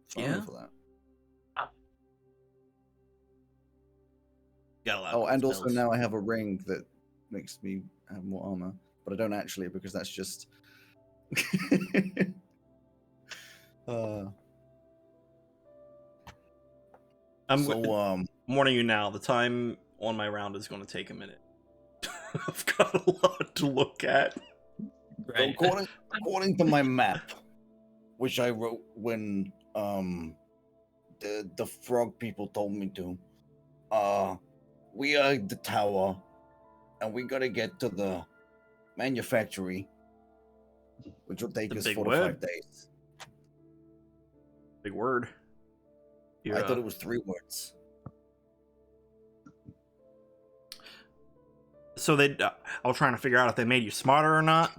So I'm Yeah. for that. Got a lot Oh, of and also spells. now I have a ring that makes me have more armor, but I don't actually because that's just. I'm warning you now. The time on my round is going to take a minute. I've got a lot to look at. So according to my map, which I wrote when the frog people told me to, we are at the tower, and we gotta get to the manufactory, which will take The us big 4 to 5 word. days. Big word. I thought it was 3 words. So I was trying to figure out if they made you smarter or not.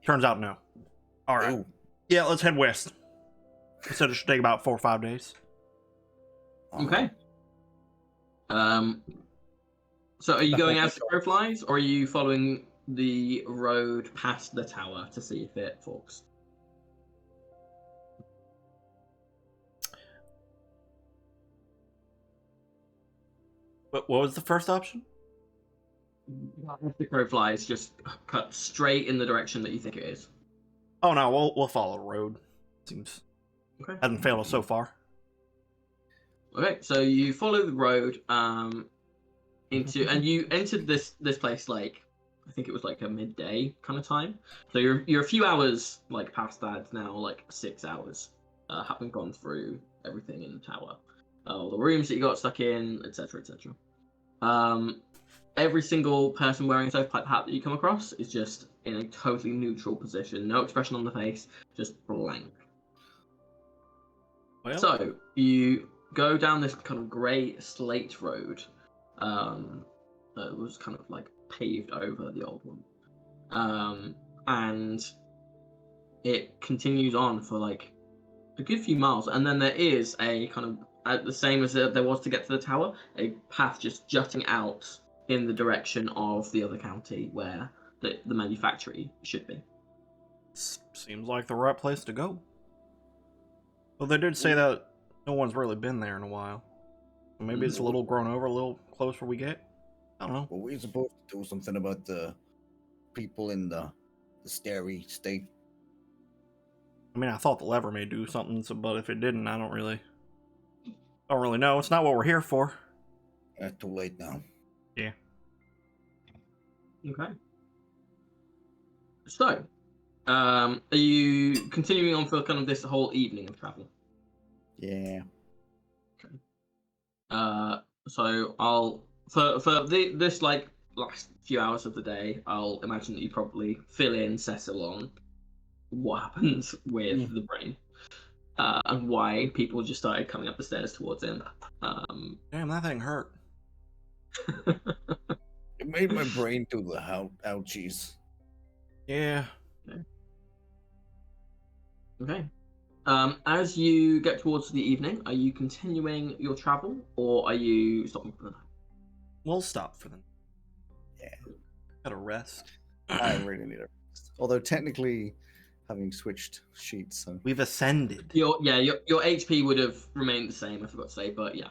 Turns out no. All right. Ooh. Yeah, let's head west. Said it should take about 4 or 5 days. Okay. So are you going as the crow flies, or are you following the road past the tower to see if it forks? What was the first option? The crow flies, just cut straight in the direction that you think it is. Oh no, we'll follow the road. Seems Okay. hasn't failed us so far. Okay, so you follow the road into, and you entered this place like, I think it was like a midday kind of time. So you're a few hours like past that. It's now like 6 hours. Having gone through everything in the tower, all the rooms that you got stuck in, etc., etc. Every single person wearing a stovepipe hat that you come across is just in a totally neutral position, no expression on the face, just blank. Well, So you go down this kind of grey slate road that was kind of like paved over the old one, and it continues on for like a good few miles, and then there is a kind of the same as there was to get to the tower, a path just jutting out in the direction of the other county where the manufactory should be. seems like the right place to go. Well, they did say that no one's really been there in a while. Maybe it's a little grown over, a little close where we get. I don't know. Well, we're supposed to do something about the people in the scary state. I mean, I thought the lever may do something, but if it didn't, I don't really. Don't really know. It's not what we're here for. Too late now. Yeah. Okay. So, are you continuing on for kind of this whole evening of travel? Yeah. So I'll this like last few hours of the day, I'll imagine that you probably fill in, settle on what happens with the brain, and why people just started coming up the stairs towards him. Damn, that thing hurt. It made my brain do the ouchies. Yeah. Okay. As you get towards the evening, are you continuing your travel, or are you stopping for the night? We'll stop for them. Yeah. Gotta rest. I really need a rest. Although technically, having switched sheets, so We've ascended. Your HP would have remained the same, I forgot to say, but yeah.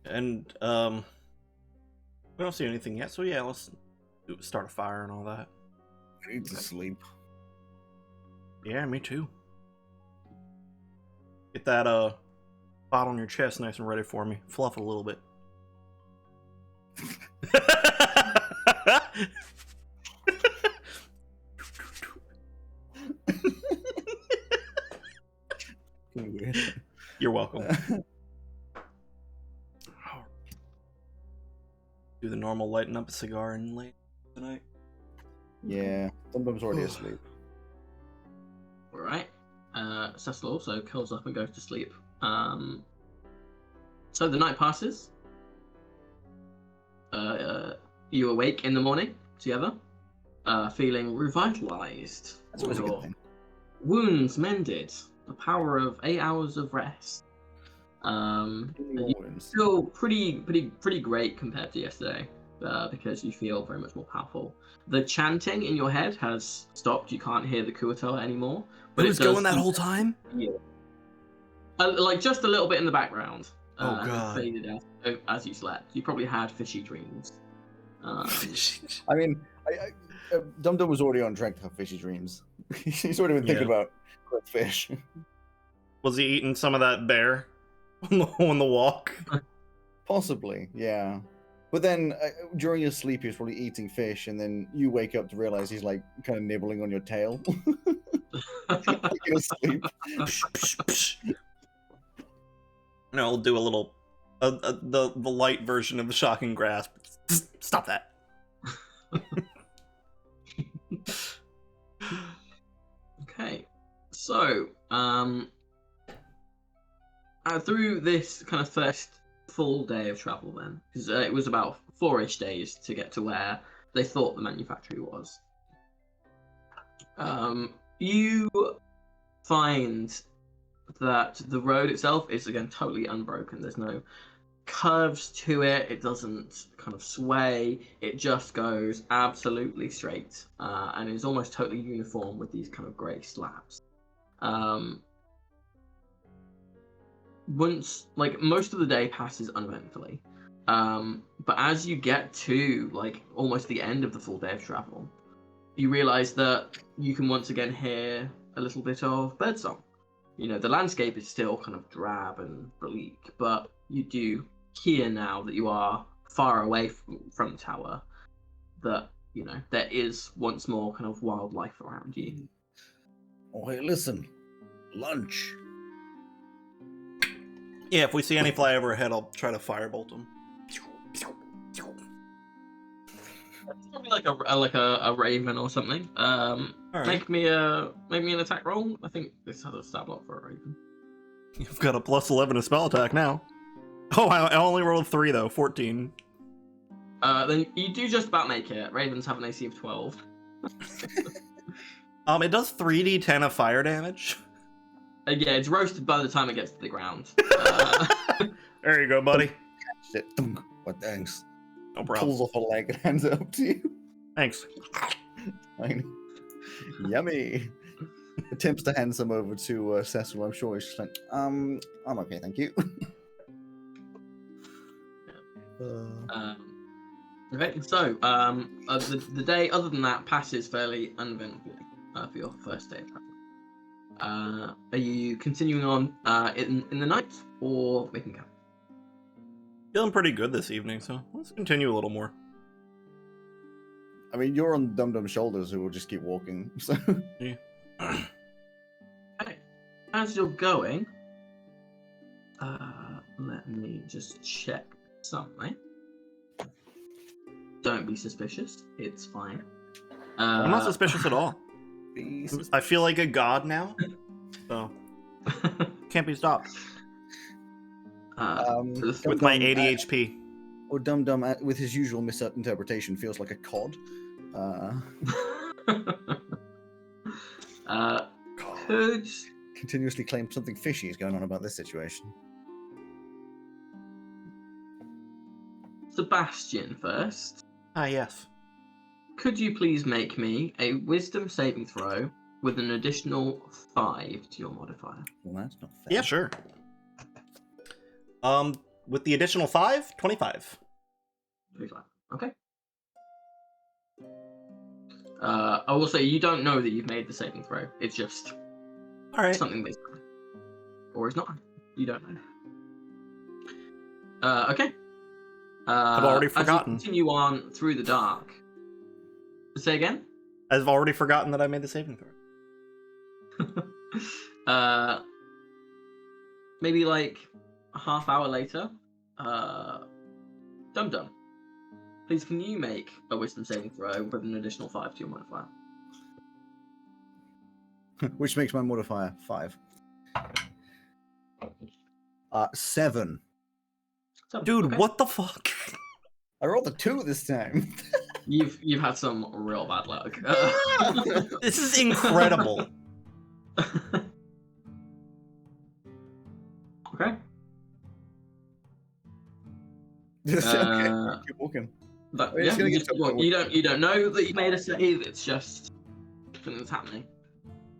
And, we don't see anything yet, so yeah, let's start a fire and all that. I need to sleep. Yeah, me too. Get that, spot on your chest nice and ready for me. Fluff it a little bit. You're welcome. Do the normal lighting up a cigar and late tonight. Yeah, Dum-Dum's already asleep. Alright. Cecil also curls up and goes to sleep. So the night passes. You awake in the morning together, feeling revitalized. That's always a good Your thing. wounds mended. The power of 8 hours of rest. And you feel pretty great compared to yesterday, because you feel very much more powerful. The chanting in your head has stopped. You can't hear the Kuatoa anymore. But It was going that whole time? Yeah. Like just a little bit in the background. Oh, And God. it faded out as you slept. You probably had fishy dreams. I mean, Dum-Dum was already on track to have fishy dreams. He's already been thinking about cooked fish. Was he eating some of that bear on the walk? Possibly, yeah. But then during your sleep, he was probably eating fish, and then you wake up to realize he's like kind of nibbling on your tail. You're asleep. No, I'll do a little, the light version of the shocking grasp. Stop that. Okay, so through this kind of first full day of travel, then, because it was about 4-ish days to get to where they thought the manufactory was. You find that the road itself is again totally unbroken. There's no curves to it. It doesn't kind of sway. It just goes absolutely straight, and is almost totally uniform with these kind of grey slabs. Once, like, most of the day passes uneventfully, but as you get to like almost the end of the full day of travel, you realize that you can once again hear a little bit of birdsong. You know, the landscape is still kind of drab and bleak, but you do hear now that you are far away from the tower that, you know, there is once more kind of wildlife around you. Oh, hey, listen. Lunch. Yeah, if we see any fly overhead, I'll try to firebolt them. It's probably like a raven or something. Alright. Make me an attack roll. I think this has a stat block for a raven. You've got a plus 11 to spell attack now. Oh, I only rolled 3 though, 14. Then you do just about make it. Ravens have an AC of 12. It does 3d10 of fire damage. Yeah, it's roasted by the time it gets to the ground. There you go, buddy. Shit. What, thanks. No problem. Pulls off a leg and hands it up to you. Thanks. Tiny. Yummy. Attempts to hand some over to Cecil. I'm sure he's just like, I'm okay, thank you. Okay, so the day, other than that, passes fairly uneventfully for your first day of travel. Are you continuing on in the night or making camp? Feeling pretty good this evening, so let's continue a little more. I mean, you're on Dum Dum's shoulders, who will just keep walking. So Yeah. Okay. As you're going, let me just check something. Don't be suspicious. It's fine. I'm not suspicious at all. Beast. I feel like a god now, so can't be stopped with my 80 HP. Or Dum Dum, with his usual misinterpretation, feels like a cod. Could Continuously claims something fishy is going on about this situation. Sebastian first? Ah, yes. Could you please make me a wisdom saving throw with an additional 5 to your modifier? Well, that's not fair. Yeah, sure. With the additional 5, 25. 25. Okay. I will say you don't know that you've made the saving throw. It's just All right. something that's done. Or it's not. You don't know. Okay. I've already forgotten. As you continue on through the dark. Say again? I've already forgotten that I made the saving throw. Maybe like a half hour later. Dum Dum. Please, can you make a wisdom saving throw with an additional 5 to your modifier? Which makes my modifier 5. 7. Dude, Okay. what the fuck? I rolled a 2 this time. You've had some real bad luck. This is incredible. Okay. Okay, keep walking. But, We're yeah, just gonna you, get to a point where- you don't know that you made a save. It's just something that's happening.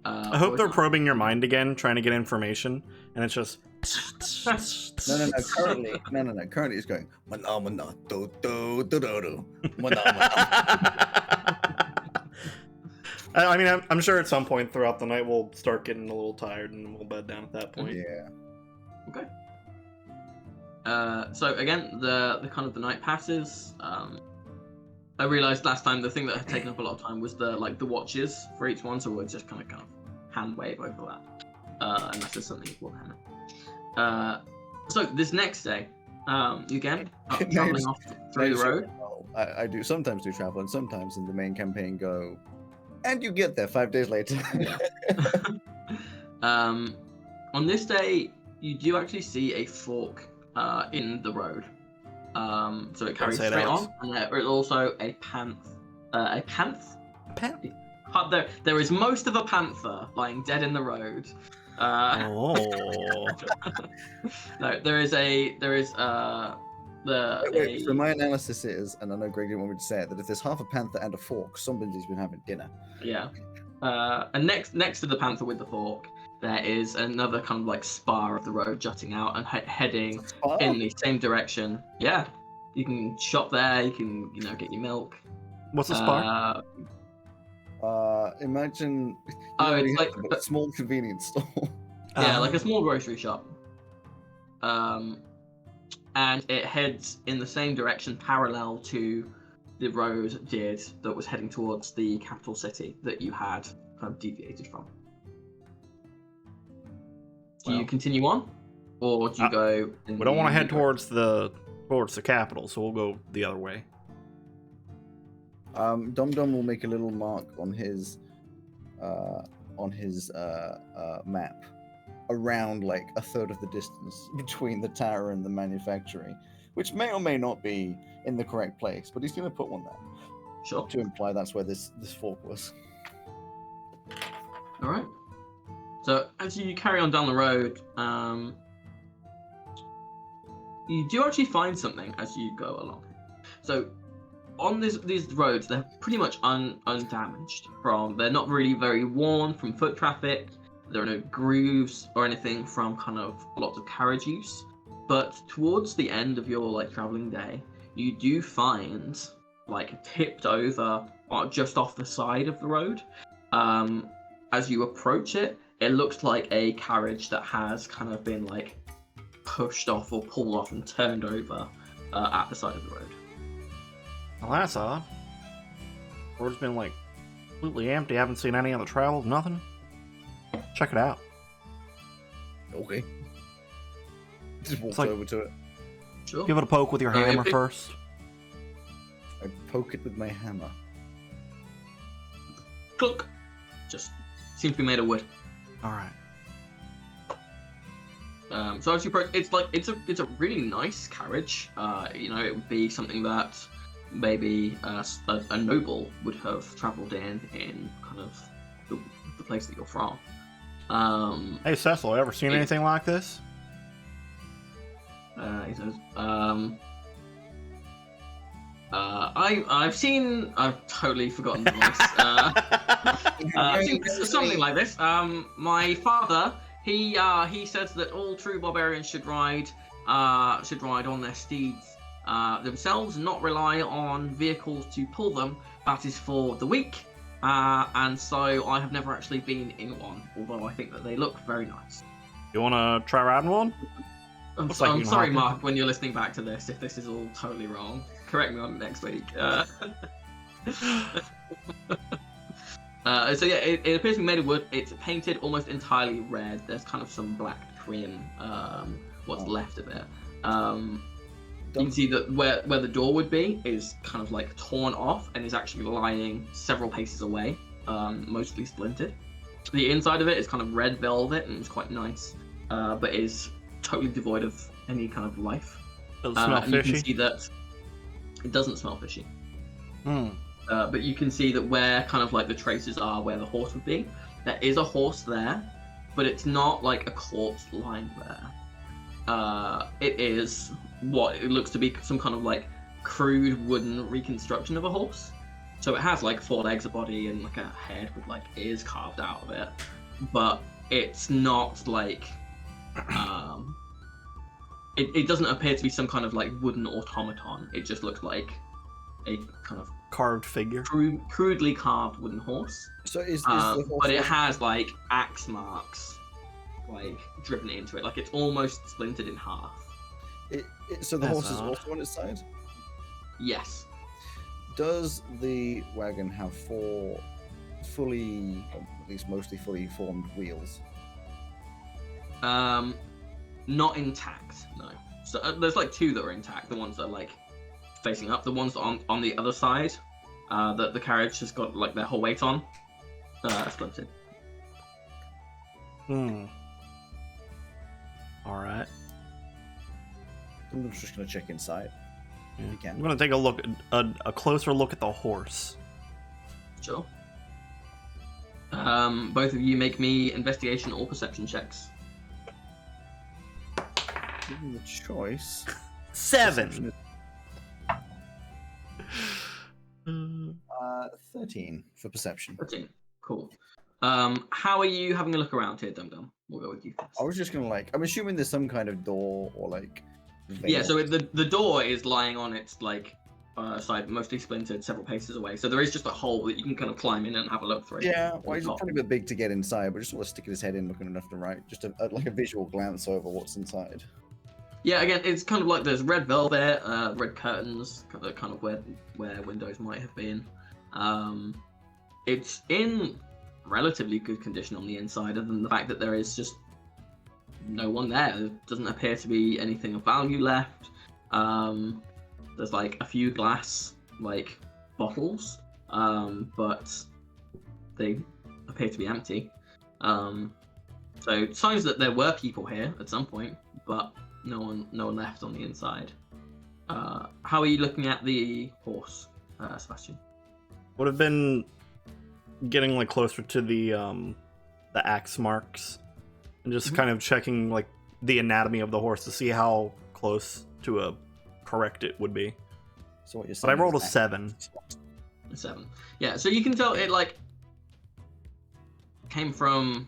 I hope they're probing your mind again, trying to get information, and it's just. No. Currently it's going. Mana mana do do do do do. Mana mana. I mean, I'm sure at some point throughout the night we'll start getting a little tired and we'll bed down at that point. Yeah. Okay. So again, the kind of the night passes. I realized last time the thing that had taken up a lot of time was the watches for each one, so we'll just kind of hand wave over that, unless there's something beforehand. So this next day, you again are traveling off through the road. I do sometimes do travel, and sometimes in the main campaign go, and you get there 5 days later. On this day, you do actually see a fork in the road. So it carries straight on, and there is also a panth. A panth? There is most of a panther lying dead in the road. Oh. No, there is So my analysis is, and I know Greg didn't want me to say it, that if there's half a panther and a fork, somebody's been having dinner. Yeah. And next to the panther with the fork, there is another kind of like spar of the road jutting out and heading in the same direction. Yeah. You can shop there. You can get your milk. What's a spar? Imagine. It's like a small convenience store. Yeah, like a small grocery shop. And it heads in the same direction, parallel to the road did that was heading towards the capital city that you had kind of deviated from. Do you continue on, or do you go? We don't want to head towards the capital, so we'll go the other way. Dum Dum will make a little mark on his map around like a third of the distance between the tower and the manufactory, which may or may not be in the correct place, but he's going to put one there. Sure. To imply that's where this fork was. All right. So as you carry on down the road, you do actually find something as you go along. So on these roads, they're pretty much undamaged. They're not really very worn from foot traffic. There are no grooves or anything from kind of lots of carriage use. But towards the end of your traveling day, you do find tipped over just off the side of the road. As you approach it, it looks like a carriage that has kind of been like pushed off or pulled off and turned over at the side of the road. Well, that's odd. Road's been like completely empty. Haven't seen any other travels. Nothing. Check it out. Okay. Just walks like- over to it. Sure. Give it a poke with your hammer if it- first. I poke it with my hammer. Clunk. Just seems to be made of wood. All right. So as you approach, it's a really nice carriage. It would be something that maybe a noble would have travelled in kind of the place that you're from. Hey, Cecil, ever seen It- anything like this? He says, I've totally forgotten the voice. I've seen something like this. My father, he says that all true barbarians should ride on their steeds themselves, and not rely on vehicles to pull them. That is for the weak. And so I have never actually been in one, although I think that they look very nice. You wanna try riding one? I'm Looks like you can sorry, hop in. Mark, when you're listening back to this, if this is all totally wrong. Correct me on it next week. So yeah, it appears to be made of wood. It's painted almost entirely red. There's kind of some black trim, what's left of it. You can see that where the door would be is kind of like torn off and is actually lying several paces away, mostly splintered. The inside of it is kind of red velvet and it's quite nice, but is totally devoid of any kind of life. Does it smell And you can fishy? see that it doesn't smell fishy. Hmm. But you can see that where kind of like the traces are where the horse would be, there is a horse there, but it's not like a corpse lying there. It is what it looks to be some kind of like crude wooden reconstruction of a horse. So it has like 4 legs, a body, and like a head with like ears carved out of it. But it's not like it doesn't appear to be some kind of like wooden automaton. It just looks like a kind of Carved figure. crudely carved wooden horse. So is the horse But it has like axe marks like driven into it. Like it's almost splintered in half. so the That's horse is odd. also on its side? Yes. Does the wagon have 4 fully, or at least mostly fully formed wheels? Not intact, no. So there's like 2 that are intact. The ones that are like facing up. The ones on the other side, that the carriage has got like their whole weight on, splintered. Hmm. All right. I'm just gonna check inside. Yeah. You can. I'm gonna take a look, a closer look at the horse. Sure. Both of you make me investigation or perception checks. Given the choice. 7. 13 for perception. 13. Cool. How are you having a look around here, Dum Dum? We'll go with you first. I was just gonna like. I'm assuming there's some kind of door or like. Yeah, veil. so the door is lying on its like side, mostly splintered, several paces away. So there is just a hole that you can kind of climb in and have a look through. Yeah, well, he's Top. probably a bit big to get inside, but just sort of sticking his head in, looking enough to right. Just like a visual glance over what's inside. Yeah, again, it's kind of like there's red velvet, red curtains, kind of where windows might have been. It's in relatively good condition on the inside, other than the fact that there is just no one there. There doesn't appear to be anything of value left. There's like a few glass like bottles, but they appear to be empty. So signs that there were people here at some point, but no one left on the inside. How are you looking at the horse, Sebastian? Would have been getting like closer to the axe marks and just kind of checking like the anatomy of the horse to see how close to a correct it would be. So what you're But I saying? rolled a is 7. A 7. Yeah, so you can tell it like came from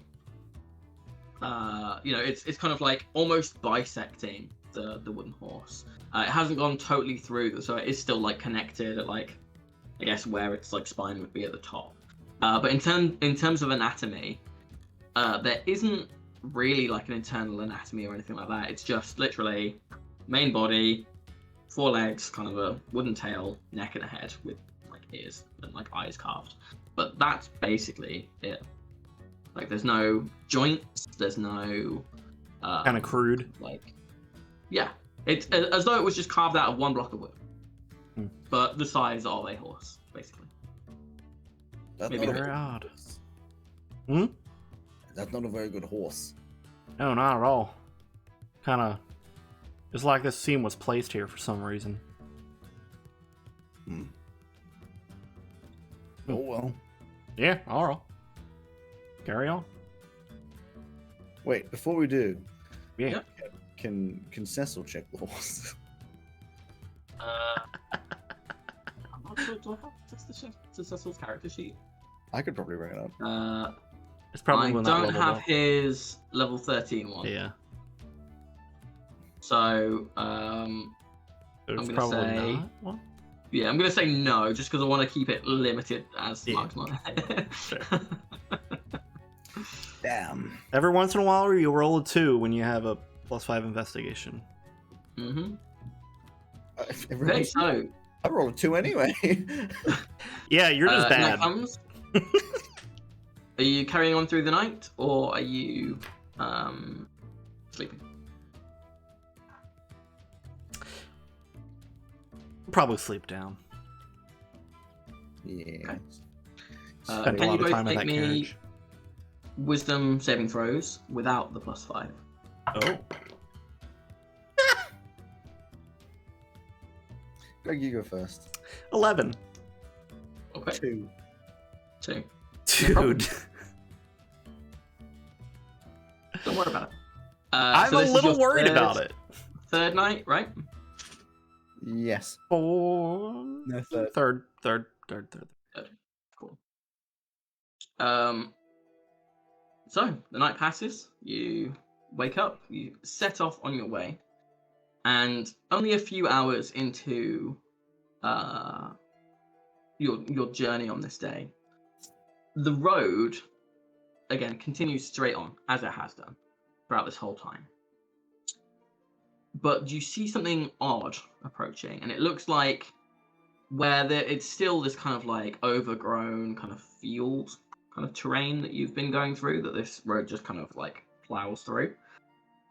it's kind of like almost bisecting the wooden horse. It hasn't gone totally through, so it is still like connected at like I guess where its like spine would be at the top. But in terms of anatomy, there isn't really like an internal anatomy or anything like that. It's just literally main body, 4 legs, kind of a wooden tail, neck and a head with like ears and like eyes carved. But that's basically it. Like there's no joints, there's no Kind of crude. like yeah, it's as though it was just carved out of one block of wood. But the size of a horse, basically. That's Maybe not a Very very odd. good horse. Hmm? That's not a very good horse. No, not at all. Kind of. It's like this scene was placed here for some reason. Oh well. Yeah, alright. Carry on. Wait, before we do, Yeah. Yep. can Cecil check the horse? I'm not sure. Do I have access to Cecil's character sheet? I could probably bring it up. It's probably I not don't leveled have up. his level 13 one. Yeah. So, It's I'm gonna probably say- not. Well, yeah, I'm gonna say no, just because I want to keep it limited as Yeah. marksman. Damn. every once in a while, you roll a 2 when you have a +5 investigation. Mm-hmm. Okay, Everyone's- so I rolled a 2 anyway. Yeah, you're just night bad. comes. Are you carrying on through the night, or are you sleeping? Probably sleep down. yeah. Spend a Can lot you of both time in make that me carriage. wisdom saving throws without the +5? Oh. Greg, you go first. 11. Okay, 2. 2. Dude. Don't worry about it. I'm so a this is little your worried third- about it. Third night, right? Yes. 4. No, third. Third. Cool. So the night passes. You wake up. You set off on your way, and only a few hours into your journey on this day, the road again continues straight on as it has done throughout this whole time. But you see something odd approaching, and it looks like where it's still this kind of like overgrown kind of field kind of terrain that you've been going through, that this road just kind of like plows through.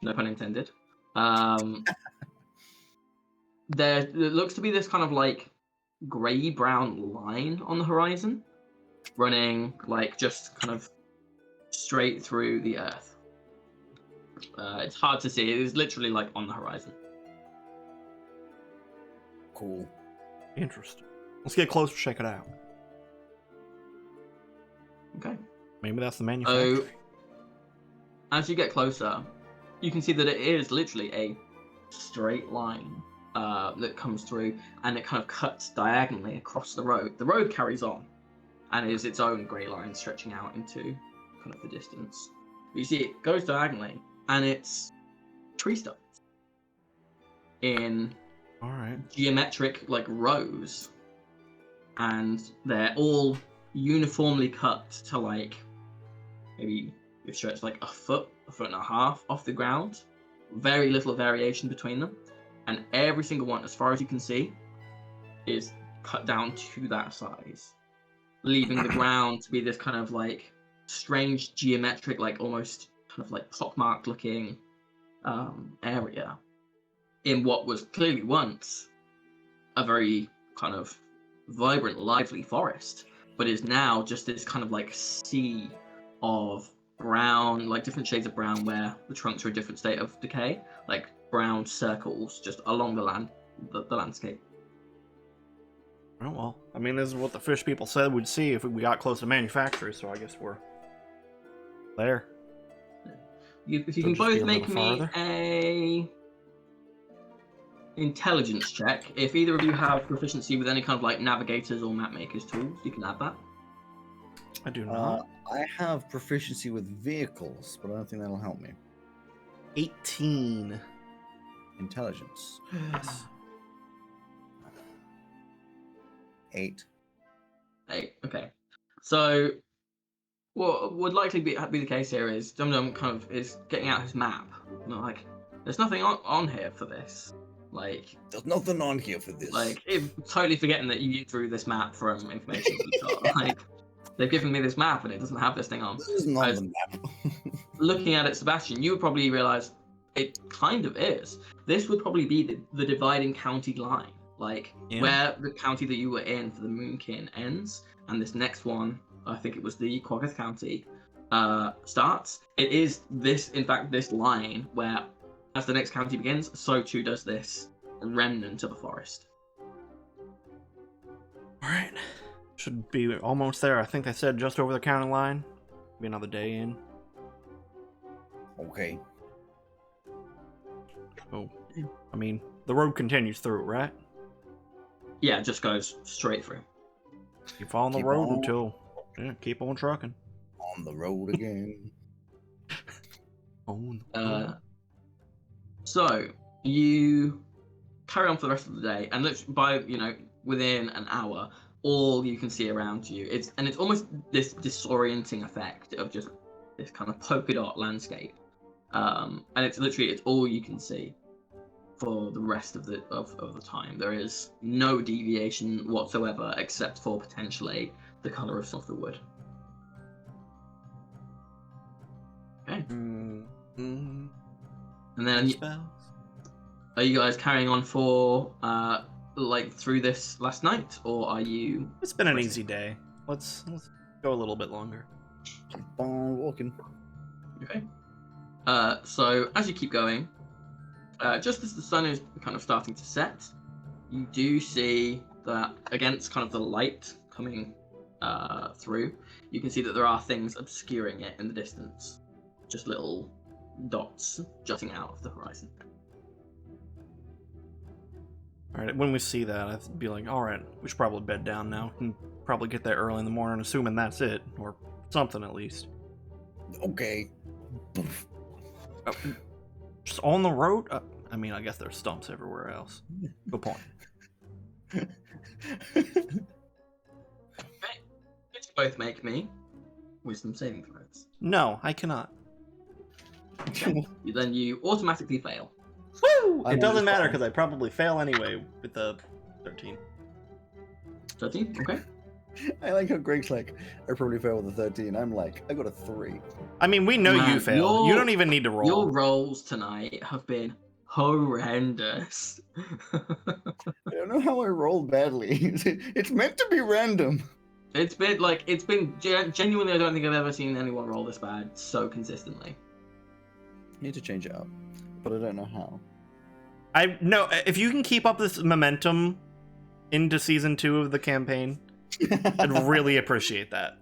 No pun intended. There looks to be this kind of like grey brown line on the horizon, running like just kind of straight through the earth. It's hard to see. It is literally like on the horizon. Cool. Interesting. Let's get closer, check it out. Okay. Maybe that's the manufacturer. So, as you get closer, you can see that it is literally a straight line that comes through, and it kind of cuts diagonally across the road. The road carries on, and is its own grey line stretching out into kind of the distance. But you see, it goes diagonally, and it's tree stumps in Alright. geometric like rows, and they're all uniformly cut to like maybe you've stretched like a foot and a half off the ground. Very little variation between them, and every single one, as far as you can see, is cut down to that size, leaving the ground to be this kind of like strange geometric, like almost kind of like pockmarked looking area in what was clearly once a very kind of vibrant, lively forest, but is now just this kind of like sea of brown, like different shades of brown where the trunks are a different state of decay, like brown circles just along the landscape. Oh, well. I mean, this is what the fish people said we'd see if we got close to manufacturers, so I guess we're there. If you So can just be both a make little me farther. a intelligence check. If either of you have proficiency with any kind of like navigators or map makers tools, you can add that. I do not. I have proficiency with vehicles, but I don't think that'll help me. 18. Intelligence. Yes. 8. 8. Okay. So what would likely be the case here is Dum Dum kind of is getting out his map. Like, there's nothing on here for this. Like, There's nothing on here for this. Totally forgetting that you drew this map from information that you got. Like, they've given me this map and it doesn't have this thing on. This is not the map. Looking at it, Sebastian, you would probably realize it kind of is. This would probably be the dividing county line, like where the county that you were in for the Moonkin ends, and this next one, I think it was the Quaggoth County, starts. It is this, in fact, this line where, as the next county begins, so too does this remnant of a forest. All right, should be almost there. I think they said just over the county line. Be another day in. Okay. Oh, I mean, the road continues through, right? Yeah, it just goes straight through. Keep on the Keep road on. until keep on trucking. On the road again. On the road. So you carry on for the rest of the day, and by within an hour, all you can see around you it's almost this disorienting effect of just this kind of polka dot landscape, and it's all you can see for the rest of the time. There is no deviation whatsoever, except for potentially the color of some of the wood. Okay, and then are you guys carrying on for through this last night, or are you? It's been an easy day. Let's go a little bit longer. Keep on walking. Okay. So as you keep going, just as the sun is kind of starting to set, you do see that against kind of the light coming through, you can see that there are things obscuring it in the distance. Just little dots jutting out of the horizon. All right, when we see that, I'd be like, all right, we should probably bed down now. And probably get there early in the morning, assuming that's it, or something at least. Okay. Just on the road? I mean, I guess there's stumps everywhere else. Good point. Okay. Could you both make me wisdom saving throws? No, I cannot. Then you automatically fail. Woo! I'm It doesn't always matter fine. because I probably fail anyway with the 13. 13? Okay. I like how Greg's like, I probably failed with a 13. I'm like, I got a 3. I mean, we know Man, you failed. You don't even need to roll. Your rolls tonight have been horrendous. I don't know how I rolled badly. It's meant to be random. It's been genuinely, I don't think I've ever seen anyone roll this bad so consistently. Need to change it up, but I don't know how. I no. If you can keep up this momentum into season 2 of the campaign, I'd really appreciate that.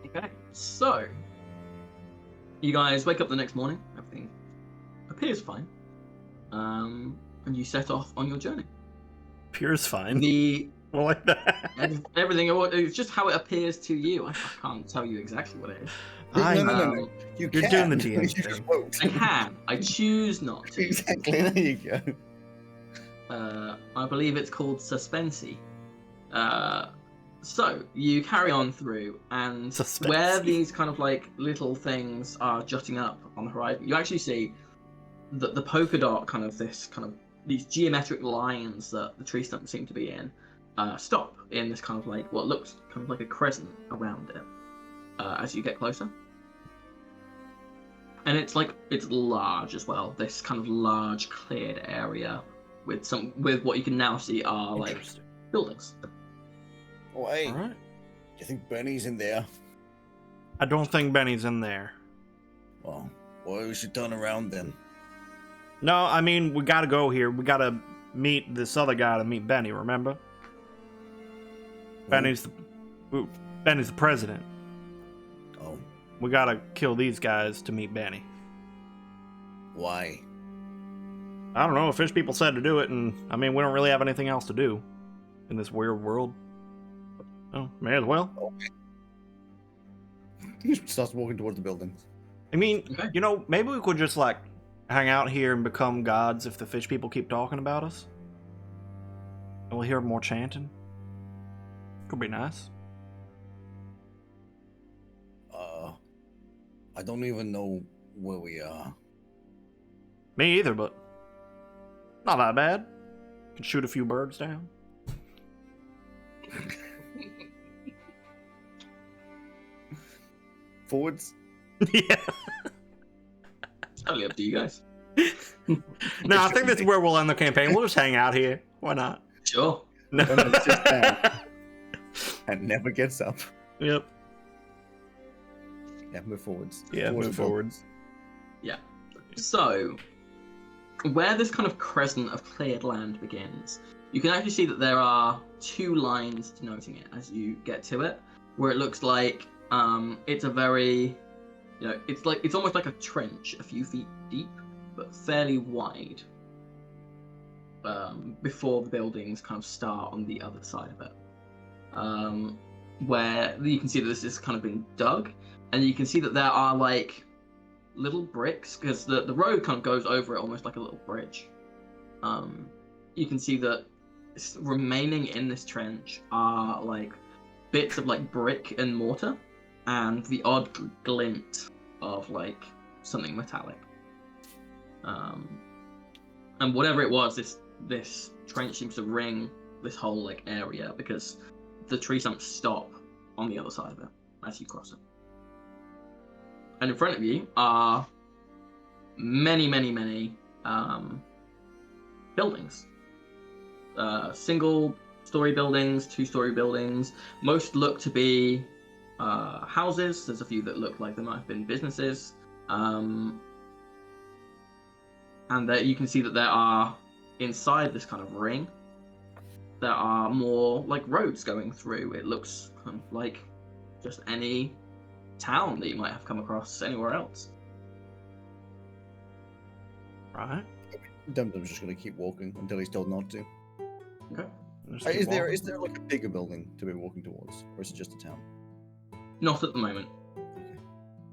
Okay, so you guys wake up the next morning. Everything appears fine, and you set off on your journey. Appears fine. The Well, like that. everything, it's just how it appears to you. I can't tell you exactly what it is. No. You're You doing the can. DM You thing. just won't. I can. I choose not to. Exactly. There you go. I believe it's called Suspensey. So you carry on through, and Suspensey. where these kind of like little things are jutting up on the horizon, you actually see the polka dot kind of these geometric lines that the tree stumps seem to be in stop in this kind of like what looks kind of like a crescent around it as you get closer. And it's large as well. This kind of large cleared area with what you can now see are like Interesting. buildings. Oh, hey. All right. Do you think Benny's in there? I don't think Benny's in there. Well, we should turn around then. No, I mean, we gotta go here. We gotta meet this other guy to meet Benny, remember? Benny's the president. Oh, We gotta kill these guys to meet Benny. why? I don't know, fish people said to do it, and I mean, we don't really have anything else to do in this weird world. Oh, may as well. He starts walking towards the buildings. I mean, Okay. you know, maybe we could just like hang out here and become gods if the fish people keep talking about us. And we'll hear more chanting. Could be nice. don't even know where we are. Me either, but not that bad. Can shoot a few birds down. Forwards? Yeah. It's totally up to you guys. No, I think that's where we'll end the campaign. We'll just hang out here. Why not? Sure. No. It's just down. And never gets up. Yep. Yeah, move forwards. Yeah, move forwards. Yeah. So, where this kind of crescent of cleared land begins, you can actually see that there are two lines denoting it as you get to it, where it looks like it's a very, it's almost like a trench, a few feet deep, but fairly wide. Before the buildings kind of start on the other side of it, where you can see that this has kind of been dug, and you can see that there are like little bricks, because the road kind of goes over it almost like a little bridge. You can see that remaining in this trench are like bits of like brick and mortar, and the odd glint of like something metallic. And whatever it was, this trench seems to ring this whole like area, because the tree stumps stop on the other side of it as you cross it. And in front of you are many buildings. Single-story buildings, two-story buildings. Most look to be houses. There's a few that look like they might have been businesses. And that you can see that there are, inside this kind of ring, there are more like roads going through. It looks kind of like just any town that you might have come across anywhere else. Right. Dum-Dum's just going to keep walking until he's told not to. Okay. Just keep Is there walking. like a bigger building to be walking towards, or is it just a town? Not at the moment.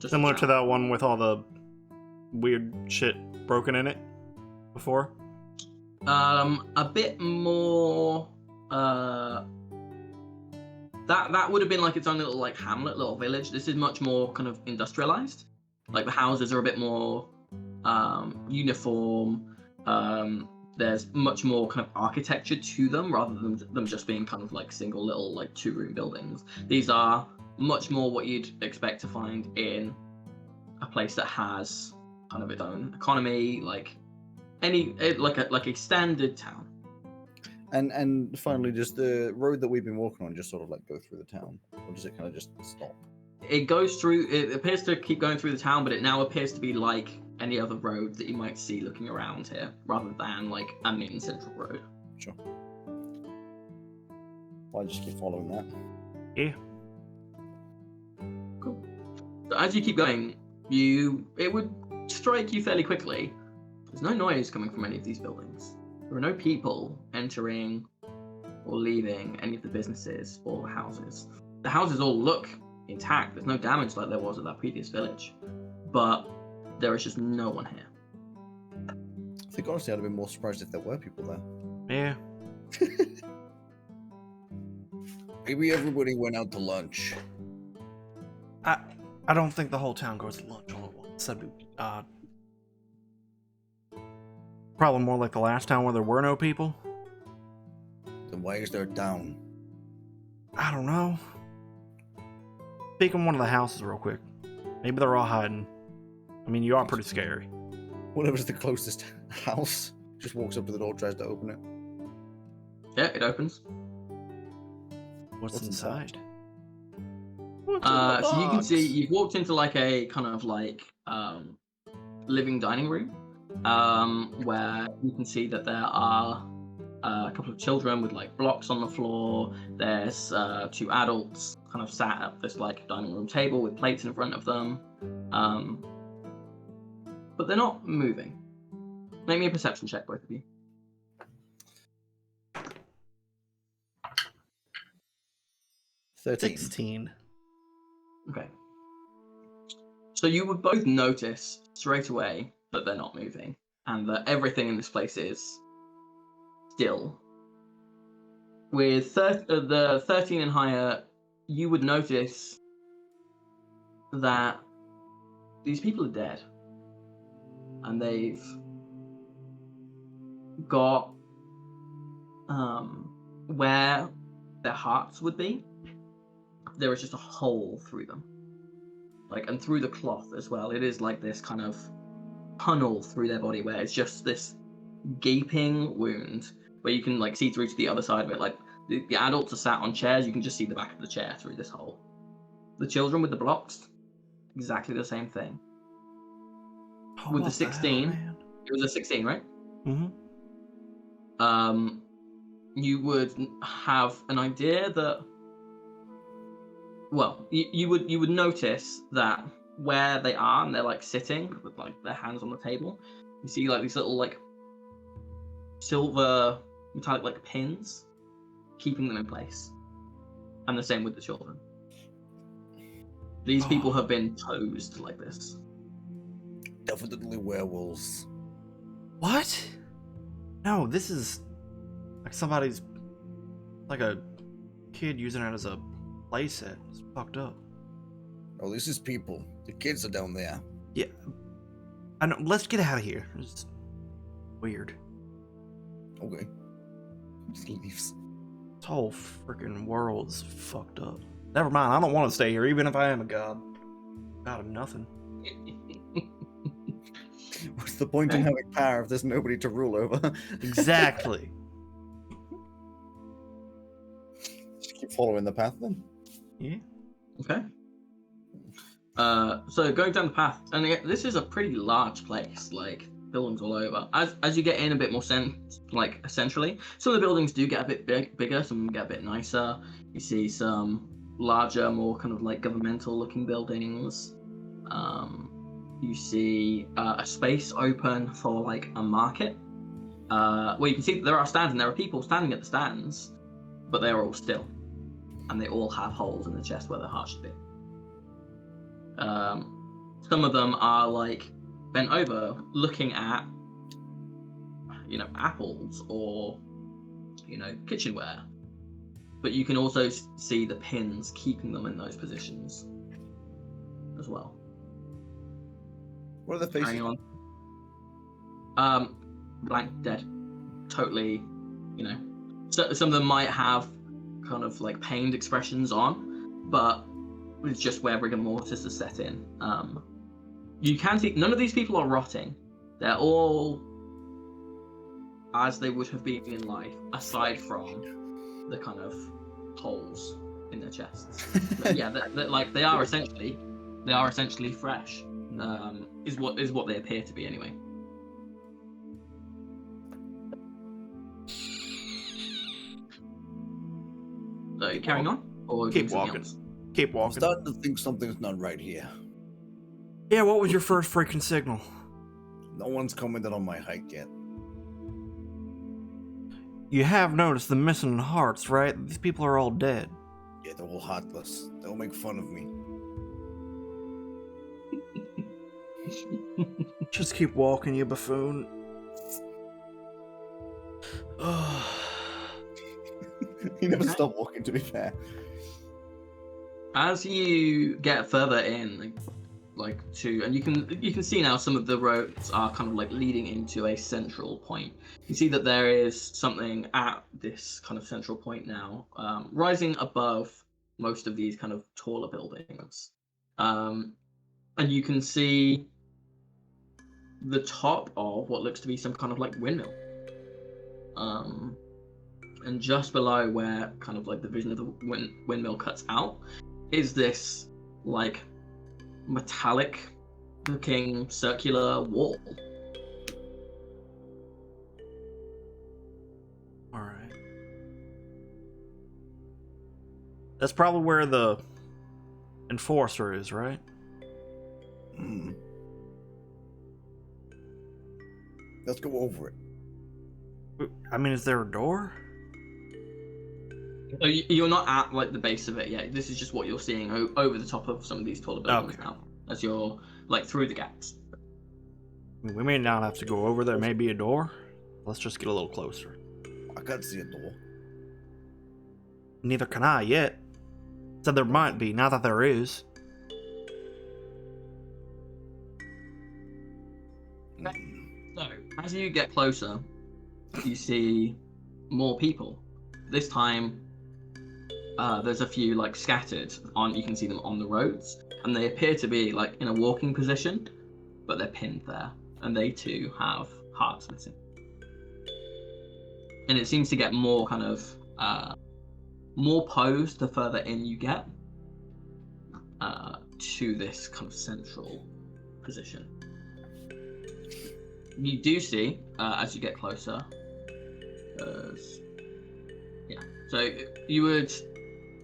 Just Similar a to town. that one with all the weird shit broken in it before? A bit more. That would have been like its own little like hamlet, little village. This is much more kind of industrialized. Like the houses are a bit more uniform. There's much more kind of architecture to them rather than them just being kind of like single little like 2-room buildings. These are much more what you'd expect to find in a place that has kind of its own economy, like a standard town. And finally, does the road that we've been walking on just sort of like go through the town, or does it kind of just stop? It goes through. It appears to keep going through the town, but it now appears to be like any other road that you might see looking around here, rather than like a main central road. Sure. Well, I just keep following that. Yeah. Cool. So as you keep going, it would strike you fairly quickly. There's no noise coming from any of these buildings. There are no people entering or leaving any of the businesses or houses. The houses all look intact. There's no damage like there was at that previous village. But there is just no one here. I think honestly, I'd have been more surprised if there were people there. Yeah. Maybe everybody went out to lunch. I don't think the whole town goes to lunch all at once. That'd be odd. Probably more like the last town where there were no people. Then why is there a town? I don't know. Peek in one of the houses real quick. Maybe they're all hiding. I mean, you are pretty scary. Whatever's the closest house, just walks up to the door, tries to open it. Yeah, it opens. What's inside? So you can see you've walked into like a kind of like living dining room, where you can see that there are a couple of children with like blocks on the floor. There's 2 adults kind of sat at this like dining room table with plates in front of them, but they're not moving. Make me a perception check, both of you. 13. 16. Okay. So you would both notice straight away that they're not moving, and that everything in this place is still. With the 13 and higher, you would notice that these people are dead, and they've got where their hearts would be. There is just a hole through them, like, and through the cloth as well. It is like this kind of tunnel through their body where it's just this gaping wound where you can like see through to the other side of it. Like the adults are sat on chairs, you can just see the back of the chair through this hole. The children with the blocks, exactly the same thing. Oh, With what the 16, man? it was a 16, right? Mm-hmm. You would have an idea that, well, you would notice that where they are and they're like sitting with like their hands on the table, you see like these little like silver metallic like pins keeping them in place, and the same with the children. These people have been posed like this. Definitely werewolves. What? No, this is like somebody's, like a kid using it as a playset. It's fucked up. Oh, this is people. The kids are down there. Yeah. I know. Let's get out of here. It's weird. Okay. Just leaves. This whole freaking world's fucked up. Never mind. I don't want to stay here, even if I am a god. God of nothing. What's the point in having power if there's nobody to rule over? Exactly. Just keep following the path then. Yeah. Okay. So going down the path, and this is a pretty large place, like buildings all over. As you get in a bit more centrally, some of the buildings do get a bit bigger, some get a bit nicer. You see some larger, more kind of like governmental looking buildings. You see a space open for like a market, where you can see that there are stands and there are people standing at the stands, but they are all still, and they all have holes in the chest where their heart should be. Some of them are like bent over looking at, apples or, kitchenware. But you can also see the pins keeping them in those positions as well. What are the faces? Hang on. Blank, dead. Totally, So, some of them might have kind of like pained expressions on, but it's just where rigor mortis is set in. You can see none of these people are rotting. They're all as they would have been in life, aside from the kind of holes in their chests. But yeah, they are essentially fresh. Is what they appear to be anyway. So carrying on, or Keep doing something walking. else? Keep I'm walking. starting to think something's not right here. Yeah, what was your first freaking signal? No one's commented on my hike yet. You have noticed the missing hearts, right? These people are all dead. Yeah, they're all heartless. They'll make fun of me. Just keep walking, you buffoon. He never stopped walking, to be fair. As you get further in, and you can see now some of the roads are kind of like leading into a central point. You see that there is something at this kind of central point now, rising above most of these kind of taller buildings, and you can see the top of what looks to be some kind of like windmill. And just below where kind of like the vision of the windmill cuts out is this like metallic looking circular wall. Alright. That's probably where the enforcer is, right? Hmm. Let's go over it. I mean, is there a door? So you're not at like the base of it yet. This is just what you're seeing over the top of some of these taller buildings Okay. now, as you're like through the gaps. I mean, we may not have to go over there. May be a door. Let's just get a little closer. I can't see a door. Neither can I yet. Said there might be, not that there is. So, as you get closer, you see more people. This time, there's a few like scattered on. You can see them on the roads, and they appear to be like in a walking position, but they're pinned there, and they too have hearts missing. And it seems to get more kind of more posed the further in you get to this kind of central position. You do see as you get closer. So you would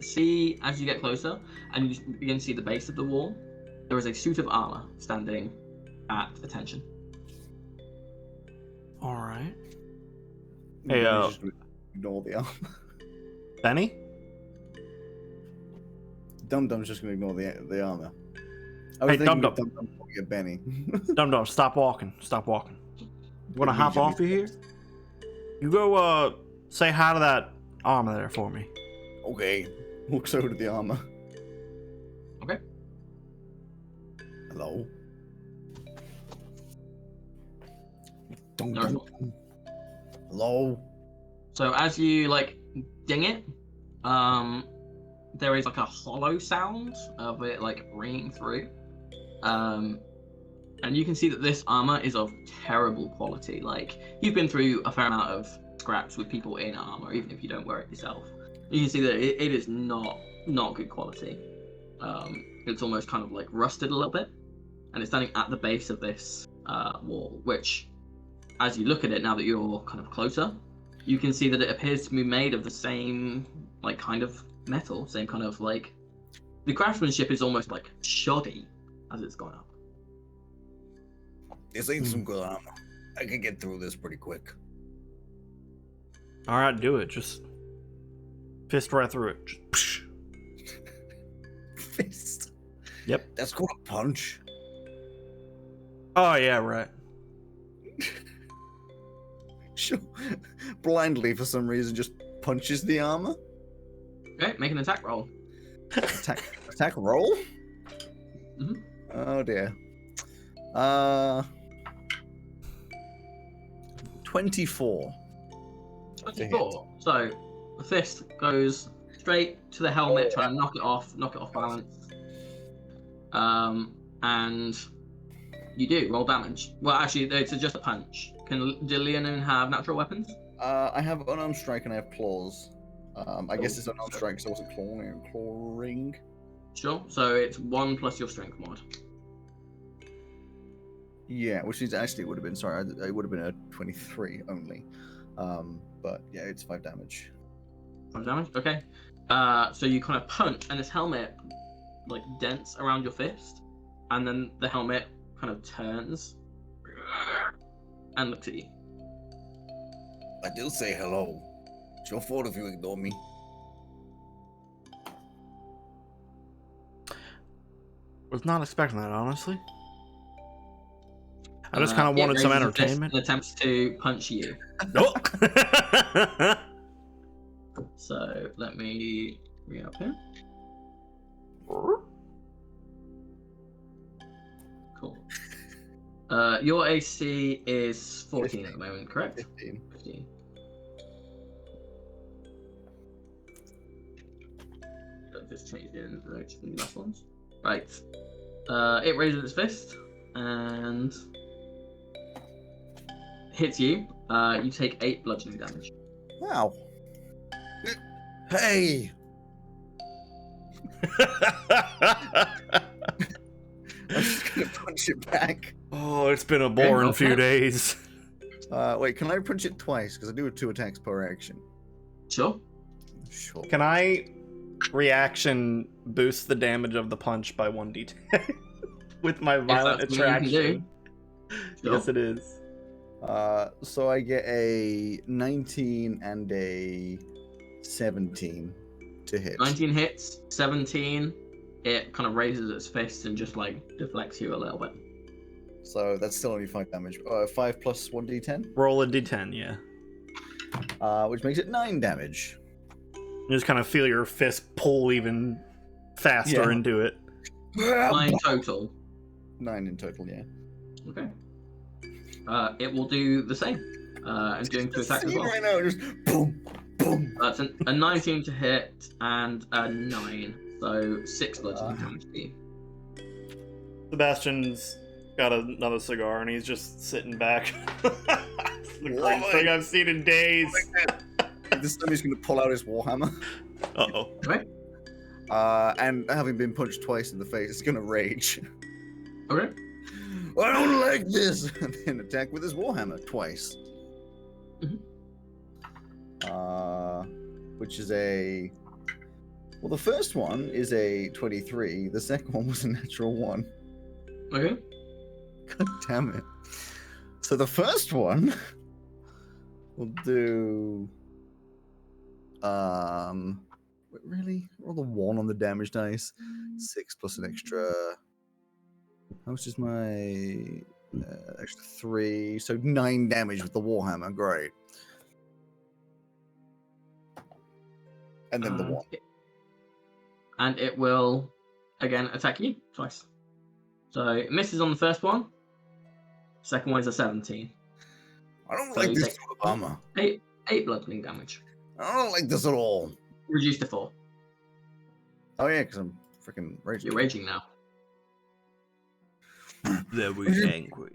see as you get closer, and you begin to see the base of the wall. There is a suit of armor standing at attention. All right. Hey, Hey, just ignore the armor. Benny? Dum Dum's just gonna ignore the armor. I Hey, was thinking Dum Dum. Dum Dum calling it Benny. Dum Dum, stop walking. Stop walking. You wanna hop off of here? You go say hi to that armor there for me. Okay. Walks over to the armor. Okay. Hello. Dum No Dum. response. Hello. So as you like ding it, there is like a hollow sound of it like ringing through, and you can see that this armor is of terrible quality. Like you've been through a fair amount of scraps with people in armor, even if you don't wear it yourself. You can see that it is not good quality. It's almost kind of like rusted a little bit, and it's standing at the base of this wall, which, as you look at it now that you're kind of closer, you can see that it appears to be made of the same like kind of metal, same kind of like the craftsmanship is almost like shoddy as it's gone up. This ain't some good armor. I can get through this pretty quick. All right, do it. Just fist right through it. Just, psh. Fist. Yep. That's called a punch. Oh yeah, right. Sure. Blindly, for some reason, just punches the armor. Okay, make an attack roll. Attack roll? Mhm. Oh dear. 24. 24. So the fist goes straight to the helmet, trying to knock it off balance. And you do roll damage. Well, actually, it's just a punch. Do Leonin have natural weapons? I have unarmed strike and I have claws. I guess it's unarmed strike because I wasn't clawing. Sure. So it's 1 plus your strength mod. Yeah, which means actually it would have been, sorry, it would have been a 23 only. But yeah, it's 5 damage. 5 damage. Okay. So you kind of punch, and this helmet like dents around your fist, and then the helmet kind of turns and looks at you. I do say hello. It's your fault if you ignore me. Was not expecting that, honestly. I just kind of wanted some raises his fist entertainment. and attempts to punch you. Nope. So let me bring it up here. Cool. Your AC is 14 at the moment, correct? 15. 15. Just changed in the notes from the last ones. Right. It raises its fist and hits you. You take 8 bludgeoning damage. Wow. Hey! I'm just gonna punch it back. Oh, it's been a boring Okay. few days. Wait, can I punch it twice? Because I do have 2 attacks per action. Sure. Sure. Can I reaction boost the damage of the punch by 1d10 with my violent that's what you can attraction? Sure. Yes, it is. So I get a 19 and a 17 to hit. 19 hits, 17. It kind of raises its fist and just like deflects you a little bit. So that's still only 5 damage. 5 plus 1d10, Roll a d10, yeah. which makes it 9 damage. You just kind of feel your fist pull even faster Yeah. into it. 9 total. 9 in total, yeah. Okay. It will do the same. And going to attack as well. Right now, just boom, boom. That's a 19 to hit and a 9. So 6 bludgeoning damage to you. Sebastian's got another cigar and he's just sitting back. It's the Love greatest it. thing I've seen in days. This time he's going to pull out his warhammer. Uh-oh. Okay. And having been punched twice in the face, it's going to rage. Okay. I don't like this! And then attack with his warhammer twice. Which is a... Well, the first one is a 23. The second one was a natural 1. Okay. God damn it. So the first one will do... Wait, really? Roll the 1 on the damage dice. 6 plus an extra... How much is my extra 3? So 9 damage with the warhammer. Great. And then the 1. And it will again attack you twice. So it misses on the first one. Second one is a 17. I don't So like you this take sort of armor. 8 bludgeoning damage. I don't like this at all. Reduced to 4. Oh yeah, because I'm freaking raging. You're raging now. Very angry.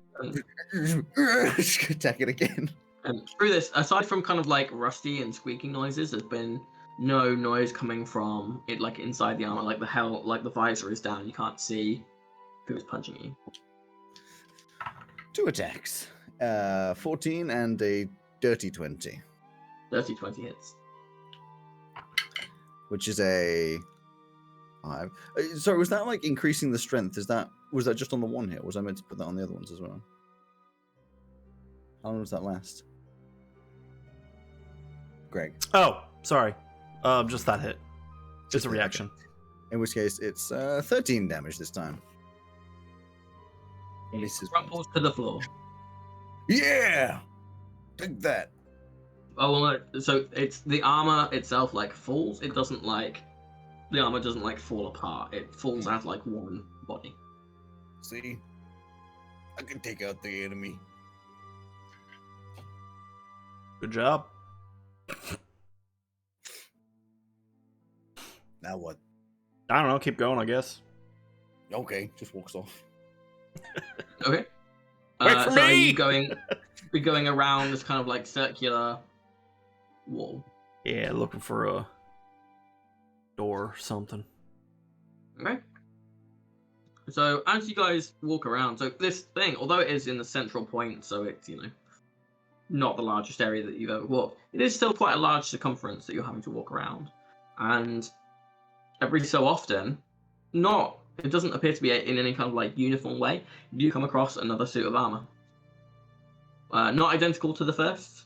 Attack it again. And through this, aside from kind of like rusty and squeaking noises, there's been no noise coming from it, like inside the armor, like the visor is down. You can't see who's punching you. 2 attacks. 14 and a dirty 20. Dirty 20 hits. Which is a 5. Sorry, was that like increasing the strength? Was that just on the one hit? Or was I meant to put that on the other ones as well? How long does that last? Greg. Oh, sorry. Just that hit. Just a the- reaction. In which case, it's 13 damage this time. It Misses. crumples to the floor. Yeah! Take that. Oh well, no, so it's the armor itself like falls. It doesn't like the armor doesn't like fall apart. It falls as like one body. See? I can take out the enemy. Good job. Now what? I don't know. Keep going, I guess. Okay, just walks off. Okay. Wait for so are me! you going around this kind of like circular wall? Yeah, looking for a door or something. Okay. So as you guys walk around, so this thing, although it is in the central point, so it's not the largest area that you've ever walked, it is still quite a large circumference that you're having to walk around, and every so often, it doesn't appear to be in any kind of like uniform way, you do come across another suit of armor. Not identical to the first,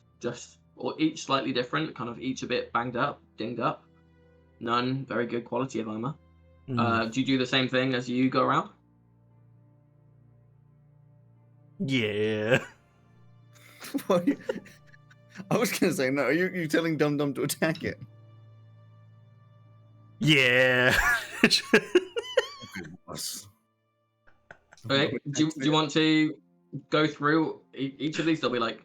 or each slightly different, kind of each a bit banged up, dinged up. None very good quality of armor. Do you do the same thing as you go around? Yeah. I was gonna say no. Are you telling Dum Dum to attack it? Yeah. Okay. Do you want to go through each of these? They'll be like,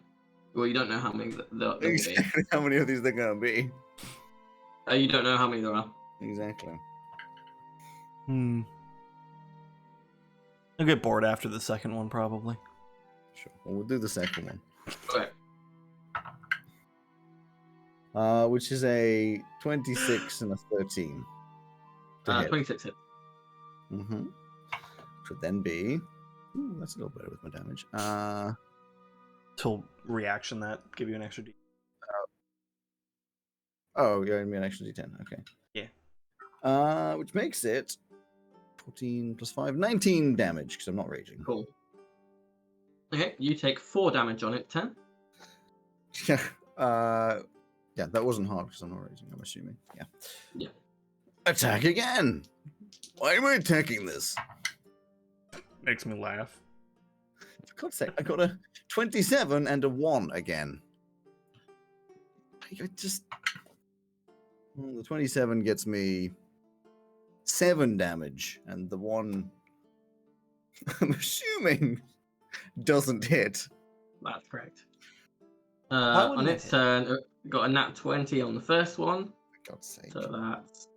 well, you don't know how many there will be. Exactly how many of these they're gonna be? You don't know how many there are. Exactly. I'll get bored after the second one, probably. Sure. Well, we'll do the second one. Okay. Which is a 26 and a 13. To hit. 26 hit. Mm-hmm. Which would then be... Ooh, that's a little better with my damage. Till reaction that give you an extra D. Oh, you're giving me an extra D10. Okay. Yeah. Which makes it 14 plus 5, 19 damage, because I'm not raging. Cool. Okay, you take 4 damage on it, 10. Yeah. Yeah, that wasn't hard because I'm not raging, I'm assuming. Yeah. Yeah. Attack again! Why am I attacking this? Makes me laugh. For God's sake, I got a 27 and a 1 again. I just... Well, the 27 gets me 7 damage, and the 1, I'm assuming, doesn't hit. That's correct. Why On wouldn't it its hit? turn, it got a nat 20 on the first one, For God's sake. so that's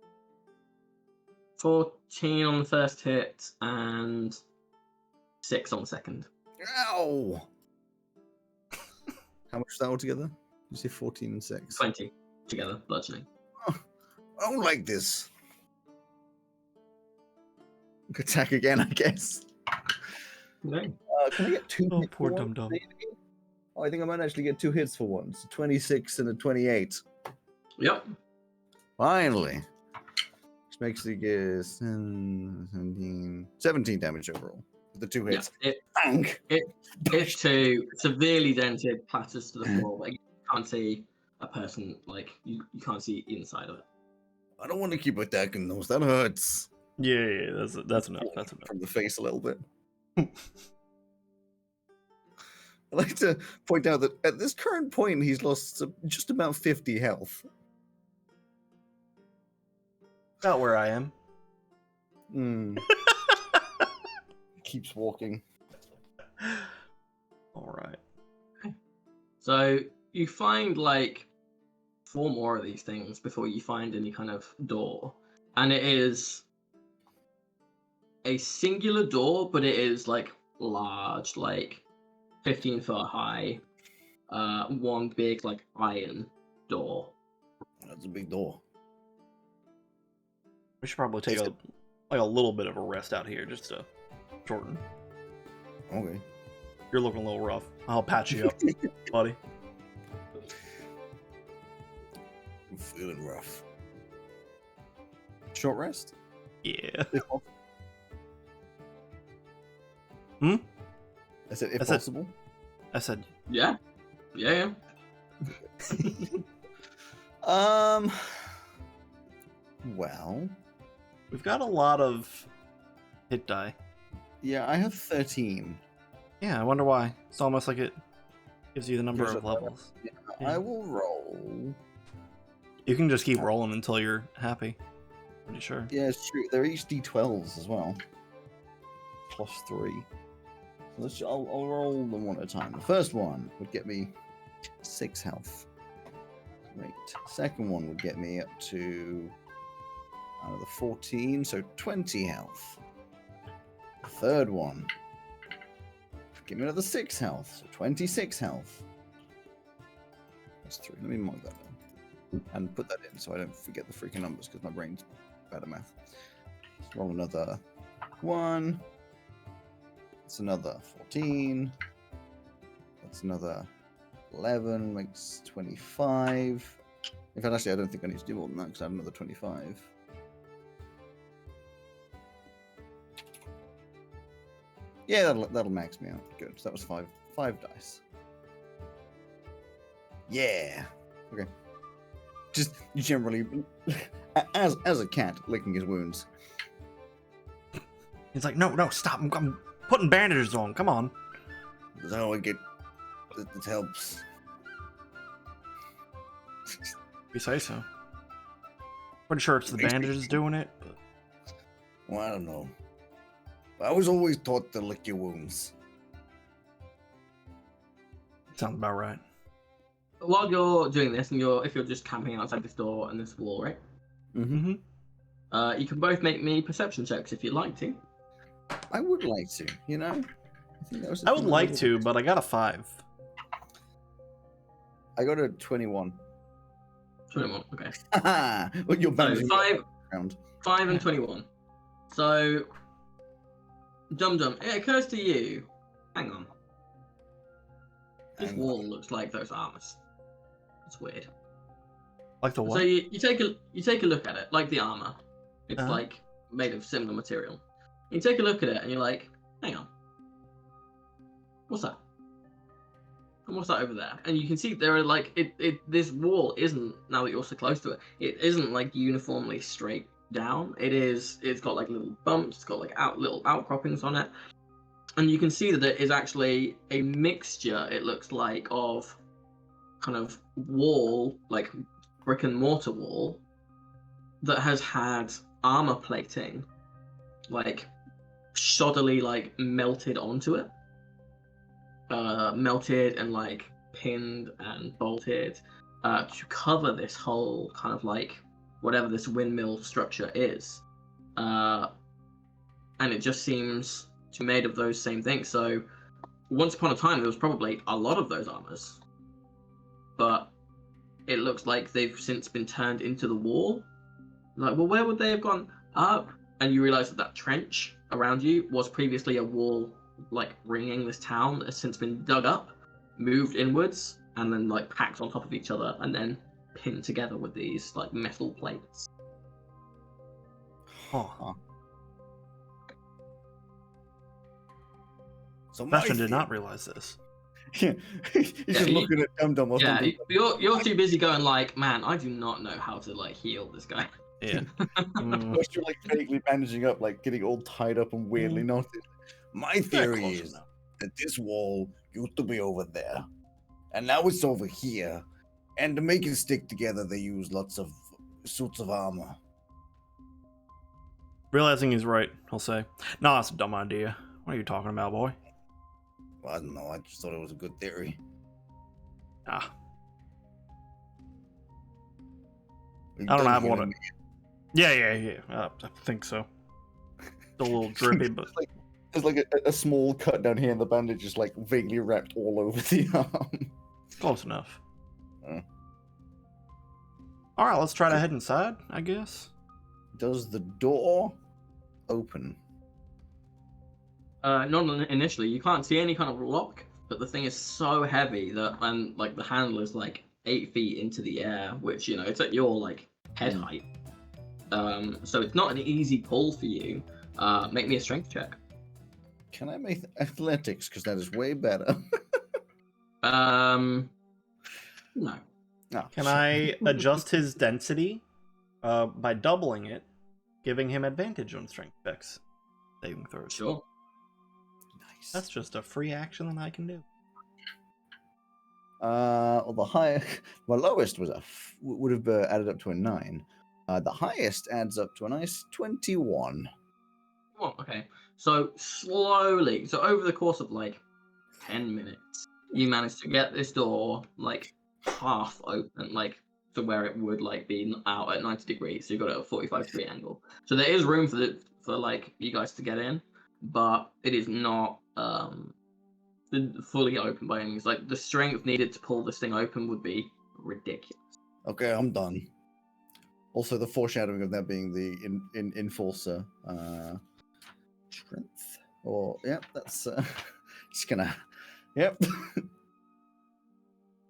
14 on the first hit and 6 on the second. Ow! How much is that altogether? You say 14 and 6. 20 together, bludgeoning. I don't like this. Attack again, I guess. Okay. Can I get 2 Oh, hits poor for Dum once, Dum. maybe? Oh, I think I might actually get 2 hits for once. 26 and a 28. Yep. Finally. Which makes it get 17 damage overall. With the 2 hits. Yeah. Bang! It's 2 severely dented, clatters to the floor, but you can't see a person, like, you can't see inside of it. I don't want to keep attacking those. That hurts. Yeah, that's enough. That's enough. From the face a little bit. I'd like to point out that at this current point, he's lost just about 50 health. About where I am. Hmm. Keeps walking. All right. So you find like 4 more of these things before you find any kind of door, and it is a singular door, but it is like large, like 15 foot high, one big like iron door. That's a big door. We should probably take a little bit of a rest out here just to shorten. Okay. You're looking a little rough. I'll patch you up, buddy. I'm feeling rough. Short rest? Yeah. If possible. Hmm? I said if I said- possible. I said, Yeah, yeah. Well, we've got a lot of hit die. yeah, I have 13. Yeah, I wonder why. It's almost like it gives you the number Gives of it levels. I Yeah. will roll. You can just keep rolling until you're happy. Pretty sure. Yeah, it's true. They're each d12s as well. Plus 3. So I'll roll them one at a time. The first one would get me 6 health. Great. Second one would get me up to another 14, so 20 health. The third one would give me another 6 health, so 26 health. That's 3. Let me mark that down and put that in so I don't forget the freaking numbers because my brain's bad at math. Let's roll another 1. That's another 14. That's another 11, makes 25. In fact, actually, I don't think I need to do more than that because I have another 25. Yeah, that'll max me out. Good. So that was 5 dice. Yeah. Okay. Just generally, as a cat licking his wounds. He's like, no, stop. I'm putting bandages on. Come on. That's how I get. It helps. You say so. Pretty sure it's the bandages doing it. But... Well, I don't know. I was always taught to lick your wounds. Sounds about right. While you're doing this, and if you're just camping outside this door and this wall, right? Mm-hmm. You can both make me perception checks if you'd like to. I would like to, you know? I think that was the I would thing like did. to, but I got a 5. I got a 21. 21, okay. Well, you're So bouncing 5 around. and 21. So, Dum Dum, it occurs to you, hang on. This Hang wall looks like those armors. It's weird. Like the what? So you take a look at it, like the armor. It's Uh-huh. like made of similar material. You take a look at it and you're like, hang on. What's that? And what's that over there? And you can see there are like this wall isn't, now that you're so close to it, it isn't like uniformly straight down. It's got like little bumps, it's got like little outcroppings on it. And you can see that it is actually a mixture, it looks like, of kind of wall, like brick and mortar wall, that has had armor plating, like shoddily like melted onto it. melted and like pinned and bolted to cover this whole kind of like whatever this windmill structure is. And it just seems to be made of those same things. So once upon a time, there was probably a lot of those armors, but it looks like they've since been turned into the wall. Like, well, where would they have gone up? And you realize that that trench around you was previously a wall, like ringing this town that has since been dug up, moved inwards, and then like packed on top of each other, and then pinned together with these like metal plates. Huh. So Bastion did not realize this. Yeah, he's just looking at Dum Dum. Yeah, you're too busy going like, man, I do not know how to like heal this guy. Yeah. You're like vaguely bandaging up, like getting all tied up and weirdly knotted. My theory close is enough. that this wall used to be over there, and now it's over here. And to make it stick together, they use lots of suits of armor. Realizing he's right, he'll say, "Nah, that's a dumb idea. What are you talking about, boy?" Well, I don't know. I just thought it was a good theory. Ah, We've I don't done have one. healing. Yeah. I think so. Still a little drippy, but There's like a small cut down here, and the bandage is like vaguely wrapped all over the arm. close enough. Uh. All right, let's try to head inside, I guess. Does the door open? Not initially. You can't see any kind of lock, but the thing is so heavy that, and like the handle is like 8 feet into the air, which it's at your like head height. So it's not an easy pull for you. Make me a strength check. Can I make athletics? Because that is way better. No. No. Can I adjust his density by doubling it, giving him advantage on strength checks, saving throws? Sure. Nice. That's just a free action that I can do. Well, the lowest was would have added up to a 9. The highest adds up to a nice 21. Oh, okay. So slowly, so over the course of like 10 minutes, you manage to get this door like half open, like to where it would like be out at 90 degrees. So you've got it at a 45-degree angle. So there is room for like you guys to get in, but it is not fully open by any means. Like the strength needed to pull this thing open would be ridiculous. Okay, I'm done. Also, the foreshadowing of that being the enforcer strength. Or yep, that's just gonna. Yep.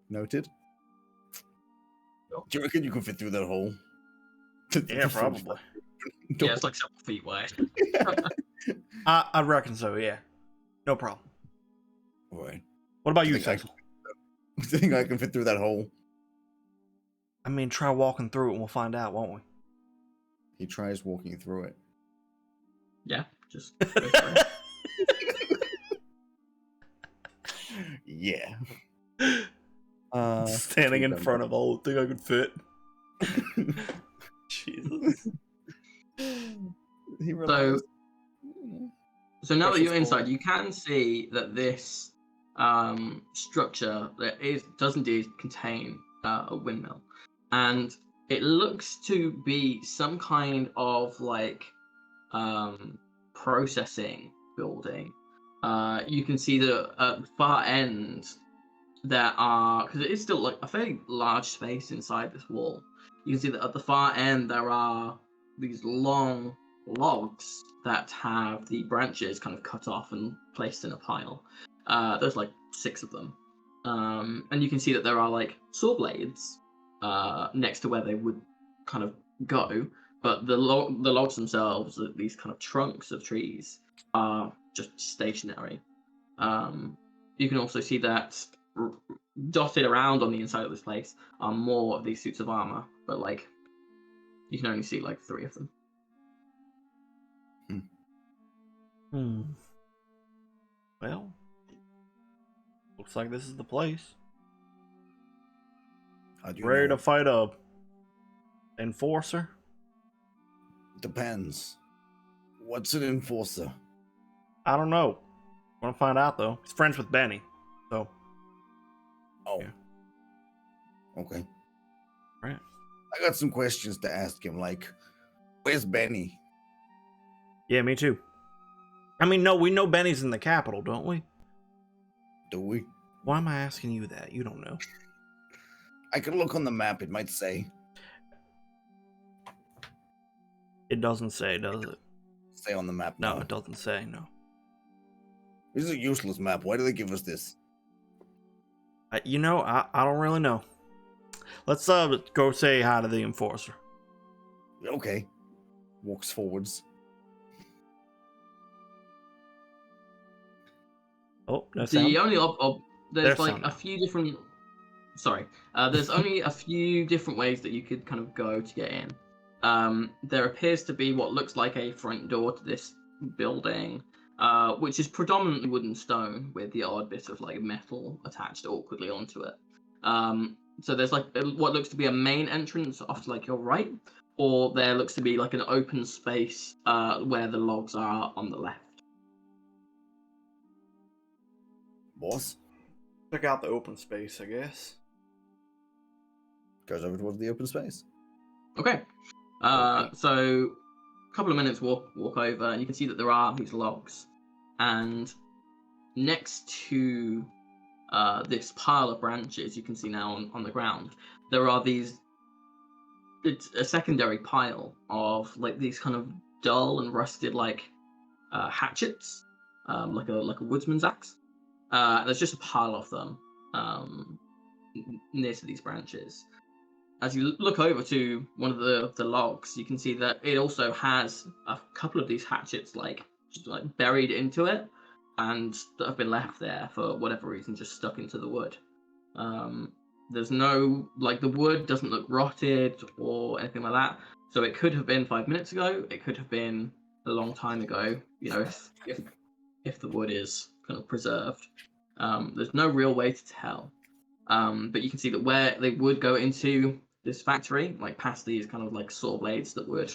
Noted. Do you reckon you can fit through that hole? Yeah, probably. Yeah, it's like several feet wide. I reckon so, yeah. No problem. Alright. What about you, I think I Cecil? Do you think I can fit through that hole? I mean, try walking through it and we'll find out, won't we? He tries walking through it. Yeah, just go for it. Yeah. Standing in front of all, think I could fit. Jesus. He realized, So now that Precious you're inside, ball. you can see that this structure does indeed contain a windmill, and it looks to be some kind of like processing building. You can see that at the far end there are, because it is still like a fairly large space inside this wall. You can see that at the far end there are these long logs that have the branches kind of cut off and placed in a pile. There's like 6 of them. And you can see that there are like saw blades next to where they would kind of go, but the logs themselves, these kind of trunks of trees, are just stationary. You can also see that dotted around on the inside of this place are more of these suits of armor, but like you can only see like 3 of them. Well, looks like this is the place. How do you Ready know? to fight a enforcer? Depends. What's an enforcer? I don't know. Gonna find out though. He's friends with Benny. So, Oh. Yeah. Okay. right. I got some questions to ask him, like, where's Benny? Yeah, me too. I mean, no, we know Benny's in the capital, don't we? Do we? Why am I asking you that? You don't know. I could look on the map, it might say. It doesn't say, does it? Say on the map No, now. it doesn't say, no. This is a useless map. Why do they give us this? I don't really know. Let's go say hi to the enforcer. Okay. Walks forwards. Oh, no The sound? only there's There's like sound a now. few different. Sorry, there's only a few different ways that you could kind of go to get in. There appears to be what looks like a front door to this building, which is predominantly wood and stone with the odd bit of like metal attached awkwardly onto it. So there's like what looks to be a main entrance off to like your right, or there looks to be like an open space where the logs are on the left. Boss Check out the open space, I guess. goes over towards the open space. Okay. Okay. So a couple of minutes walk over, and you can see that there are these logs, and next to this pile of branches you can see now on the ground, there are these. It's a secondary pile of like these kind of dull and rusted like hatchets, like a woodsman's axe. There's just a pile of them near to these branches. As you look over to one of the logs, you can see that it also has a couple of these hatchets just like buried into it, and that have been left there for whatever reason, just stuck into the wood. There's no like the wood doesn't look rotted or anything like that, so it could have been 5 minutes ago. It could have been a long time ago. You know, if the wood is kind of preserved. There's no real way to tell. But you can see that where they would go into this factory, like past these kind of like saw blades that would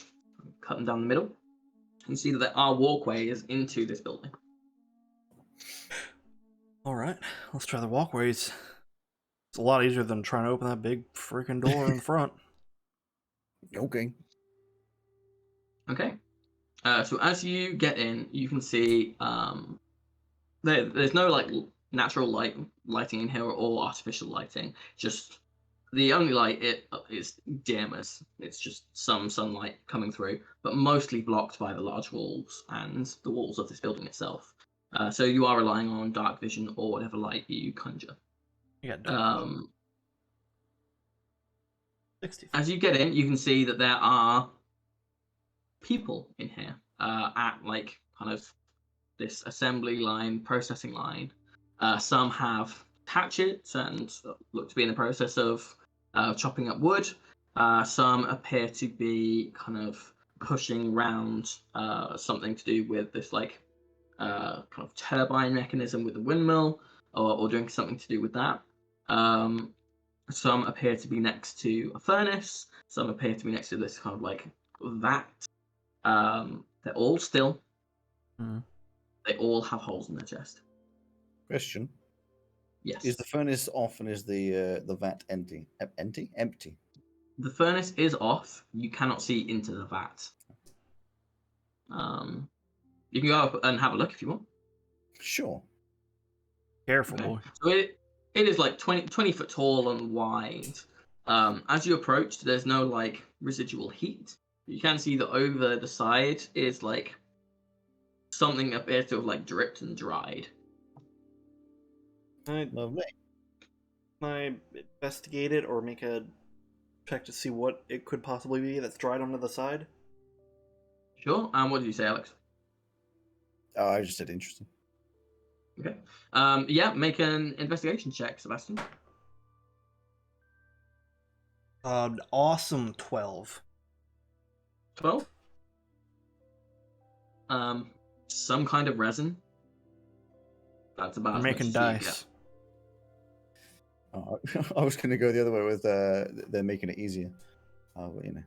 cut them down the middle, you see that there are walkways into this building. Alright, let's try the walkways. It's a lot easier than trying to open that big freaking door in front. Okay. Okay. So as you get in, you can see there's no like natural lighting in here or artificial lighting. Just the only light is dim as it's just some sunlight coming through, but mostly blocked by the large walls and the walls of this building itself. So you are relying on dark vision or whatever light you conjure. You got dark. 60. As you get in, you can see that there are people in here at like kind of this assembly line, processing line. Some have hatchets and look to be in the process of chopping up wood. Some appear to be kind of pushing around something to do with this like kind of turbine mechanism with the windmill, or doing something to do with that. Some appear to be next to a furnace. Some appear to be next to this kind of like vat. They're all still. Mhm. They all have holes in their chest. Question. Yes. Is the furnace off and is the vat empty? Empty. The furnace is off. You cannot see into the vat. You can go up and have a look if you want. Sure. Careful, Okay. boy. So it is like 20 foot tall and wide. As you approach, there's no like residual heat. You can see that over the side is like something appears to have like dripped and dried. Lovely. Can I investigate it or make a check to see what it could possibly be that's dried onto the side? Sure. What did you say, Alex? Oh, I just said interesting. Okay. Yeah, make an investigation check, Sebastian. Awesome 12. 12. Some kind of resin. That's about We're as making much as you dice. get. Oh, I was going to go the other way with they're making it easier. Oh, but you know.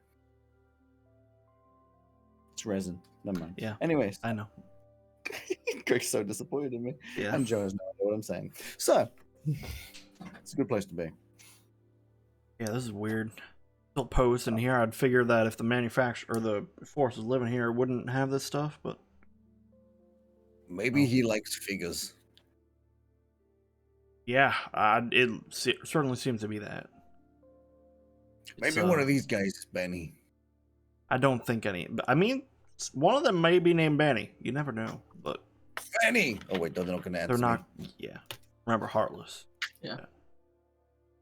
It's resin. Never mind. Yeah. Anyways, I know. Greg's so disappointed in me. Yeah. And Joe has no idea what I'm saying. So, It's a good place to be. Yeah, this is weird. Built posts in here. I'd figure that if the manufacturer or the forces living here wouldn't have this stuff, but Maybe he likes figures. yeah, certainly seems to be that. Maybe It's, one of these guys is Benny. I don't think any. I mean, one of them may be named Benny. You never know, but Benny! Oh, wait, they're not going to answer. they're not. Yeah, remember Heartless. Yeah.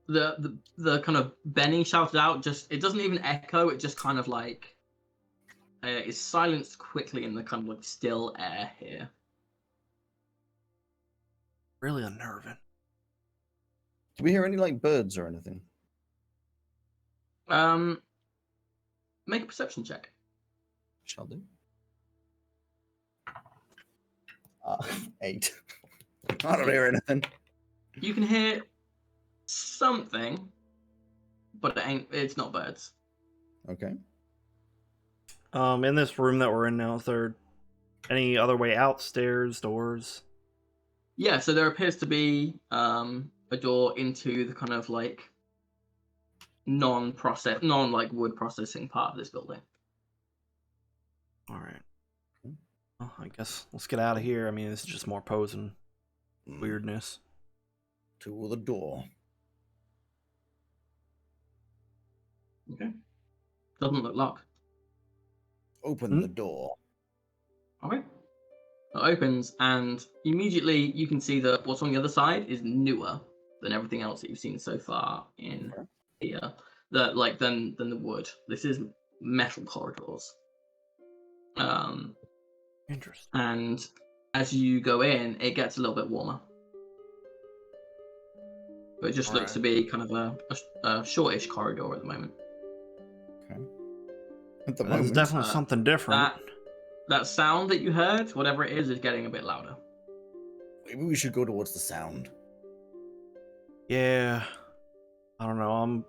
The kind of Benny shouted out, just it doesn't even echo, it just kind of like is silenced quickly in the kind of like still air here. Really unnerving. Do we hear any like birds or anything? Make a perception check. Shall do. 8. I don't hear anything. You can hear something, but it's not birds. Okay. In this room that we're in now, is there any other way out? Stairs, doors? Yeah, so there appears to be a door into the kind of like non like wood processing part of this building. All right. Well, I guess let's get out of here. I mean, this is just more posing weirdness. To the door. Okay. Doesn't look locked. Open the door. Okay. It opens, and immediately you can see that what's on the other side is newer than everything else that you've seen so far in here. Than the wood. This is metal corridors. Interesting. And as you go in, it gets a little bit warmer. But it just looks to be kind of a shortish corridor at the moment. Okay. At the That's moment, definitely something different. That sound that you heard, whatever it is getting a bit louder. maybe we should go towards the sound. Yeah. I don't know. I'm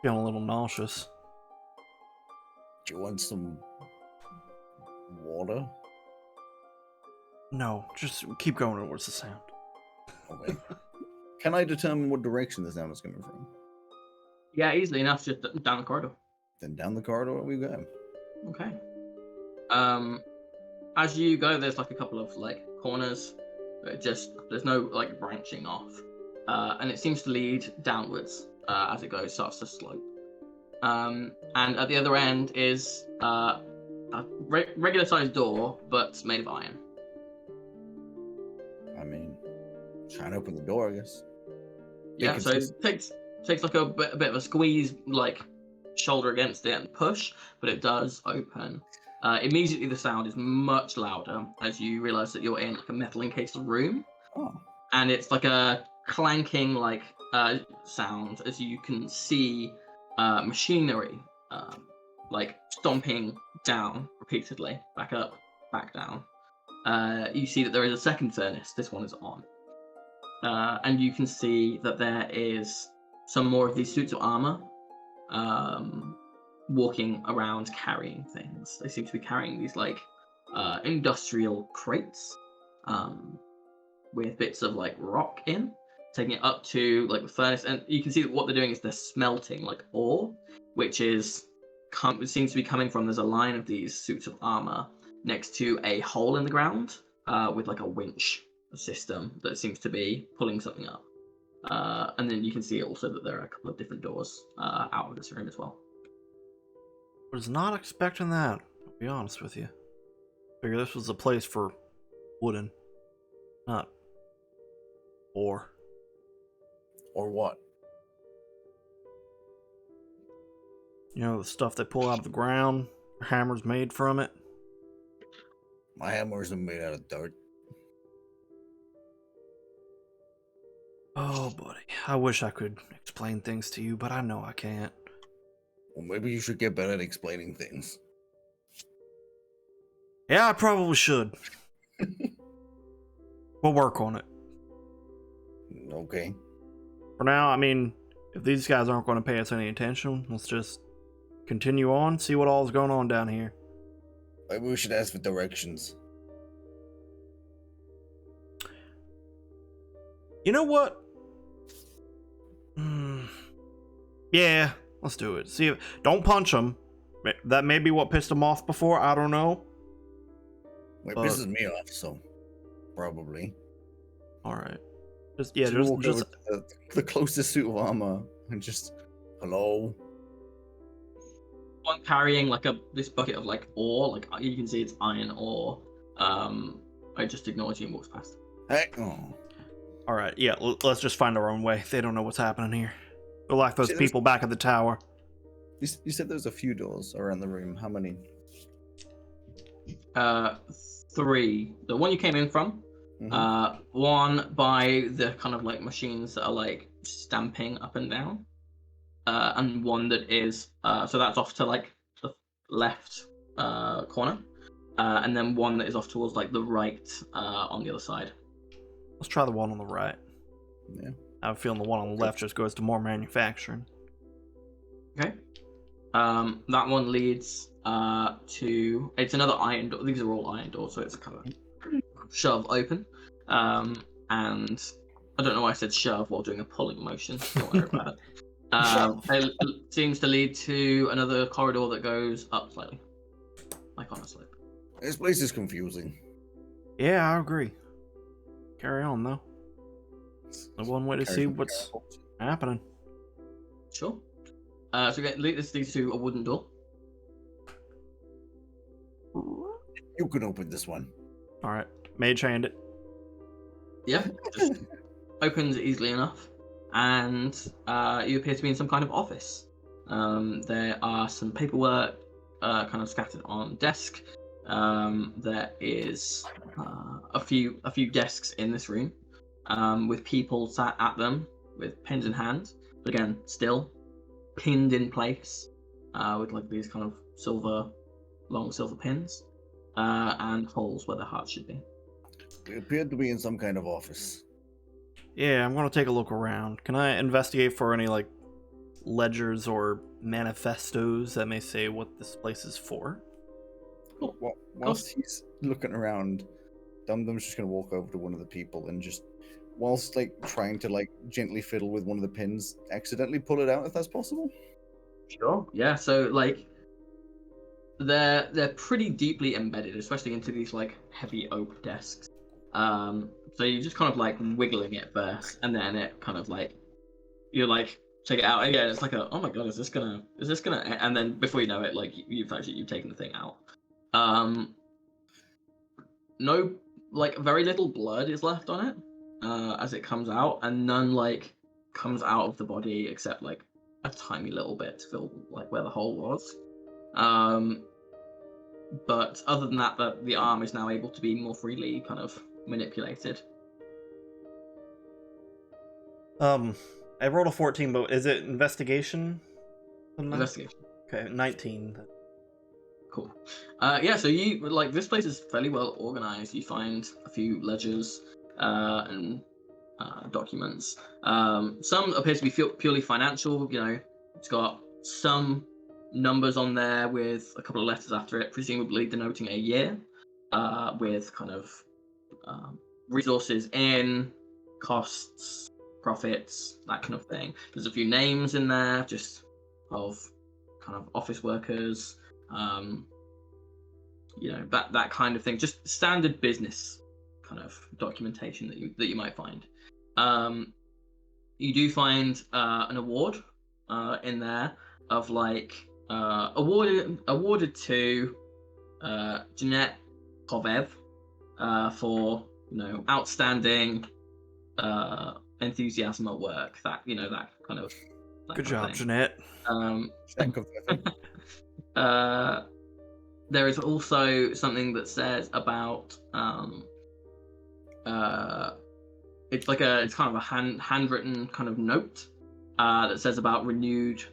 feeling a little nauseous. Do you want some water? No, just keep going towards the sound. Okay. Can I determine what direction the sound is coming from? Yeah, easily enough, just down the corridor. Then down the corridor we go. Okay. As you go, there's like a couple of like corners. There's no like branching off, and it seems to lead downwards as it goes, starts to slope. And at the other end is a regular sized door, but made of iron. I mean, try and open the door, I guess. Yeah, so it takes like a bit of a squeeze, like shoulder against it and push, but it does open. Immediately the sound is much louder as you realize that you're in like a metal encased room. Oh. And it's like a clanking like sound as you can see machinery like stomping down repeatedly, back up, back down. You see that there is a second furnace. This one is on. And you can see that there is some more of these suits of armor walking around carrying things. They seem to be carrying these like industrial crates with bits of like rock in, taking it up to like the furnace. And you can see that what they're doing is they're smelting like ore, which is it seems to be coming from, there's a line of these suits of armor next to a hole in the ground with like a winch system that seems to be pulling something up. And then you can see also that there are a couple of different doors out of this room as well. Was not expecting that, to be honest with you. Figure this was a place for wooden, not ore. Or what? You know, the stuff they pull out of the ground, hammers made from it. My hammers are made out of dirt. Oh, buddy. I wish I could explain things to you, but I know I can't. Well, maybe you should get better at explaining things. Yeah, I probably should. We'll work on it. Okay. For now, I mean, if these guys aren't going to pay us any attention, let's just continue on, see what all's going on down here. Maybe we should ask for directions. You know what? Yeah, let's do it. See, don't punch him. That may be what pissed him off before. I don't know. It But- pisses me off, so probably. All right. Just Just walk over to the closest suit of armor and just, hello. One carrying like this bucket of like ore, like you can see it's iron ore. I just ignores you and walks past. Hey, oh. All right. Yeah, let's just find our own way. They don't know what's happening here. We'll lock those people back at the tower. You said there's a few doors around the room. How many? 3. The one you came in from. Mhm. One by the kind of like machines that are like stamping up and down. And one that is so that's off to like the left corner. And then one that is off towards like the right on the other side. Let's try the one on the right. Yeah. I have a feeling the one on the left just goes to more manufacturing. Okay. That one leads to it's another iron door. These are all iron doors, so it's kind of shove open. And I don't know why I said shove while doing a pulling motion. Don't worry about it. It seems to lead to another corridor that goes up slightly, like on a slope. This place is confusing. Yeah, I agree. Carry on, though. The one way to see what's happening. Sure. So this leads to a wooden door. You can open this one. All right. Mage hand it. Yeah, just opens easily enough, and you appear to be in some kind of office. There are some paperwork kind of scattered on desk. There is a few desks in this room, with people sat at them with pens in hand. But again, still pinned in place with like these kind of long silver pins, and holes where the heart should be. We appeared to be in some kind of office. Yeah, I'm gonna take a look around. Can I investigate for any like ledgers or manifestos that may say what this place is for? Whilst he's looking around, Dum-Dum's just gonna walk over to one of the people and just, whilst like trying to like gently fiddle with one of the pins, accidentally pull it out if that's possible. Sure. Yeah. So like, they're pretty deeply embedded, especially into these like heavy oak desks. So you're just kind of like wiggling it first, and then it kind of like you're like check it out again. It's like oh my god, is this gonna? And then before you know it, like you've taken the thing out. No, like very little blood is left on it as it comes out, and none like comes out of the body except like a tiny little bit to fill like where the hole was. But other than that, the arm is now able to be more freely kind of manipulated. I rolled a 14, but is it investigation? Investigation. Okay, 19. Cool. Yeah, so you like this place is fairly well organized. You find a few ledgers and documents. Some appear to be purely financial. You know, it's got some numbers on there with a couple of letters after it, presumably denoting a year, with kind of resources in, costs, profits, that kind of thing. There's a few names in there, just of kind of office workers, you know, that kind of thing. Just standard business kind of documentation that you might find. You do find an award in there of like awarded to Jeanette Kovev for, you know, outstanding enthusiasm at work. That, you know, that kind of Good job, Jeanette. There is also something that says about it's kind of a handwritten kind of note that says about renewed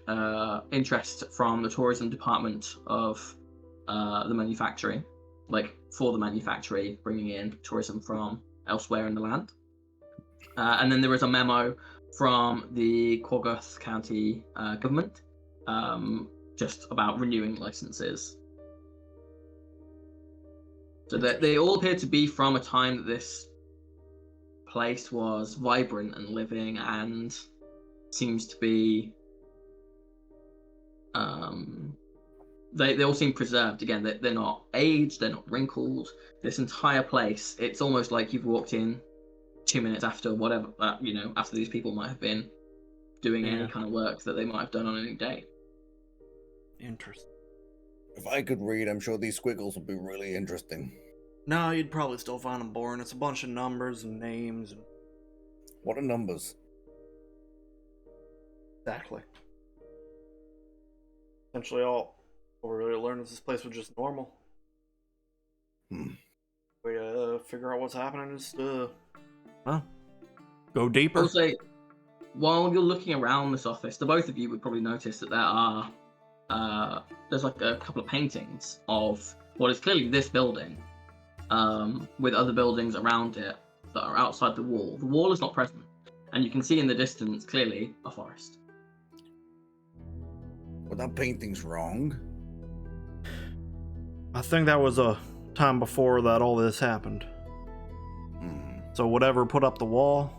interest from the tourism department of the manufactory, like for the manufactory, bringing in tourism from elsewhere in the land. And then there is a memo from the Quaggoth County government, just about renewing licenses. So they all appear to be from a time that this place was vibrant and living, and seems to be They all seem preserved. Again, they're not aged, they're not wrinkled. This entire place, it's almost like you've walked in 2 minutes after whatever, after these people might have been doing any kind of work that they might have done on any day. Interesting. If I could read, I'm sure these squiggles would be really interesting. No, you'd probably still find them boring. It's a bunch of numbers and names. What are numbers? Exactly. Essentially, all we really learned is this place was just normal. Way to figure out what's happening is go deeper. I'll say, while you're looking around this office, the both of you would probably notice that there are there's like a couple of paintings of what is clearly this building, with other buildings around it that are outside the wall. The wall is not present, and you can see in the distance clearly a forest. Well, that painting's wrong. I think that was a time before that all this happened. So whatever put up the wall,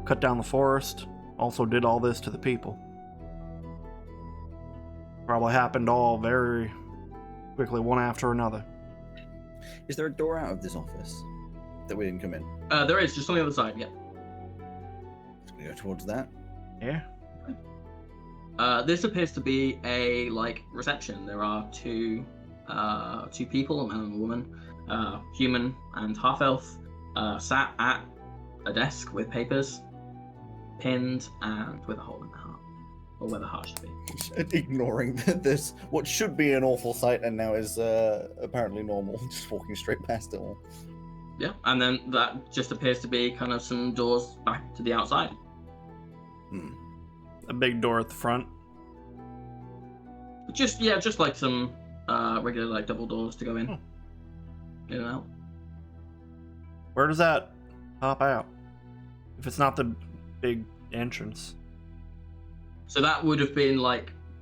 cut down the forest, also did all this to the people. Probably happened all very quickly, one after another. Is there a door out of this office that we didn't come in? There is, just on the other side, yeah. Just gonna go towards that. Yeah. This appears to be a reception. There are two people, a man and a woman, human and half elf, sat at a desk with papers, pinned and with a hole in the heart, or where the heart should be. Ignoring this, what should be an awful sight and now is apparently normal. Just walking straight past it all. Yeah, and then that just appears to be kind of some doors back to the outside. A big door at the front. Just like some regular double doors to go in. In and out. Where does that pop out? If it's not the big entrance. So that would have been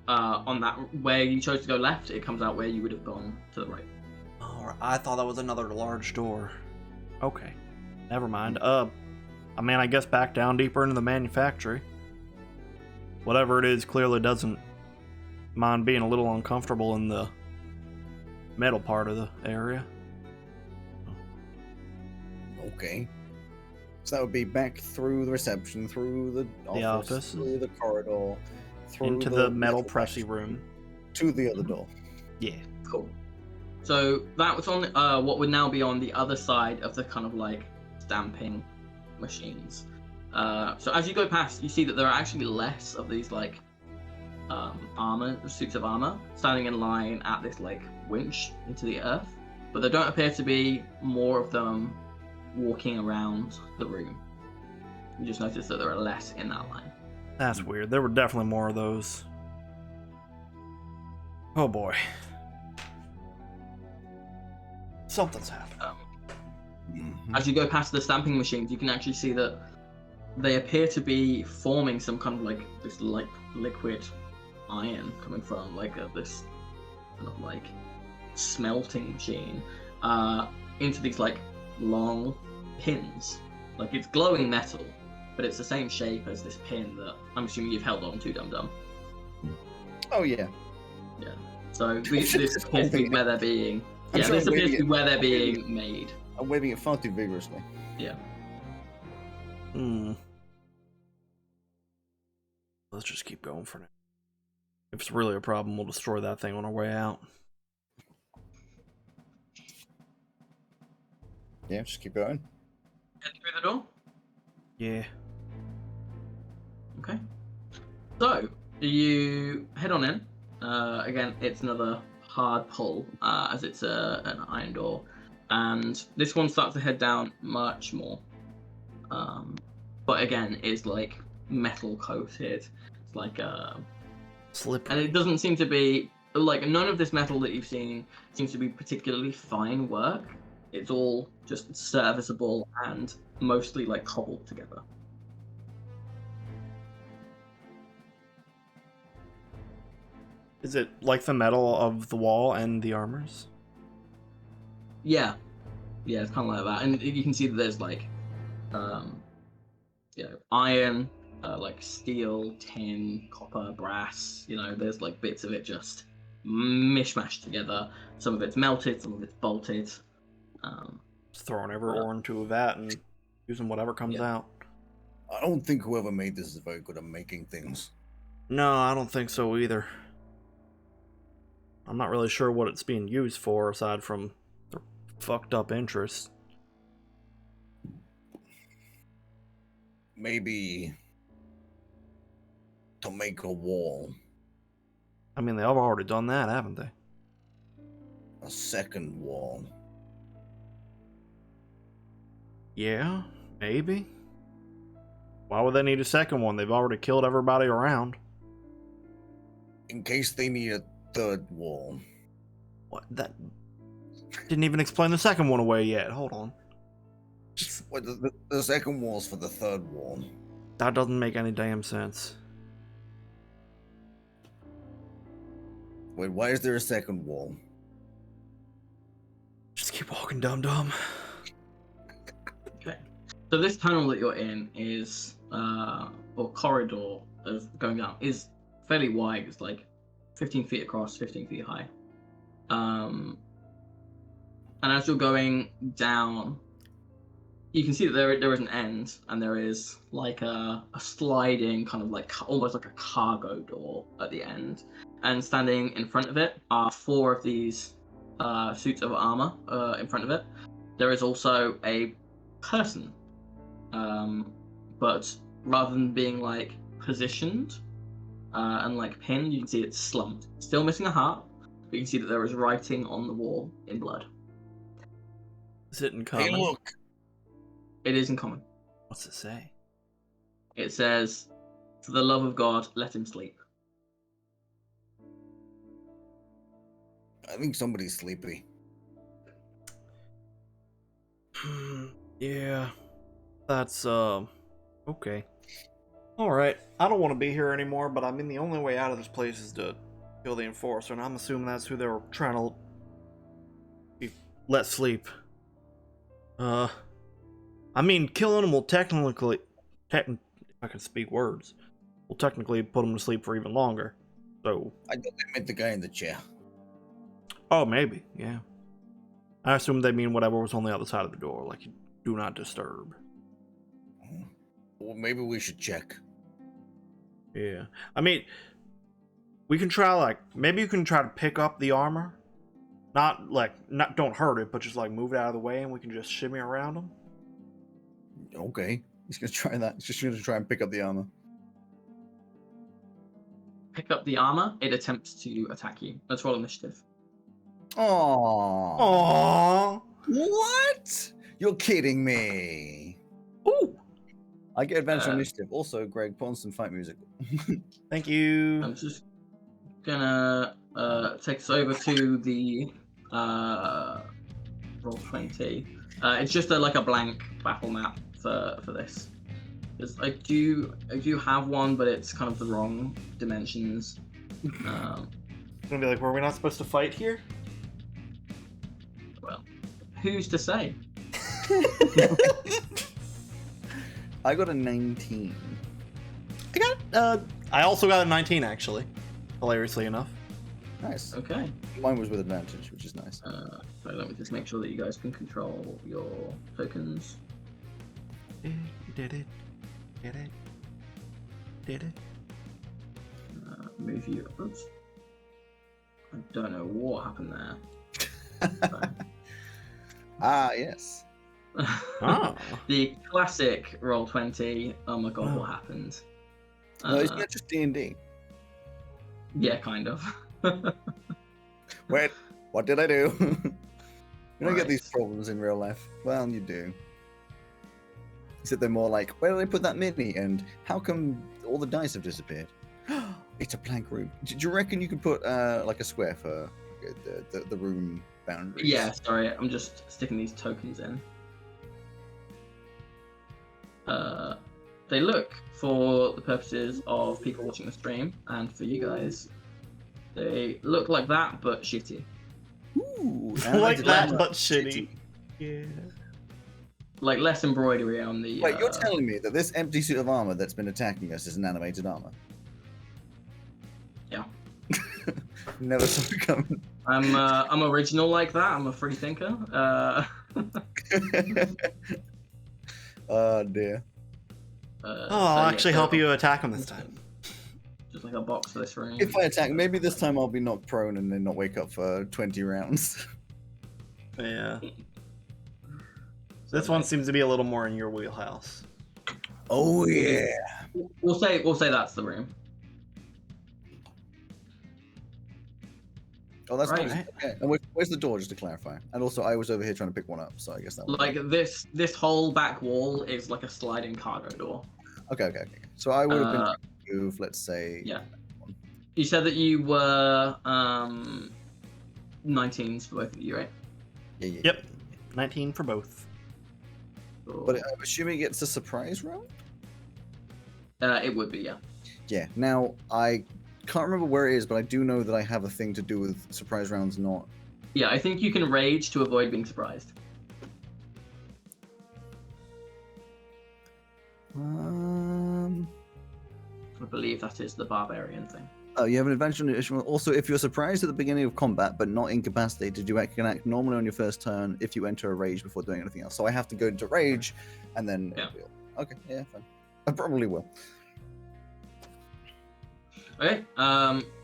on that where you chose to go left. It comes out where you would have gone to the right. Oh, I thought that was another large door. Okay, never mind. I guess back down deeper into the manufactory. Whatever it is clearly doesn't mind being a little uncomfortable in the metal part of the area. Okay. So that would be back through the reception, through the office, through the corridor, through into the metal pressy room, to the other door. Yeah. Cool. So that was on what would now be on the other side of the kind of stamping machines. So as you go past, you see that there are actually less of these suits of armor standing in line at this winch into the earth, but there don't appear to be more of them walking around the room. You just notice that there are less in that line. That's weird. There were definitely more of those. Oh boy. Something's happened. As you go past the stamping machines, you can actually see that they appear to be forming some kind of this liquid iron coming from this kind of smelting machine into these long pins. It's glowing metal, but it's the same shape as this pin that I'm assuming you've held on to, Dum Dum. Oh yeah. Yeah. So this appears to be where they're being. I'm Yeah, sure this I'm appears to be waving where they're being made. I'm waving it far too vigorously. Yeah. Let's just keep going for now. If it's really a problem, we'll destroy that thing on our way out. Yeah, just keep going. Head through the door. Yeah. Okay. So you head on in. Again, it's another hard pull as it's an iron door, and this one starts to head down much more. But again, is metal coated. It's Slippery. and it doesn't seem to be none of this metal that you've seen seems to be particularly fine work. It's all just serviceable and mostly cobbled together. Is it like the metal of the wall and the armors? Yeah, it's kind of like that, and you can see that there's iron, like steel, tin, copper, brass. You know, there's like bits of it just mishmashed together. Some of it's melted, some of it's bolted. Just throwing every ore into a vat and using whatever comes out. I don't think whoever made this is very good at making things. No, I don't think so either. I'm not really sure what it's being used for aside from their fucked up interests. Maybe to make a wall. I mean, they've already done that, haven't they? A second wall. Yeah, maybe. Why would they need a second one? They've already killed everybody around. In case they need a third wall. What? That didn't even explain the second one away yet. Hold on. What, the second wall's for the third wall. That doesn't make any damn sense. Wait, why is there a second wall? Just keep walking, dum-dum. Okay. So this tunnel that you're in is, or corridor of going down, is fairly wide. It's like 15 feet across, 15 feet high. And as you're going down, you can see that there is an end, and there is like a sliding kind of like almost like a cargo door at the end. And standing in front of it are 4 of these suits of armor in front of it. There is also a person, but rather than being like positioned and like pinned, you can see it's slumped. Still missing a heart, but you can see that there is writing on the wall in blood. Is it in common? Hey, look! It is in common. What's it say? It says, "For the love of God, let him sleep." I think somebody's sleepy. Yeah. That's, okay. Alright. I don't want to be here anymore, but I mean, the only way out of this place is to kill the Enforcer, and I'm assuming that's who they were trying to let sleep. I mean, killing them will technically, if I can speak words, will technically put them to sleep for even longer. So. I thought they meant the guy in the chair. Oh, maybe, yeah. I assume they mean whatever was on the other side of the door, like do not disturb. Well, maybe we should check. Yeah. I mean, we can try, like, maybe you can try to pick up the armor. Not, don't hurt it, but just, like, move it out of the way and we can just shimmy around them. Okay. He's gonna try that. He's just gonna try and pick up the armor. Pick up the armor. It attempts to attack you. Let's roll initiative. Aww. Aww. What? You're kidding me. Ooh. I get advantage on initiative. Also, Greg, put on some fight music. Thank you. I'm just gonna take us over to the roll 20. It's just like a blank battle map for this. I do have one, but it's kind of the wrong dimensions. It's gonna be like, were we not supposed to fight here? Well, who's to say? I got a 19. I also got a 19 actually, hilariously enough. Nice. Okay. Mine was with advantage, which is nice. So let me just make sure that you guys can control your tokens. You did it. Did it. Did it. Move you. Oops. I don't know what happened there. Ah, yes. Oh. The classic roll 20. Oh my god, what happened? No, isn't that just D&D? Yeah, kind of. Wait, what did I do? You don't get these Right. problems in real life. Well, you do. Except they're more like, where did I put that mini? And how come all the dice have disappeared? It's a blank room. Do you reckon you could put like a square for the room boundaries? Yeah, sorry, I'm just sticking these tokens in. They look, for the purposes of people watching the stream, and for you guys, they look like that, but shitty. Ooh, Like that, dilemma. but shitty. Yeah. like less embroidery on the. Wait, you're telling me that this empty suit of armor that's been attacking us is an animated armor? Yeah. Never saw it coming. I'm original like that. I'm a free thinker. Oh dear. I'll actually help you attack him this time. Just like a box for this ring. If I attack, maybe this time I'll be knocked prone and then not wake up for 20 rounds. Yeah. This one seems to be a little more in your wheelhouse. Oh yeah. We'll say that's the room. Oh, that's Right. nice. Okay. And where's the door, just to clarify? And also, I was over here trying to pick one up, so I guess that was... Like this whole back wall is like a sliding cargo door. Okay. So I would have been trying to move, let's say... Yeah. You said that you were 19s for both of you, right? Yeah. Yep. 19 for both. But I'm assuming it's a surprise round? It would be, yeah. Yeah. Now, I can't remember where it is, but I do know that I have a thing to do with surprise rounds not... Yeah, I think you can rage to avoid being surprised. I believe that is the barbarian thing. Oh, you have an advantage on the issue. Also, if you're surprised at the beginning of combat but not incapacitated, you can act normally on your first turn if you enter a rage before doing anything else. So I have to go into rage, and then... Yeah. Okay, yeah, fine. I probably will. Okay,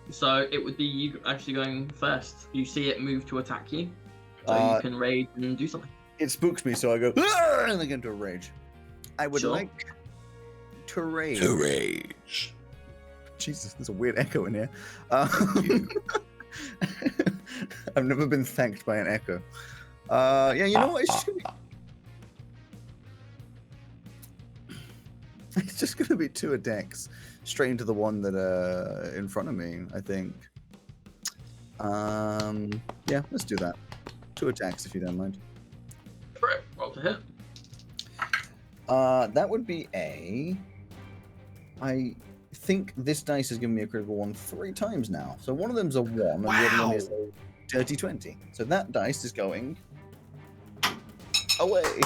so it would be you actually going first. You see it move to attack you, so you can rage and do something. It spooks me, so I go, "Arr!" and then get into a rage. I would Sure. like to rage. To rage. Jesus, there's a weird echo in here. I've never been thanked by an echo. Yeah, you know what? It's just gonna be 2 attacks straight into the one that in front of me, I think. Yeah, let's do that. 2 attacks if you don't mind. Right, roll to hit. That would be a... I think this dice has given me a critical one 3 times now. So one of them's a 1, and the other one is a dirty 20. So that dice is going away.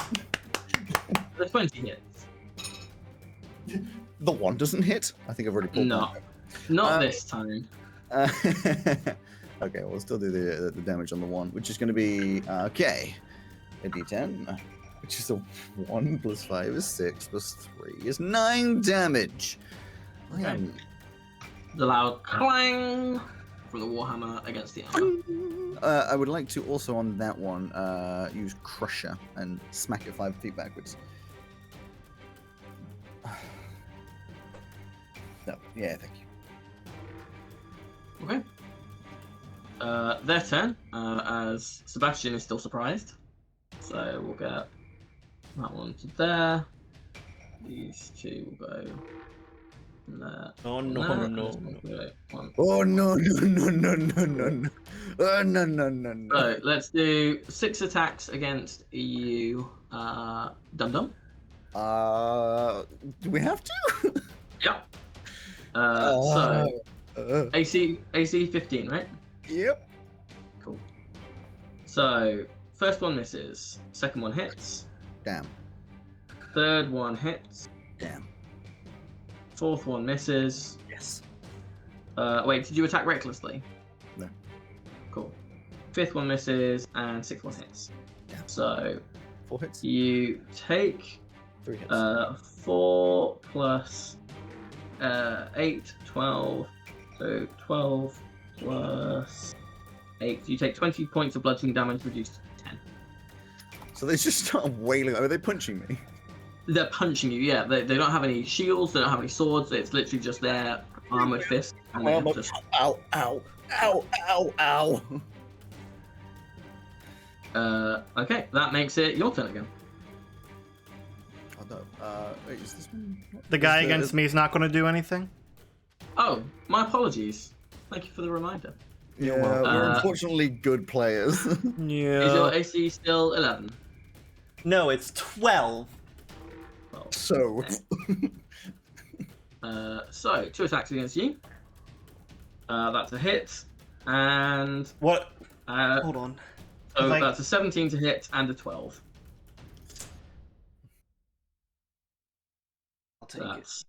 The 20 hits. The 1 doesn't hit. I think I've already pulled No, not this time. that. Okay, we'll still do the damage on the 1, which is going to be okay. A d10, which is a 1 plus 5 is 6 plus 3 is 9 damage. I am... The loud clang from the warhammer against the armor. I would like to also on that one use Crusher and smack it 5 feet backwards. No, yeah, thank you. Okay. Their turn, as Sebastian is still surprised. So we'll get that one to there. These 2 will go from there. Oh no, there. no. One. Oh no. Oh no. So let's do 6 attacks against you, Dum Dum. Do we have to? Yep. So AC 15, right? Yep. Cool. So first one misses, second one hits, Damn. third one hits, Damn. fourth one misses. Yes. Wait, did you attack recklessly? No. Cool. Fifth one misses and sixth one hits. Damn. So 4 hits. you take 3 hits. 4 plus 8, 12. So 12 plus 8. You take 20 points of bludgeoning damage, reduced to 10. So they just start wailing. Are they punching me? They're punching you, yeah. They don't have any shields, they don't have any swords. It's literally just their armored fist. And they have to... Ow! Okay, that makes it your turn again. Oh, no. Wait, is this one? The guy Is against me is not going to do anything? Oh, my apologies. Thank you for the reminder. Yeah, welcome. we're unfortunately good players. Is Yeah. your AC still 11? No, it's 12. Well, So, so 2 attacks against you. That's a hit, and What? Hold on. so Like- that's a 17 to hit and a 12. take it. That's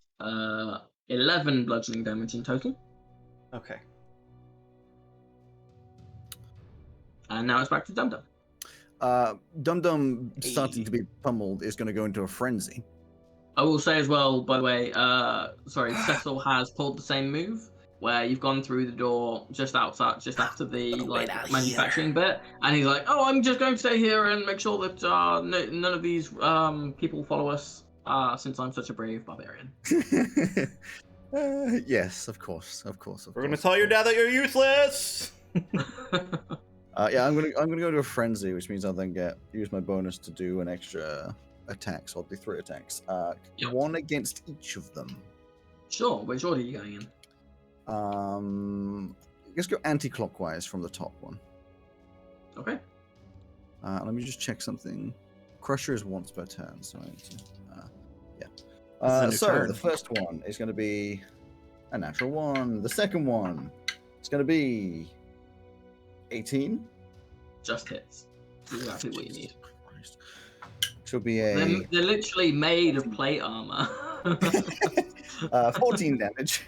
11 bludgeoning damage in total. Okay. And now it's back to Dum Dum. Dum Dum starting to be pummeled is going to go into a frenzy. I will say as well, by the way, Cecil has pulled the same move where you've gone through the door just outside, just after the manufacturing bit, and he's like, "Oh, I'm just going to stay here and make sure that none of these people follow us, since I'm such a brave barbarian." Yes, of course. We're gonna tell your dad that you're useless. Yeah, I'm gonna go to a frenzy, which means I'll then use my bonus to do an extra attack. So I'll do 3 attacks. Yep. 1 against each of them. Sure. Which order are you going in? Let's go anti-clockwise from the top one. Okay. Let me just check something. Crusher is once per turn, so I need to, yeah. This is a new So turn. the first one is going to be a natural 1. The second one is going to be 18. Just hits. That's exactly what you need. Christ. Which will be a They're literally made of plate armor. 14 damage.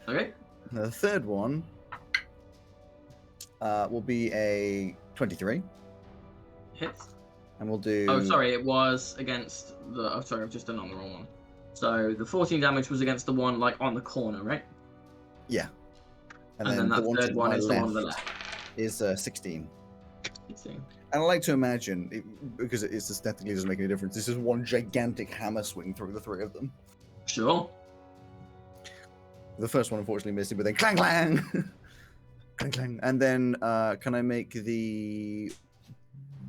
Okay. The third one will be a 23, Hits. and we'll do. Oh, sorry, it was against the. Oh, sorry, I've just done on the wrong one. So the 14 damage was against the one like on the corner, right? Yeah. And then that the third to one my is the one on the left. Is 16. 16. And I like to imagine, because it's aesthetically doesn't make any difference, this is one gigantic hammer swing through the 3 of them. Sure. The first one unfortunately missed it, but then clang clang! Clang clang. And then can I make the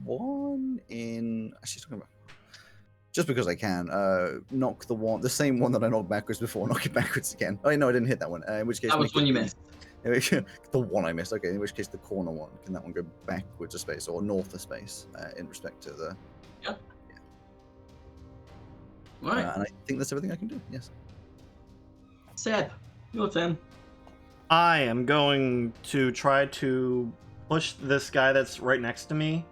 one in... Actually, talking about... Just because I can, knock the same one that I knocked backwards before, knock it backwards again. Oh, no, I didn't hit that one. In which case... That was when you missed. The one I missed. Okay, in which case the corner one, can that one go backwards a space or north a space in respect to the... Yeah. Right. And I think that's everything I can do, yes. Seb, your turn. I am going to try to push this guy that's right next to me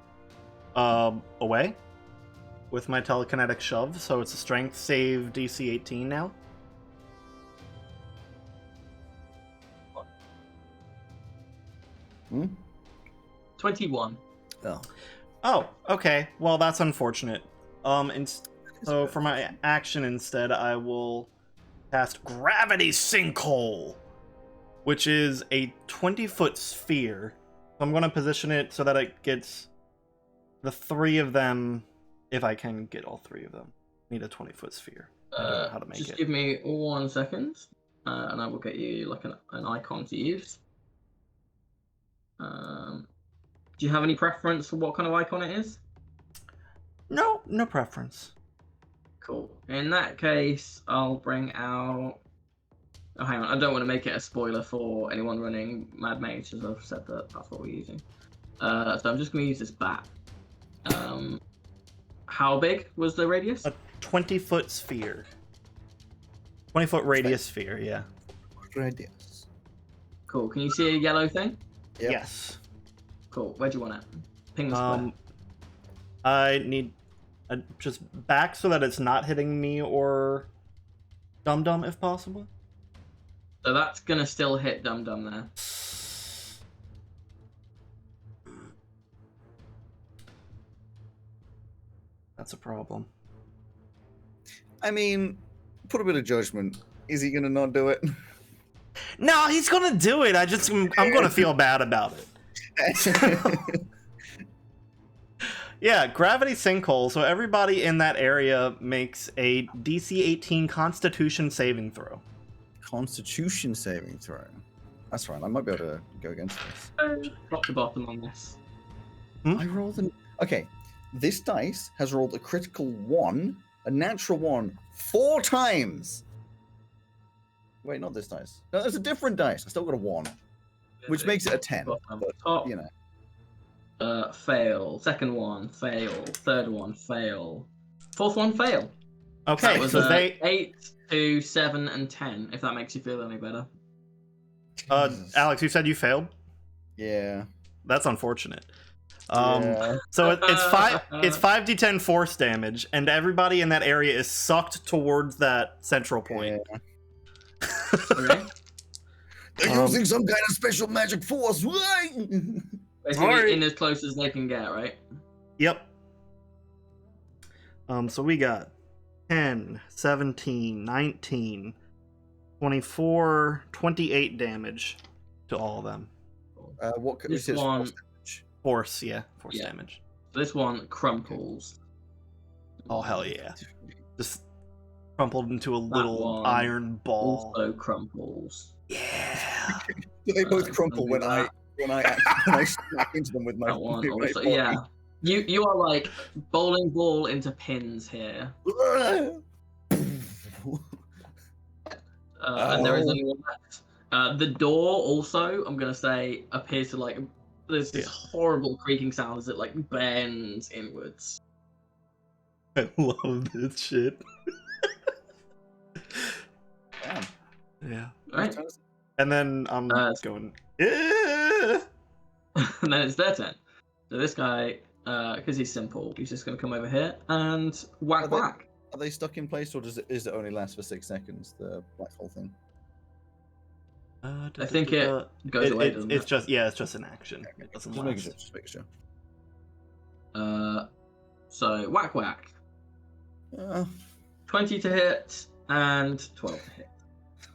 away with my telekinetic shove. So it's a strength save DC 18 now. Hmm? 21. Oh. Oh, okay. Well, that's unfortunate. So for my action instead, I will cast Gravity Sinkhole, which is a 20-foot sphere. I'm going to position it so that it gets the 3 of them, if I can get all 3 of them. Need a 20-foot sphere. I don't know how to make Just it. give me 1 second, and I will get you like an icon to use. Do you have any preference for what kind of icon it is? No preference. Cool. In that case, I'll bring out... Oh, hang on. I don't want to make it a spoiler for anyone running Mad Mage, as I've said that that's what we're using. So I'm just going to use this bat. How big was the radius? A 20-foot sphere. 20-foot radius sphere, yeah. Good ideas. Cool. Can you see a yellow thing? Yep. Yes. Cool. Where do you want it? Ping the square. I need just back so that it's not hitting me or Dum Dum if possible. So that's going to still hit Dum Dum there. That's a problem. I mean, put a bit of judgment. Is he gonna not do it? No, he's gonna do it. I'm gonna feel bad about it. Yeah, gravity sinkhole. So everybody in that area makes a DC 18 Constitution saving throw. Constitution saving throw. That's right. I might be able to go against this. Drop the bottom on this. I rolled an... Okay, this dice has rolled a critical 1, a natural 1, 4 times. Wait, not this dice. No, it's a different dice. I still got a 1, which makes it a 10. Bottom. But, Top. you know. Fail. Second one, fail. Third one, fail. Fourth one, fail. Okay, That was so they 8, 2, 7, and 10, if that makes you feel any better. Jesus. Alex, you said you failed? Yeah. That's unfortunate. Yeah. So it's 5d10 force damage, and everybody in that area is sucked towards that central point. Yeah. Okay. They're using some kind of special magic force. Right? Basically, Alright. in as close as they can get, right? Yep. So we got 10, 17, 19, 24, 28 damage to all of them. What This is it? one- Force Yeah. damage. This one crumples. Oh, hell yeah. Just crumpled into a little one iron ball. Also crumples. Yeah. They both crumple I'll when do I that. when I smack into them with my. That one with my also, body. yeah. You are like bowling ball into pins here. And there is Ow. only one left. The door also, I'm gonna say, appears to like there's this horrible creaking sound as it like bends inwards. I love this shit. Damn. Yeah. Right? And then I'm going. And then it's their turn. So this guy, because he's simple, he's just gonna come over here and whack Are they- whack. Are they stuck in place, or is it only last for 6 seconds? The black hole thing. I think it goes away. Doesn't It's it? just it's just an action. It doesn't Just make last. sure. Just make sure. So whack whack. 20 to hit and 12 to hit.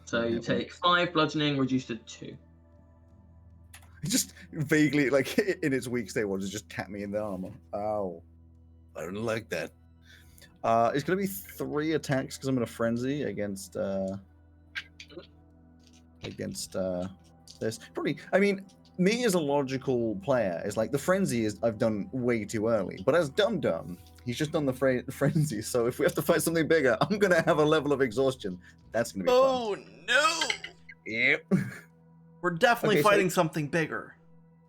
So Yeah, you take 5 bludgeoning, reduced to 2. Just vaguely, like in its weak state, wants to just tap me in the armor. Ow! I don't like that. It's gonna be 3 attacks because I'm in a frenzy against this. Probably, I mean, me as a logical player is like the frenzy is I've done way too early, but as Dum Dum, he's just done the frenzy. So if we have to fight something bigger, I'm gonna have a level of exhaustion. That's gonna be fun. Oh no! Yep. We're definitely Okay, so- fighting something bigger.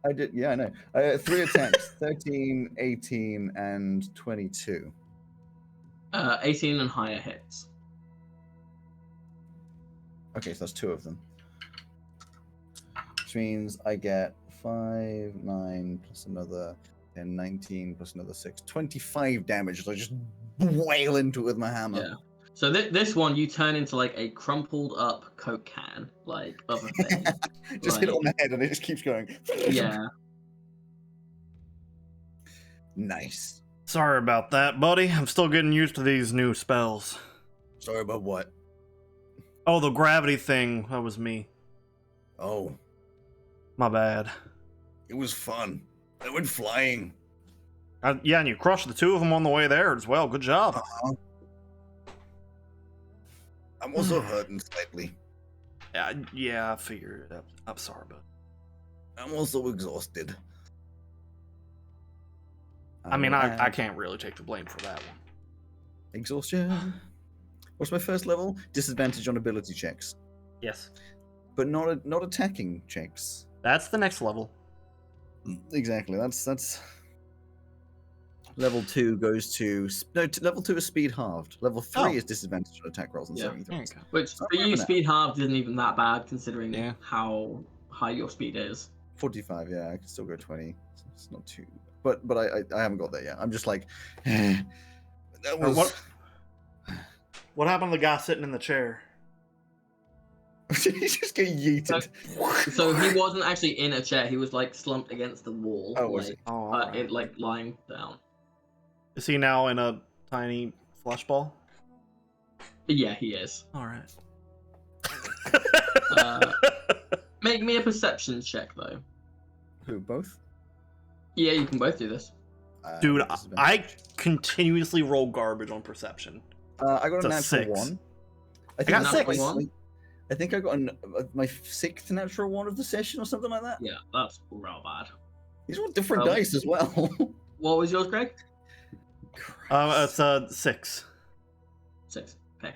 I did. Yeah, I know. 3 attacks: 13, 18, and 22. 18 and higher hits. Okay, so that's 2 of them. Which means I get 5, 9, plus another 10, 19, plus another 6. 25 damage as I just wail into it with my hammer. Yeah. So this one, you turn into like a crumpled up Coke can, like of a thing. Just hit it Like- on the head and it just keeps going. Yeah. Nice. Sorry about that, buddy. I'm still getting used to these new spells. Sorry about what? Oh, the gravity thing. That was me. Oh, My bad. it was fun. I went flying. Yeah, and you crushed the 2 of them on the way there as well. Good job. I'm also hurting slightly. Yeah, I figured it. I'm sorry, but I'm also exhausted. I mean, I can't really take the blame for that one. Exhaustion. What's my first level? Disadvantage on ability checks, Yes, but not attacking checks. that's the next level. Exactly. That's level 2 goes to level 2 is speed halved. Level 3 Oh. is disadvantage on attack rolls and Yeah. saving There you throws. go. Which Not for bad you, for that. speed halved isn't even that bad considering Yeah. how high your speed is. 45. Yeah, I can still go 20. It's not too. But I haven't got there yet. I'm just like. That Or was. What happened to the guy sitting in the chair? He's just getting yeeted. So he wasn't actually in a chair. He was like slumped against the wall, Oh, was like Oh, alright. it like lying down. Is he now in a tiny flush ball? Yeah, he is. All right. Make me a perception check though. Who? Both? Yeah, you can both do this. Dude, I disadvantage. continuously roll garbage on perception. I got It's a a natural 6. 1. I got that's 6. my- I think I got my 6th natural 1 of the session or something like that. Yeah, that's real bad. These are all different Well- dice as well. What was yours, Greg? It's a 6. 6. Okay.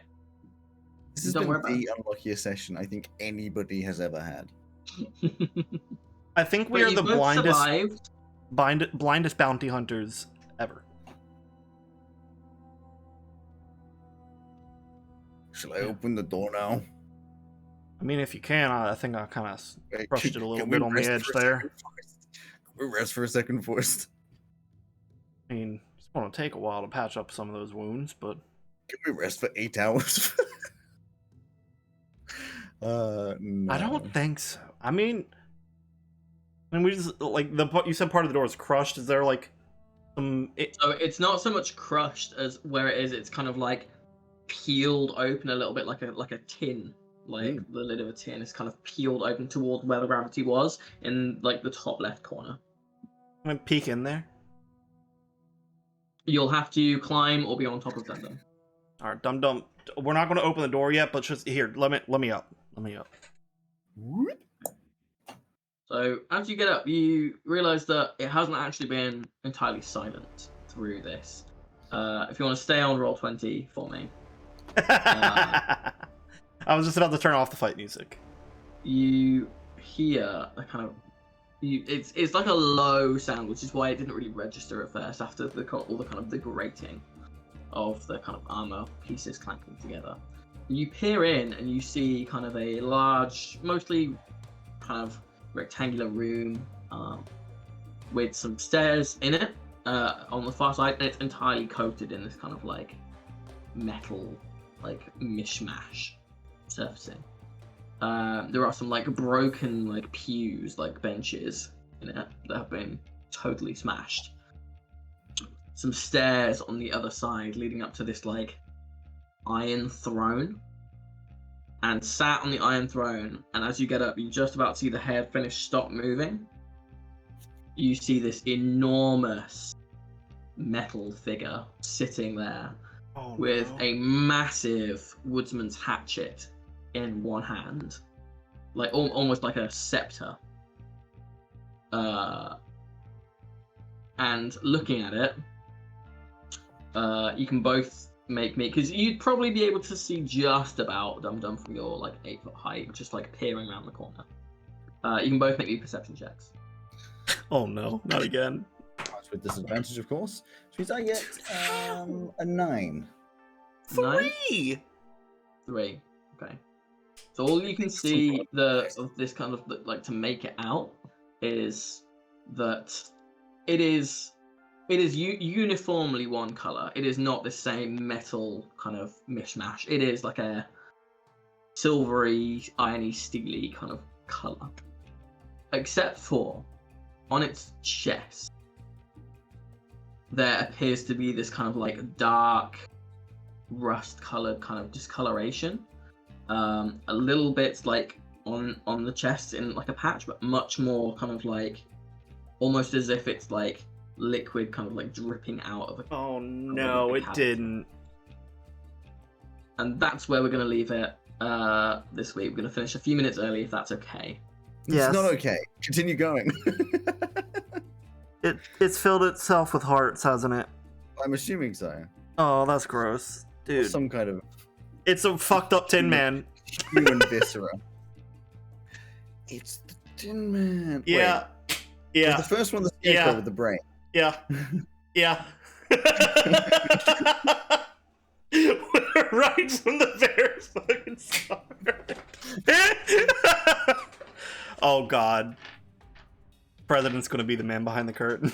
This has Don't been worry about the unluckiest session I think anybody has ever had. I think we But are you the both survived. blindest bounty hunters ever. Shall I open the door now? I mean, if you can, I think I kind of Wait, crushed can- it a little can bit we on the rest edge for a there. second first? Can we rest for a second first? I mean, it's going to take a while to patch up some of those wounds, but Can we rest for 8 hours? No. I don't think so. I mean, we just like you said part of the door is crushed. Is there like some? So it's not so much crushed as where it is. It's kind of like peeled open a little bit, like a tin, like the lid of a tin is kind of peeled open toward where the gravity was in like the top left corner. I'm gonna peek in there. You'll have to climb or be on top of Dum Dum. All right, Dum Dum. We're not going to open the door yet, but just here. Let me up. Let me up. So as you get up, you realize that it hasn't actually been entirely silent through this. If you want to stay on roll 20 for me, I was just about to turn off the fight music. you hear a kind of it's like a low sound, which is why it didn't really register at first after all the kind of the grating of the kind of armor pieces clanking together. You peer in and you see kind of a large, mostly kind of rectangular room with some stairs in it on the far side, and it's entirely coated in this kind of like metal, like mishmash surfacing. There are some like broken like pews, like benches in it that have been totally smashed. Some stairs on the other side leading up to this like iron throne. And sat on the iron throne, and as you get up, you just about see the head finish stop moving. You see this enormous metal figure sitting there with a massive woodsman's hatchet in one hand, like almost like a scepter. And looking at it, you can both make me, because you'd probably be able to see just about Dum Dum from your like 8-foot height, just like peering around the corner. You can both make me perception checks. Oh no, not again. That's with disadvantage, of course. Which means I get a 9. 3. 3. Okay. So all you can see of this kind of like to make it out is that it is uniformly one color. It is not the same metal kind of mishmash. It is like a silvery, irony, steely kind of color, except for on its chest there appears to be this kind of like dark rust-colored kind of discoloration. A little bit like on the chest in like a patch, but much more kind of like almost as if it's like liquid kind of like dripping out of it. Oh no, it didn't. And that's where we're going to leave it this week. We're going to finish a few minutes early if that's okay. Yes. It's not okay. Continue going. It's filled itself with hearts, hasn't it? I'm assuming so. Oh, that's gross, Or dude. some kind of It's a fucked up Tin Man. human viscera. It's the Tin Man. Yeah. Wait, Yeah. was the first one the scarecrow Yeah. with the brain? Yeah. Yeah. Right from the very fucking start. Oh god. President's gonna be the man behind the curtain.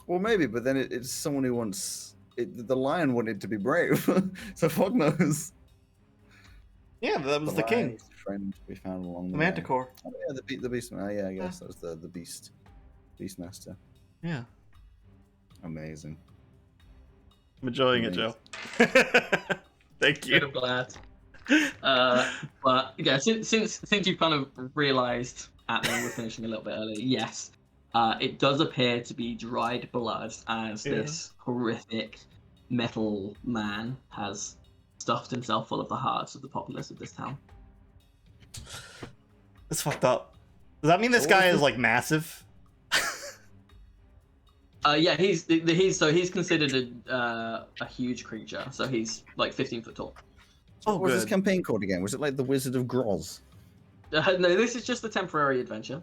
Well, maybe, but then it's someone who wants... the lion wanted to be brave, so fuck knows. Yeah, that was the king. lion's friend we found along The the way. Manticore. Oh, yeah, the beast. Oh, yeah, I guess that was the beast. Beastmaster. Yeah. Amazing. I'm enjoying it, Joe. Thank I'm you. glad. But yeah, since you've kind of realised we're finishing a little bit early, yes, it does appear to be dried blood as this horrific metal man has stuffed himself full of the hearts of the populace of this town. It's fucked up. Does that mean this guy is like massive? Yeah, he's considered a huge creature, so he's like 15 foot tall. Oh, What was this good. campaign called again? Was it like the Wizard of Groz? No, this is just a temporary adventure.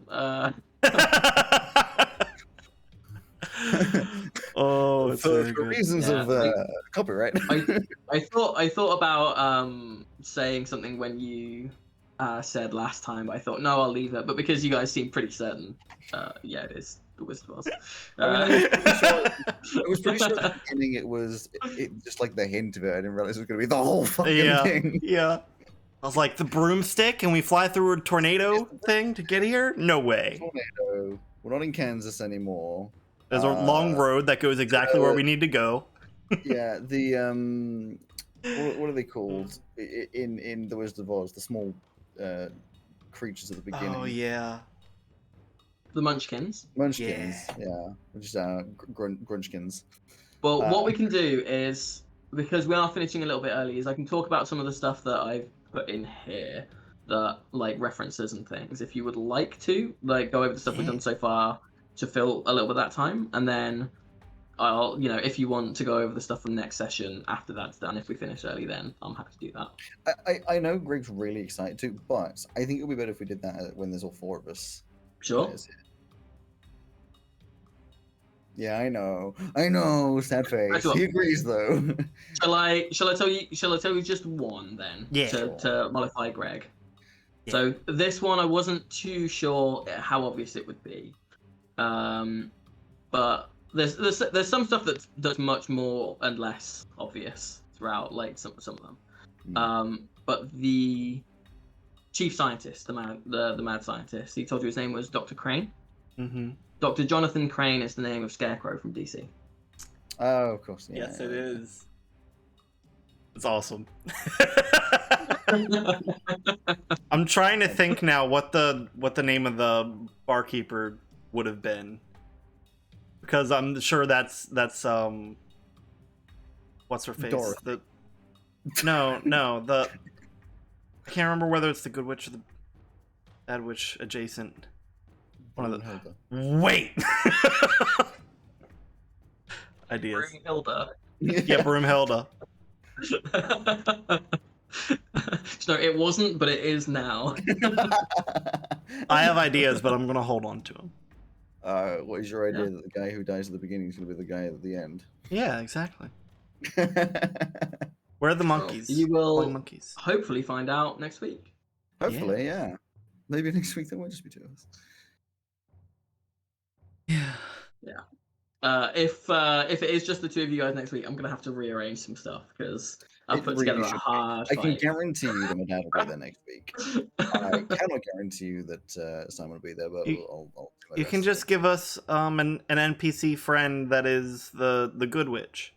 Oh, it's for very for good. reasons Yeah, of copyright. I thought about saying something when you said last time, but I thought no, I'll leave it. But because you guys seem pretty certain, yeah, it is. the Wizard of Oz. I mean, I was pretty sure at the beginning it was just like the hint of it. I didn't realize it was going to be the whole fucking Yeah, thing. yeah. I was like, the broomstick, and we fly through a tornado thing to get here? No way. Tornado. We're not in Kansas anymore. There's a long road that goes exactly where we need to go. Yeah, the what are they called in the Wizard of Oz? The small creatures at the beginning. Oh yeah. The Munchkins. Munchkins. Yeah, which is Grunchkins. Well, what we can do is, because we are finishing a little bit early, is I can talk about some of the stuff that I've put in here, that like references and things. If you would like to, like, go over the stuff we've done so far to fill a little bit of that time, and then I'll, if you want to go over the stuff from next session after that's done, if we finish early, then I'm happy to do that. I know Greg's really excited too, but I think it'll be better if we did that when there's all four of us. Sure. Yeah, I know. Sad face. He agrees though. Shall I tell you just one then? Yeah. To mollify Greg. Yeah. So this one I wasn't too sure how obvious it would be, but there's some stuff that's much more and less obvious throughout, like some of them. But the chief scientist, the mad scientist, he told you his name was Dr. Crane. Mm-hmm. Dr. Jonathan Crane is the name of Scarecrow from DC. Oh, of course. Yeah, Yes, it is. It's awesome. I'm trying to think now what the name of the barkeeper would have been, because I'm sure that's what's her face? Dorothy. No, I can't remember whether it's the Good Witch or the Bad Witch adjacent. One of the wait. Ideas. Broomhilda. Yeah, Broomhilda. No, it wasn't, but it is now. I have ideas, but I'm gonna hold on to them. What is your idea that the guy who dies at the beginning is going to be the guy at the end? Yeah, exactly. Where are the monkeys? You will Flying monkeys. hopefully find out next week. Hopefully, yeah. Maybe next week there won't just be two of us. Yeah. If it is just the two of you guys next week, I'm gonna have to rearrange some stuff because I've put really together a should be. hard I can fight. guarantee you that my dad will be there next week. I cannot guarantee you that Simon will be there, but I'll do my You best. can just give us an NPC friend that is the Good Witch.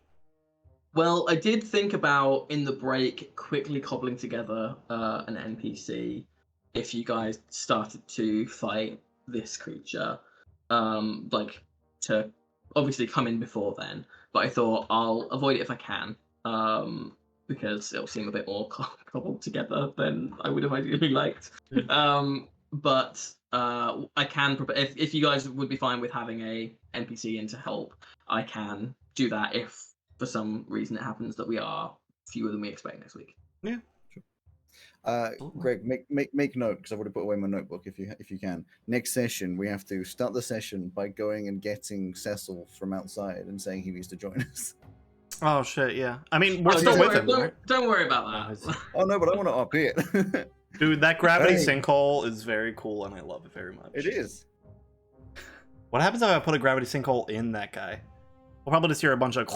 Well, I did think about in the break quickly cobbling together an NPC if you guys started to fight this creature, like to obviously come in before then. But I thought I'll avoid it if I can, because it'll seem a bit more cobbled together than I would have ideally liked. But I can if you guys would be fine with having a NPC in to help, I can do that if for some reason it happens that we are fewer than we expect next week. Yeah. Greg, make note, because I've already put away my notebook. If you can, next session we have to start the session by going and getting Cecil from outside and saying he needs to join us. Oh shit, yeah. I mean, we're still with him, right? Don't worry about that. Oh no, but I want to up it. Dude, that gravity Hey. sinkhole is very cool, and I love it very much. It is. What happens if I put a gravity sinkhole in that guy? We'll probably just hear a bunch of.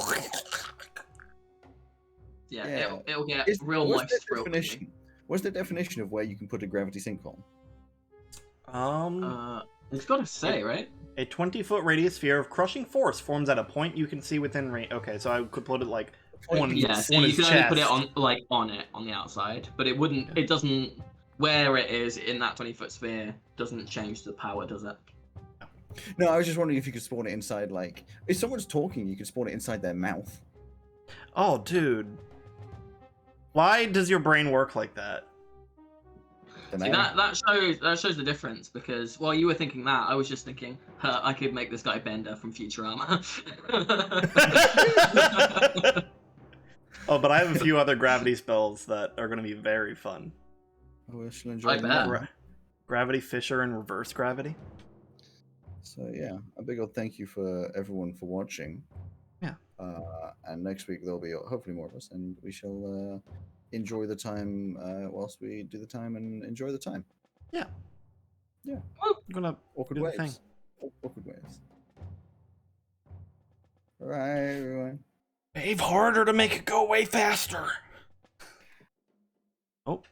Yeah. It'll get Is- real what's moist the real definition? quickly. What's the definition of where you can put a gravity sinkhole? It's got to say, right? A 20-foot radius sphere of crushing force forms at a point you can see within range. Okay, so I could put it like on, Yeah, so on you his can chest. only put it on the outside, but it wouldn't. It doesn't. Where it is in that 20-foot sphere doesn't change the power, does it? No, I was just wondering if you could spawn it inside, like, if someone's talking, you could spawn it inside their mouth. Oh, dude. Why does your brain work like that? See, that shows the difference, because while you were thinking that, I was just thinking I could make this guy Bender from Futurama. Oh, but I have a few other gravity spells that are going to be very fun. Oh, I shall enjoy I them. bet. Gravity Fisher and Reverse Gravity. So yeah, a big old thank you for everyone for watching. Yeah. And next week there'll be hopefully more of us, and we shall enjoy the time whilst we do the time and enjoy the time. Yeah. Yeah. I'm going to Awkward do the waves. thing. Awkward waves. Bye, everyone. Behave harder to make it go way faster. Oh.